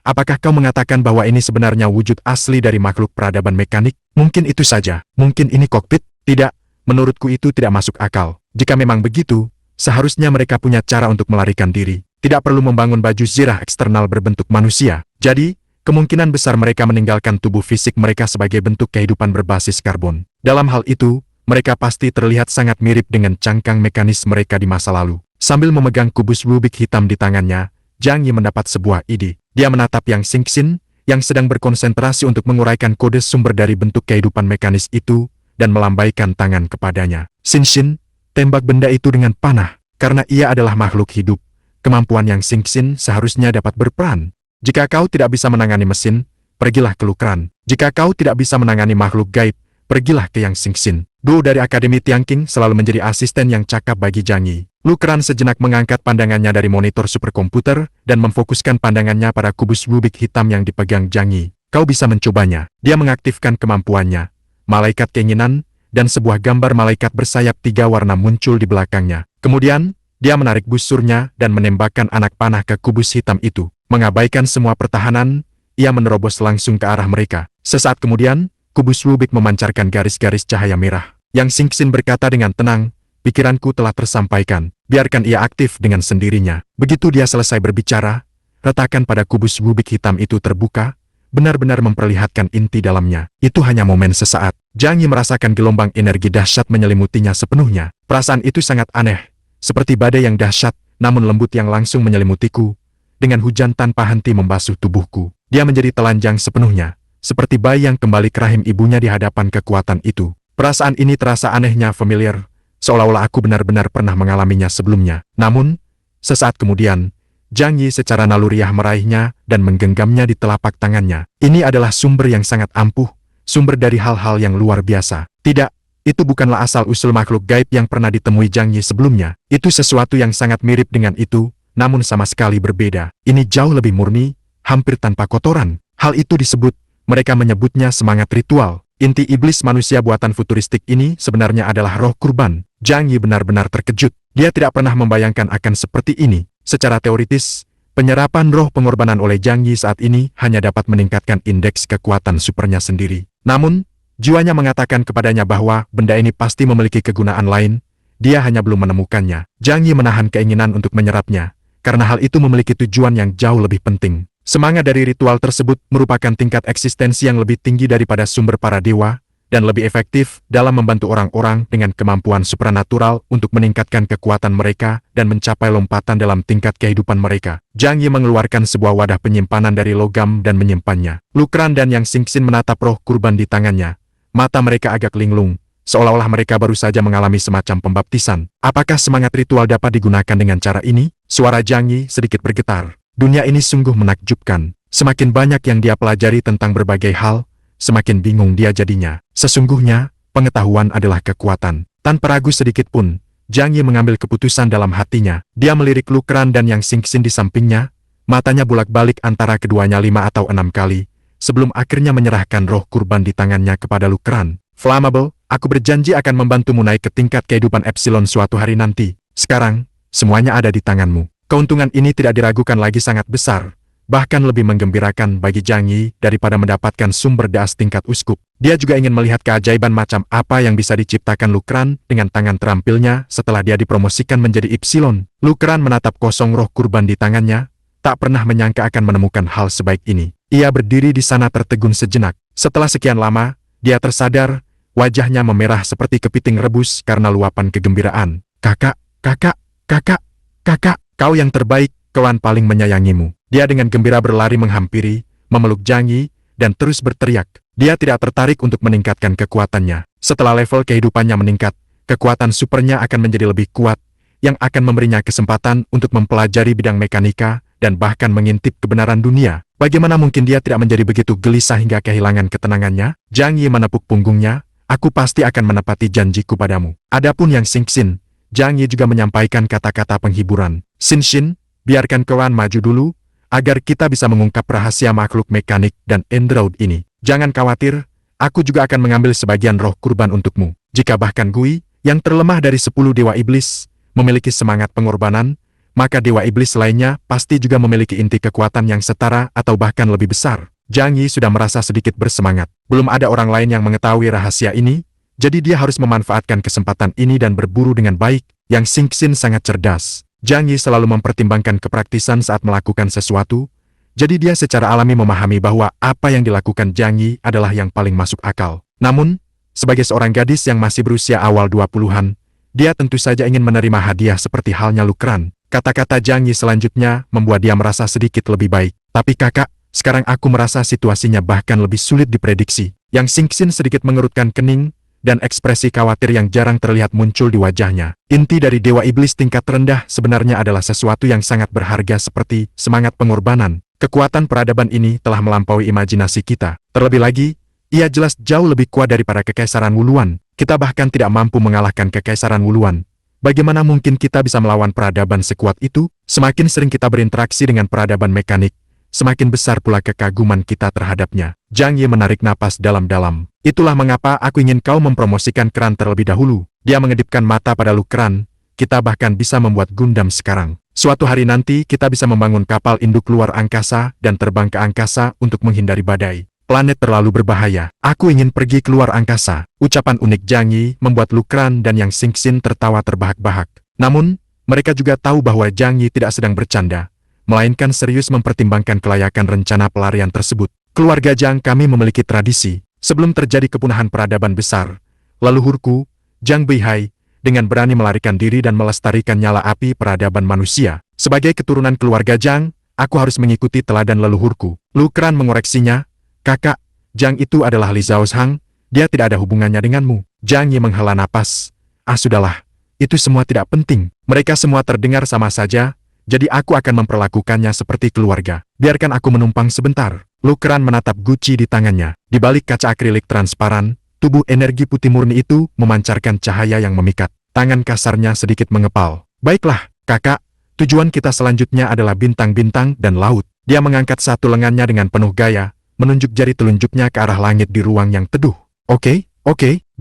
apakah kau mengatakan bahwa ini sebenarnya wujud asli dari makhluk peradaban mekanik? Mungkin itu saja. Mungkin ini kokpit? Tidak, menurutku itu tidak masuk akal. Jika memang begitu, seharusnya mereka punya cara untuk melarikan diri. Tidak perlu membangun baju zirah eksternal berbentuk manusia. Jadi, kemungkinan besar mereka meninggalkan tubuh fisik mereka sebagai bentuk kehidupan berbasis karbon. Dalam hal itu, mereka pasti terlihat sangat mirip dengan cangkang mekanis mereka di masa lalu." Sambil memegang kubus Wubek hitam di tangannya, Zhang Yi mendapat sebuah ide. Dia menatap Yang Xingxin, yang sedang berkonsentrasi untuk menguraikan kode sumber dari bentuk kehidupan mekanis itu, dan melambaikan tangan kepadanya. "Xingxin, tembak benda itu dengan panah. Karena ia adalah makhluk hidup, kemampuan Yang Xingxin seharusnya dapat berperan. Jika kau tidak bisa menangani mesin, pergilah ke Lu Keran. Jika kau tidak bisa menangani makhluk gaib, pergilah ke Yang Xingxin." Do dari Akademi Tiangqing selalu menjadi asisten yang cakap bagi Zhang Yi. Lukran sejenak mengangkat pandangannya dari monitor superkomputer dan memfokuskan pandangannya pada kubus Rubik hitam yang dipegang Zhang Yi. Kau bisa mencobanya. Dia mengaktifkan kemampuannya. Malaikat keinginan, dan sebuah gambar malaikat bersayap 3 warna muncul di belakangnya. Kemudian, dia menarik busurnya dan menembakkan anak panah ke kubus hitam itu. Mengabaikan semua pertahanan, ia menerobos langsung ke arah mereka. Sesaat kemudian, kubus Rubik memancarkan garis-garis cahaya merah. Yang Xingxin berkata dengan tenang, pikiranku telah tersampaikan. Biarkan ia aktif dengan sendirinya. Begitu dia selesai berbicara, retakan pada kubus Rubik hitam itu terbuka, benar-benar memperlihatkan inti dalamnya. Itu hanya momen sesaat. Zhang Yi merasakan gelombang energi dahsyat menyelimutinya sepenuhnya. Perasaan itu sangat aneh. Seperti badai yang dahsyat, namun lembut yang langsung menyelimutiku. Dengan hujan tanpa henti membasuh tubuhku. Dia menjadi telanjang sepenuhnya. Seperti bayi yang kembali ke rahim ibunya di hadapan kekuatan itu. Perasaan ini terasa anehnya familiar. Seolah-olah aku benar-benar pernah mengalaminya sebelumnya. Namun, sesaat kemudian, Zhang Yi secara naluriah meraihnya dan menggenggamnya di telapak tangannya. Ini adalah sumber yang sangat ampuh. Sumber dari hal-hal yang luar biasa. Tidak. Itu bukanlah asal-usul makhluk gaib yang pernah ditemui Zhang Yi sebelumnya. Itu sesuatu yang sangat mirip dengan itu, namun sama sekali berbeda. Ini jauh lebih murni, hampir tanpa kotoran. Hal itu disebut, mereka menyebutnya semangat ritual. Inti iblis manusia buatan futuristik ini sebenarnya adalah roh kurban. Zhang Yi benar-benar terkejut. Dia tidak pernah membayangkan akan seperti ini. Secara teoritis, penyerapan roh pengorbanan oleh Zhang Yi saat ini hanya dapat meningkatkan indeks kekuatan supernya sendiri. Namun, jiwanya mengatakan kepadanya bahwa benda ini pasti memiliki kegunaan lain, dia hanya belum menemukannya. Zhang Yi menahan keinginan untuk menyerapnya, karena hal itu memiliki tujuan yang jauh lebih penting. Semangat dari ritual tersebut merupakan tingkat eksistensi yang lebih tinggi daripada sumber para dewa, dan lebih efektif dalam membantu orang-orang dengan kemampuan supranatural untuk meningkatkan kekuatan mereka dan mencapai lompatan dalam tingkat kehidupan mereka. Zhang Yi mengeluarkan sebuah wadah penyimpanan dari logam dan menyimpannya. Lukran dan Yang Xingxin menatap roh kurban di tangannya. Mata mereka agak linglung, seolah-olah mereka baru saja mengalami semacam pembaptisan. Apakah semangat ritual dapat digunakan dengan cara ini? Suara Zhang Yi sedikit bergetar. Dunia ini sungguh menakjubkan. Semakin banyak yang dia pelajari tentang berbagai hal, semakin bingung dia jadinya. Sesungguhnya, pengetahuan adalah kekuatan. Tanpa ragu sedikit pun, Zhang Yi mengambil keputusan dalam hatinya. Dia melirik Lukran dan Yang Xingxin di sampingnya, matanya bolak-balik antara keduanya 5 atau 6 kali, sebelum akhirnya menyerahkan roh kurban di tangannya kepada Lukran. Flammable, aku berjanji akan membantumu naik ke tingkat kehidupan Epsilon suatu hari nanti. Sekarang, semuanya ada di tanganmu. Keuntungan ini tidak diragukan lagi sangat besar, bahkan lebih menggembirakan bagi Zhang Yi daripada mendapatkan sumber das tingkat uskup. Dia juga ingin melihat keajaiban macam apa yang bisa diciptakan Lukran dengan tangan terampilnya setelah dia dipromosikan menjadi Epsilon. Lukran menatap kosong roh kurban di tangannya, tak pernah menyangka akan menemukan hal sebaik ini. Ia berdiri di sana tertegun sejenak. Setelah sekian lama, dia tersadar, wajahnya memerah seperti kepiting rebus karena luapan kegembiraan. Kakak, kakak, kakak, kakak, kau yang terbaik, kawan paling menyayangimu. Dia dengan gembira berlari menghampiri, memeluk Zhang Yi, dan terus berteriak. Dia tidak tertarik untuk meningkatkan kekuatannya. Setelah level kehidupannya meningkat, kekuatan supernya akan menjadi lebih kuat, yang akan memberinya kesempatan untuk mempelajari bidang mekanika, dan bahkan mengintip kebenaran dunia. Bagaimana mungkin dia tidak menjadi begitu gelisah hingga kehilangan ketenangannya? Zhang Yi menepuk punggungnya, aku pasti akan menepati janjiku padamu. Adapun Yang Xingxin, Zhang Yi juga menyampaikan kata-kata penghiburan. Xingxin, biarkan kawan maju dulu, agar kita bisa mengungkap rahasia makhluk mekanik dan Endraud ini. Jangan khawatir, aku juga akan mengambil sebagian roh kurban untukmu. Jika bahkan Gui, yang terlemah dari 10 dewa iblis, memiliki semangat pengorbanan, maka dewa iblis lainnya pasti juga memiliki inti kekuatan yang setara atau bahkan lebih besar. Zhang Yi sudah merasa sedikit bersemangat. Belum ada orang lain yang mengetahui rahasia ini, jadi dia harus memanfaatkan kesempatan ini dan berburu dengan baik. Yang Xingxin sangat cerdas. Zhang Yi selalu mempertimbangkan kepraktisan saat melakukan sesuatu, jadi dia secara alami memahami bahwa apa yang dilakukan Zhang Yi adalah yang paling masuk akal. Namun, sebagai seorang gadis yang masih berusia awal 20-an, dia tentu saja ingin menerima hadiah seperti halnya Lukran. Kata-kata Zhang Yi selanjutnya membuat dia merasa sedikit lebih baik. Tapi kakak, sekarang aku merasa situasinya bahkan lebih sulit diprediksi. Yang Xingxin sedikit mengerutkan kening, dan ekspresi khawatir yang jarang terlihat muncul di wajahnya. Inti dari dewa iblis tingkat rendah sebenarnya adalah sesuatu yang sangat berharga seperti semangat pengorbanan. Kekuatan peradaban ini telah melampaui imajinasi kita. Terlebih lagi, Ia jelas jauh lebih kuat daripada Kekaisaran Wuluan. Kita bahkan tidak mampu mengalahkan Kekaisaran Wuluan. Bagaimana mungkin kita bisa melawan peradaban sekuat itu? Semakin sering kita berinteraksi dengan peradaban mekanik, semakin besar pula kekaguman kita terhadapnya. Zhang Yi menarik napas dalam-dalam. Itulah mengapa aku ingin kau mempromosikan Kran terlebih dahulu. Dia mengedipkan mata pada Lu Kran. Kita bahkan bisa membuat Gundam sekarang. Suatu hari nanti kita bisa membangun kapal induk luar angkasa dan terbang ke angkasa untuk menghindari badai. Planet terlalu berbahaya. Aku ingin pergi keluar angkasa. Ucapan unik Zhang Yi membuat Lu Kran dan Yang Xingxin tertawa terbahak-bahak. Namun, mereka juga tahu bahwa Zhang Yi tidak sedang bercanda, melainkan serius mempertimbangkan kelayakan rencana pelarian tersebut. Keluarga Zhang kami memiliki tradisi. Sebelum terjadi kepunahan peradaban besar, leluhurku, Zhang Beihai, dengan berani melarikan diri dan melestarikan nyala api peradaban manusia. Sebagai keturunan keluarga Zhang, aku harus mengikuti teladan leluhurku. Lu Kran mengoreksinya. Kakak, Zhang itu adalah Li Zhaoshang, dia tidak ada hubungannya denganmu. Zhang Yi menghela napas. Sudahlah, itu semua tidak penting. Mereka semua terdengar sama saja, jadi aku akan memperlakukannya seperti keluarga. Biarkan aku menumpang sebentar. Lu Kran menatap guci di tangannya. Di balik kaca akrilik transparan, tubuh energi putih murni itu memancarkan cahaya yang memikat. Tangan kasarnya sedikit mengepal. Baiklah, kakak, tujuan kita selanjutnya adalah bintang-bintang dan laut. Dia mengangkat satu lengannya dengan penuh gaya, menunjuk jari telunjuknya ke arah langit di ruang yang teduh. Oke,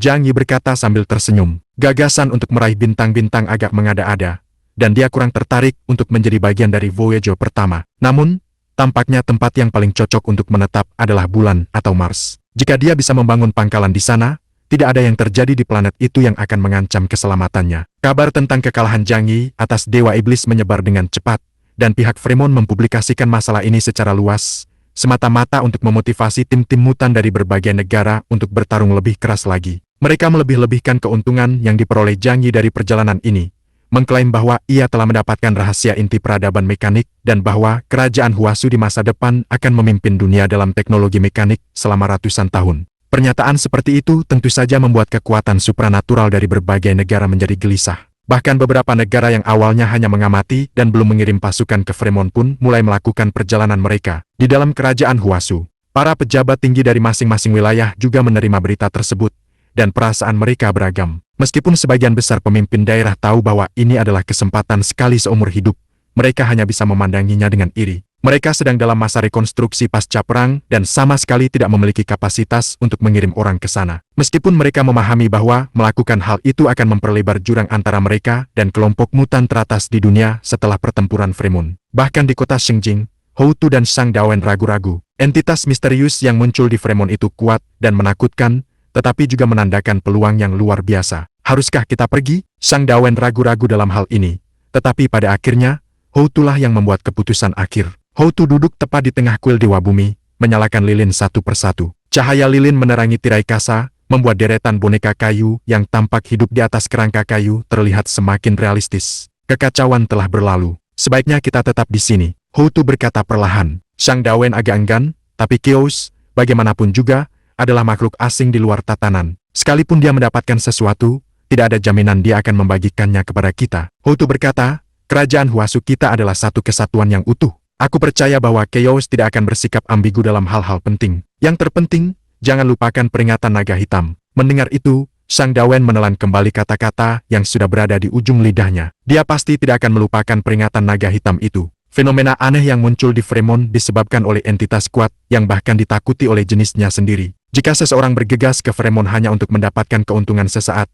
Zhang Yi berkata sambil tersenyum. Gagasan untuk meraih bintang-bintang agak mengada-ada, dan dia kurang tertarik untuk menjadi bagian dari Voyager pertama. Namun, tampaknya tempat yang paling cocok untuk menetap adalah bulan atau Mars. Jika dia bisa membangun pangkalan di sana, tidak ada yang terjadi di planet itu yang akan mengancam keselamatannya. Kabar tentang kekalahan Zhang Yi atas Dewa Iblis menyebar dengan cepat, dan pihak Fremon mempublikasikan masalah ini secara luas, semata-mata untuk memotivasi tim-tim mutan dari berbagai negara untuk bertarung lebih keras lagi. Mereka melebih-lebihkan keuntungan yang diperoleh Zhang Yi dari perjalanan ini, mengklaim bahwa ia telah mendapatkan rahasia inti peradaban mekanik dan bahwa kerajaan Huasu di masa depan akan memimpin dunia dalam teknologi mekanik selama ratusan tahun. Pernyataan seperti itu tentu saja membuat kekuatan supranatural dari berbagai negara menjadi gelisah. Bahkan beberapa negara yang awalnya hanya mengamati dan belum mengirim pasukan ke Fremon pun mulai melakukan perjalanan mereka. Di dalam kerajaan Huasu, para pejabat tinggi dari masing-masing wilayah juga menerima berita tersebut, dan perasaan mereka beragam. Meskipun sebagian besar pemimpin daerah tahu bahwa ini adalah kesempatan sekali seumur hidup, mereka hanya bisa memandanginya dengan iri. Mereka sedang dalam masa rekonstruksi pasca perang dan sama sekali tidak memiliki kapasitas untuk mengirim orang ke sana. Meskipun mereka memahami bahwa melakukan hal itu akan memperlebar jurang antara mereka dan kelompok mutan teratas di dunia setelah pertempuran Fremon. Bahkan di kota Xingjing, Houtu dan Shang Dawen ragu-ragu. Entitas misterius yang muncul di Fremon itu kuat dan menakutkan, tetapi juga menandakan peluang yang luar biasa. Haruskah kita pergi? Shang Dawen ragu-ragu dalam hal ini. Tetapi pada akhirnya, Houtulah yang membuat keputusan akhir. Houtu duduk tepat di tengah kuil Dewa Bumi, menyalakan lilin satu persatu. Cahaya lilin menerangi tirai kasa, membuat deretan boneka kayu yang tampak hidup di atas kerangka kayu terlihat semakin realistis. Kekacauan telah berlalu. Sebaiknya kita tetap di sini. Houtu berkata perlahan. Shang Dawen agak enggan, tapi Chaos, bagaimanapun juga, adalah makhluk asing di luar tatanan. Sekalipun dia mendapatkan sesuatu, tidak ada jaminan dia akan membagikannya kepada kita. Houtu berkata, kerajaan Huasu kita adalah satu kesatuan yang utuh. Aku percaya bahwa Chaos tidak akan bersikap ambigu dalam hal-hal penting. Yang terpenting, jangan lupakan peringatan naga hitam. Mendengar itu, Shang Dawen menelan kembali kata-kata yang sudah berada di ujung lidahnya. Dia pasti tidak akan melupakan peringatan naga hitam itu. Fenomena aneh yang muncul di Fremon disebabkan oleh entitas kuat yang bahkan ditakuti oleh jenisnya sendiri. Jika seseorang bergegas ke Fremon hanya untuk mendapatkan keuntungan sesaat,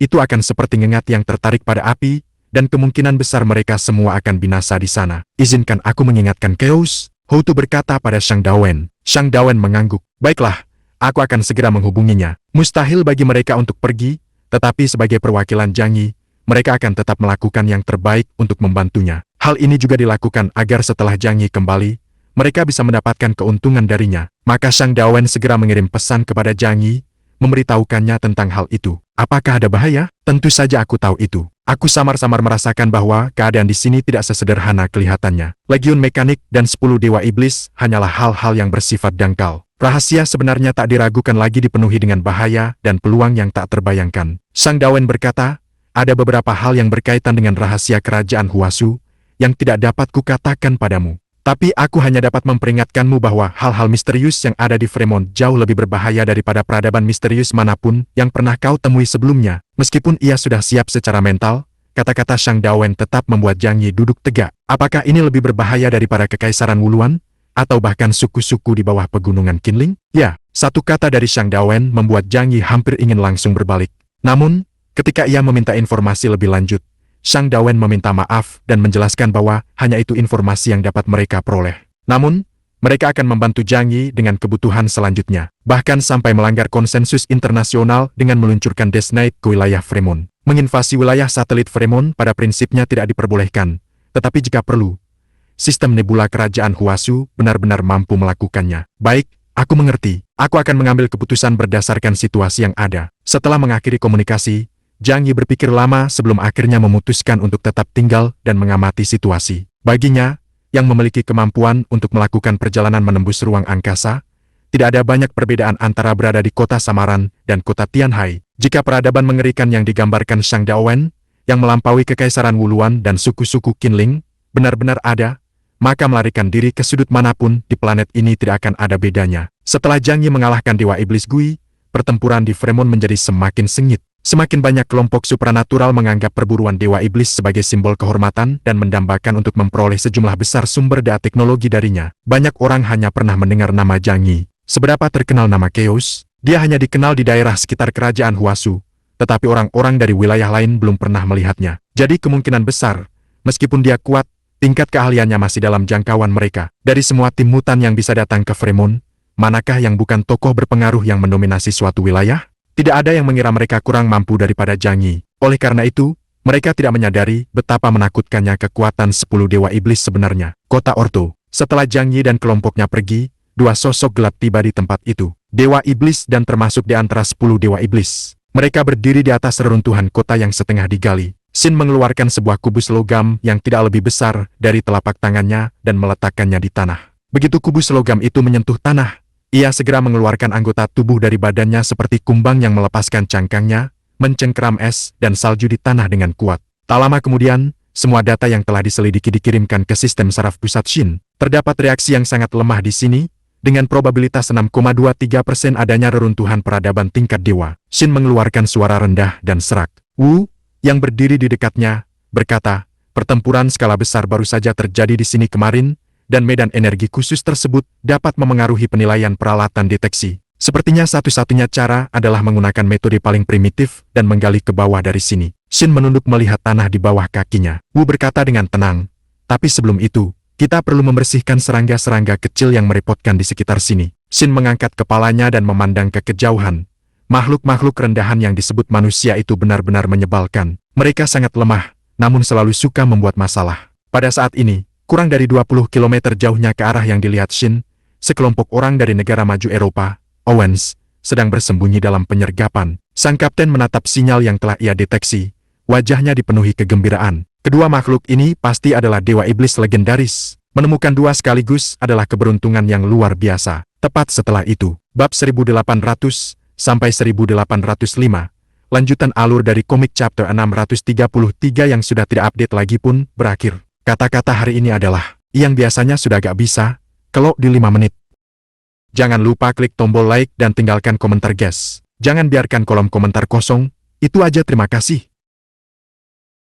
itu akan seperti ngengat yang tertarik pada api, dan kemungkinan besar mereka semua akan binasa di sana. Izinkan aku mengingatkan Chaos, Houtu berkata pada Shang Dawen. Shang Dawen mengangguk. Baiklah, aku akan segera menghubunginya. Mustahil bagi mereka untuk pergi, tetapi sebagai perwakilan Zhang Yi, mereka akan tetap melakukan yang terbaik untuk membantunya. Hal ini juga dilakukan agar setelah Zhang Yi kembali, mereka bisa mendapatkan keuntungan darinya. Maka Shang Dawen segera mengirim pesan kepada Zhang Yi, memberitahukannya tentang hal itu. Apakah ada bahaya? Tentu saja aku tahu itu. Aku samar-samar merasakan bahwa keadaan di sini tidak sesederhana kelihatannya. Legiun mekanik dan 10 dewa iblis hanyalah hal-hal yang bersifat dangkal. Rahasia sebenarnya tak diragukan lagi dipenuhi dengan bahaya dan peluang yang tak terbayangkan. Shang Dawen berkata, ada beberapa hal yang berkaitan dengan rahasia kerajaan Huasu yang tidak dapat kukatakan padamu. Tapi aku hanya dapat memperingatkanmu bahwa hal-hal misterius yang ada di Fremont jauh lebih berbahaya daripada peradaban misterius manapun yang pernah kau temui sebelumnya. Meskipun ia sudah siap secara mental, kata-kata Shang Dawen tetap membuat Jiang Yi duduk tegak. Apakah ini lebih berbahaya daripada Kekaisaran Wuluan? Atau bahkan suku-suku di bawah pegunungan Qinling? Ya, satu kata dari Shang Dawen membuat Jiang Yi hampir ingin langsung berbalik. Namun, ketika ia meminta informasi lebih lanjut, Shang Dawen meminta maaf dan menjelaskan bahwa hanya itu informasi yang dapat mereka peroleh. Namun, mereka akan membantu Jiang Yi dengan kebutuhan selanjutnya, bahkan sampai melanggar konsensus internasional dengan meluncurkan Death Knight ke wilayah Fremont. Menginvasi wilayah satelit Fremont pada prinsipnya tidak diperbolehkan, tetapi jika perlu, sistem nebula kerajaan Huasu benar-benar mampu melakukannya. Baik, aku mengerti. Aku akan mengambil keputusan berdasarkan situasi yang ada. Setelah mengakhiri komunikasi, Jiang Yi berpikir lama sebelum akhirnya memutuskan untuk tetap tinggal dan mengamati situasi. Baginya, yang memiliki kemampuan untuk melakukan perjalanan menembus ruang angkasa, tidak ada banyak perbedaan antara berada di kota Samaran dan kota Tianhai. Jika peradaban mengerikan yang digambarkan Shang Dawen, yang melampaui Kekaisaran Wuluan dan suku-suku Qinling, benar-benar ada, maka melarikan diri ke sudut manapun di planet ini tidak akan ada bedanya. Setelah Jiang Yi mengalahkan Dewa Iblis Gui, pertempuran di Fremont menjadi semakin sengit. Semakin banyak kelompok supranatural menganggap perburuan Dewa Iblis sebagai simbol kehormatan dan mendambakan untuk memperoleh sejumlah besar sumber daya teknologi darinya. Banyak orang hanya pernah mendengar nama Jiang Yi. Seberapa terkenal nama Chaos? Dia hanya dikenal di daerah sekitar kerajaan Huasu, tetapi orang-orang dari wilayah lain belum pernah melihatnya. Jadi kemungkinan besar, meskipun dia kuat, tingkat keahliannya masih dalam jangkauan mereka. Dari semua tim mutan yang bisa datang ke Fremont, manakah yang bukan tokoh berpengaruh yang mendominasi suatu wilayah? Tidak ada yang mengira mereka kurang mampu daripada Jiang Yi. Oleh karena itu, mereka tidak menyadari betapa menakutkannya kekuatan 10 Dewa Iblis sebenarnya. Kota Orto. Setelah Jiang Yi dan kelompoknya pergi, dua sosok gelap tiba di tempat itu. Dewa Iblis dan termasuk di antara 10 Dewa Iblis. Mereka berdiri di atas reruntuhan kota yang setengah digali. Shin mengeluarkan sebuah kubus logam yang tidak lebih besar dari telapak tangannya dan meletakkannya di tanah. Begitu kubus logam itu menyentuh tanah, ia segera mengeluarkan anggota tubuh dari badannya seperti kumbang yang melepaskan cangkangnya, mencengkeram es dan salju di tanah dengan kuat. Tak lama kemudian, semua data yang telah diselidiki dikirimkan ke sistem saraf pusat Shin. Terdapat reaksi yang sangat lemah di sini, dengan probabilitas 6,23% adanya reruntuhan peradaban tingkat dewa. Shin mengeluarkan suara rendah dan serak. Wu, yang berdiri di dekatnya, berkata, pertempuran skala besar baru saja terjadi di sini kemarin, dan medan energi khusus tersebut dapat memengaruhi penilaian peralatan deteksi. Sepertinya satu-satunya cara adalah menggunakan metode paling primitif dan menggali ke bawah dari sini. Shin menunduk melihat tanah di bawah kakinya. Wu berkata dengan tenang, tapi sebelum itu, kita perlu membersihkan serangga-serangga kecil yang merepotkan di sekitar sini. Shin mengangkat kepalanya dan memandang ke kejauhan. Makhluk-makhluk rendahan yang disebut manusia itu benar-benar menyebalkan. Mereka sangat lemah, namun selalu suka membuat masalah. Pada saat ini, kurang dari 20 km jauhnya ke arah yang dilihat Shin, sekelompok orang dari negara maju Eropa, Owens, sedang bersembunyi dalam penyergapan. Sang kapten menatap sinyal yang telah ia deteksi. Wajahnya dipenuhi kegembiraan. Kedua makhluk ini pasti adalah Dewa Iblis legendaris. Menemukan dua sekaligus adalah keberuntungan yang luar biasa. Tepat setelah itu, bab 1800 sampai 1805, lanjutan alur dari komik chapter 633 yang sudah tidak update lagi pun berakhir. Kata-kata hari ini adalah, yang biasanya sudah gak bisa, kalau di 5 menit. Jangan lupa klik tombol like dan tinggalkan komentar guys. Jangan biarkan kolom komentar kosong, itu aja terima kasih.